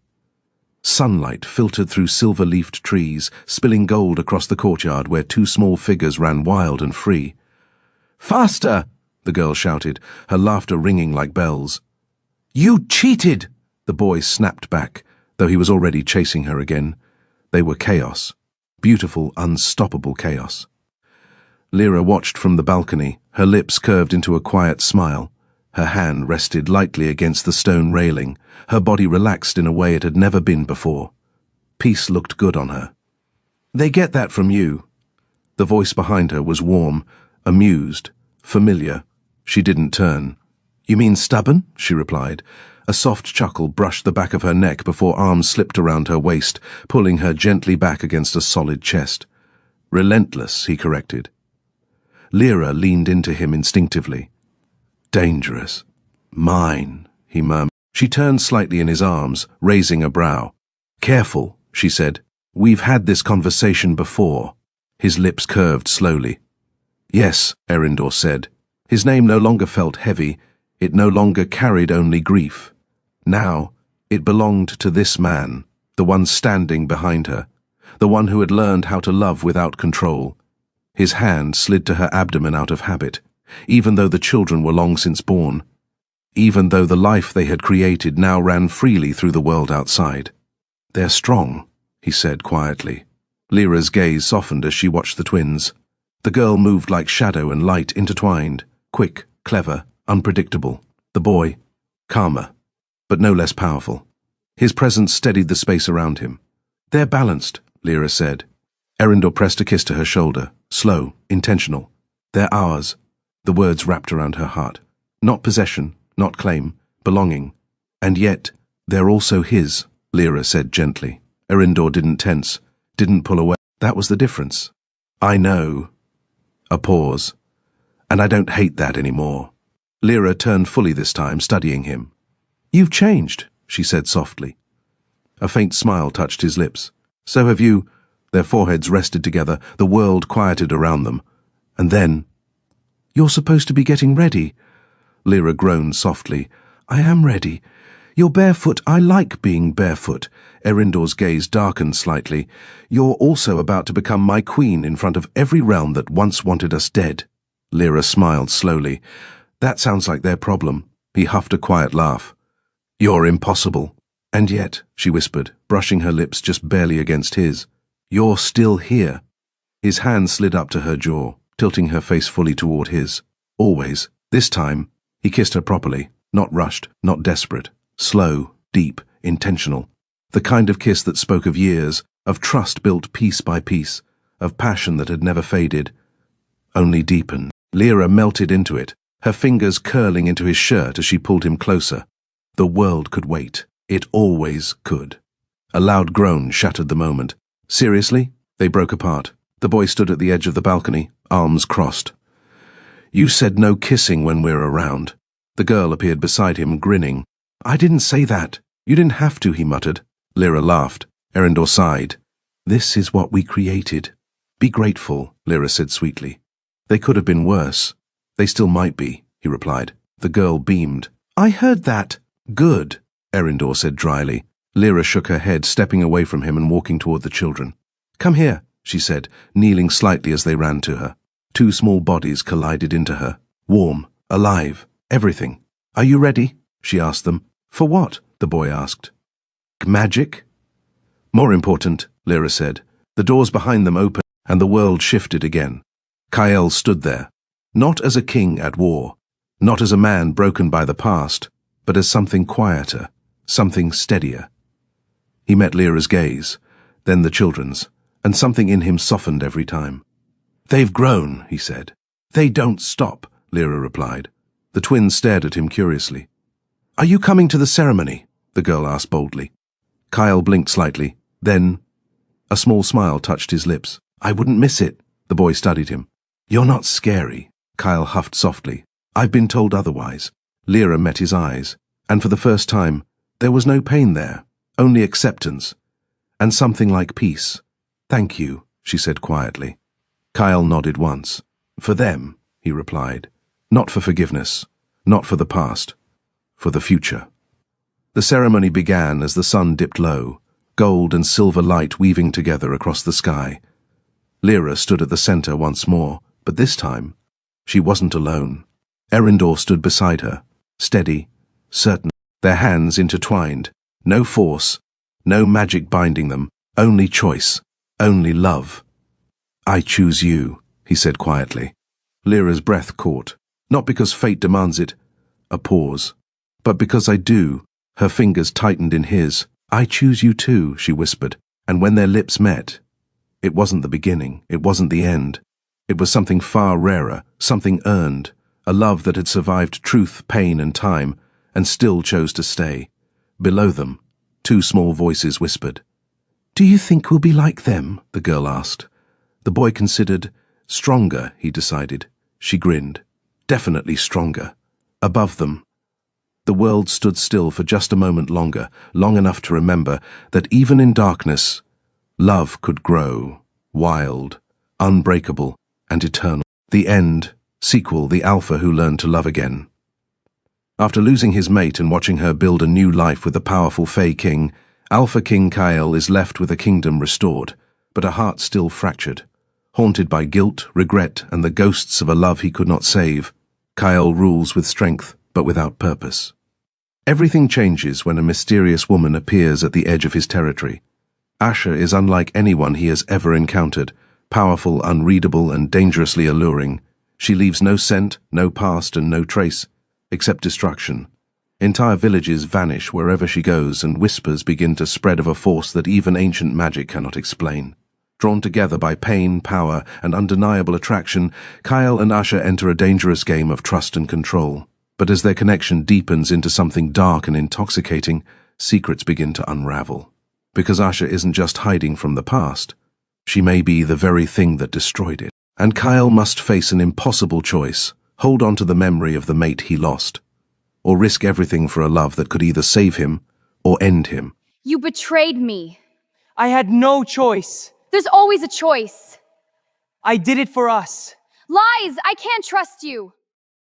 Sunlight filtered through silver-leafed trees, spilling gold across the courtyard where two small figures ran wild and free. Faster! The girl shouted, her laughter ringing like bells. You cheated! The boy snapped back, though he was already chasing her again. They were chaos. Beautiful, unstoppable chaos. Lyra watched from the balcony, her lips curved into a quiet smile. Her hand rested lightly against the stone railing, her body relaxed in a way it had never been before. Peace looked good on her. They get that from you. The voice behind her was warm, amused, familiar. She didn't turn. You mean stubborn? She replied. A soft chuckle brushed the back of her neck before arms slipped around her waist, pulling her gently back against a solid chest. Relentless, he corrected. Lyra leaned into him instinctively. Dangerous. Mine, he murmured. She turned slightly in his arms, raising a brow. Careful, she said. We've had this conversation before. His lips curved slowly. Yes, Erindor said. His name no longer felt heavy. It no longer carried only grief. Now, it belonged to this man, the one standing behind her, the one who had learned how to love without control. His hand slid to her abdomen out of habit, even though the children were long since born, even though the life they had created now ran freely through the world outside. They're strong, he said quietly. Lyra's gaze softened as she watched the twins. The girl moved like shadow and light intertwined, quick, clever, unpredictable. The boy, calmer, but no less powerful. His presence steadied the space around him. They're balanced, Lyra said. Erindor pressed a kiss to her shoulder, slow, intentional. They're ours. The words wrapped around her heart. Not possession, not claim, belonging. And yet, they're also his, Lyra said gently. Erindor didn't tense, didn't pull away. That was the difference. I know. A pause. And I don't hate that anymore. Lyra turned fully this time, studying him. You've changed, she said softly. A faint smile touched his lips. So have you. Their foreheads rested together, the world quieted around them. And then, You're supposed to be getting ready. Lyra groaned softly. I am ready. You're barefoot. I like being barefoot. Erindor's gaze darkened slightly. You're also about to become my queen in front of every realm that once wanted us dead. Lyra smiled slowly. That sounds like their problem. He huffed a quiet laugh. You're impossible. And yet, she whispered, brushing her lips just barely against his, you're still here. His hand slid up to her jaw, tilting her face fully toward his. Always. This time, he kissed her properly, not rushed, not desperate. Slow, deep, intentional. The kind of kiss that spoke of years, of trust built piece by piece, of passion that had never faded, only deepened. Lyra melted into it, her fingers curling into his shirt as she pulled him closer. The world could wait. It always could. A loud groan shattered the moment. Seriously? They broke apart. The boy stood at the edge of the balcony, arms crossed. You said no kissing when we're around. The girl appeared beside him, grinning. I didn't say that. You didn't have to, he muttered. Lyra laughed. Erindor sighed. This is what we created. Be grateful, Lyra said sweetly. They could have been worse. They still might be, he replied. The girl beamed. I heard that. Good, Erindor said dryly. Lyra shook her head, stepping away from him and walking toward the children. Come here, she said, kneeling slightly as they ran to her. Two small bodies collided into her. Warm, alive, everything. Are you ready? She asked them. For what? The boy asked. Magic? More important, Lyra said. The doors behind them opened and the world shifted again. Kael stood there, not as a king at war, not as a man broken by the past, but as something quieter, something steadier. He met Lyra's gaze, then the children's, and something in him softened every time. They've grown, he said. They don't stop, Lyra replied. The twins stared at him curiously. Are you coming to the ceremony? The girl asked boldly. Kael blinked slightly, then a small smile touched his lips. I wouldn't miss it. The boy studied him. You're not scary, Kael huffed softly. I've been told otherwise. Lyra met his eyes, and for the first time, there was no pain there, only acceptance, and something like peace. Thank you, she said quietly. Kael nodded once. For them, he replied. Not for forgiveness, not for the past, for the future. The ceremony began as the sun dipped low, gold and silver light weaving together across the sky. Lyra stood at the center once more, but this time, she wasn't alone. Erindor stood beside her, steady, certain, their hands intertwined. No force, no magic binding them, only choice, only love. I choose you, he said quietly. Lyra's breath caught, not because fate demands it, a pause, but because I do. Her fingers tightened in his. I choose you too, she whispered, and when their lips met, it wasn't the beginning, it wasn't the end. It was something far rarer, something earned, a love that had survived truth, pain, and time, and still chose to stay. Below them, two small voices whispered. Do you think we'll be like them? The girl asked. The boy considered. Stronger, he decided. She grinned. Definitely stronger. Above them. The world stood still for just a moment longer, long enough to remember that even in darkness, love could grow, wild, unbreakable, and eternal. The end, sequel, the alpha who learned to love again. After losing his mate and watching her build a new life with the powerful Fey King, Alpha King Kael is left with a kingdom restored, but a heart still fractured. Haunted by guilt, regret, and the ghosts of a love he could not save, Kael rules with strength, but without purpose. Everything changes when a mysterious woman appears at the edge of his territory. Asher is unlike anyone he has ever encountered, powerful, unreadable, and dangerously alluring. She leaves no scent, no past, and no trace, except destruction. Entire villages vanish wherever she goes, and whispers begin to spread of a force that even ancient magic cannot explain. Drawn together by pain, power, and undeniable attraction, Kyle and Usher enter a dangerous game of trust and control. But as their connection deepens into something dark and intoxicating, secrets begin to unravel. Because Usher isn't just hiding from the past, she may be the very thing that destroyed it. And Kyle must face an impossible choice: hold on to the memory of the mate he lost, or risk everything for a love that could either save him or end him. You betrayed me. I had no choice. There's always a choice. I did it for us. Lies! I can't trust you.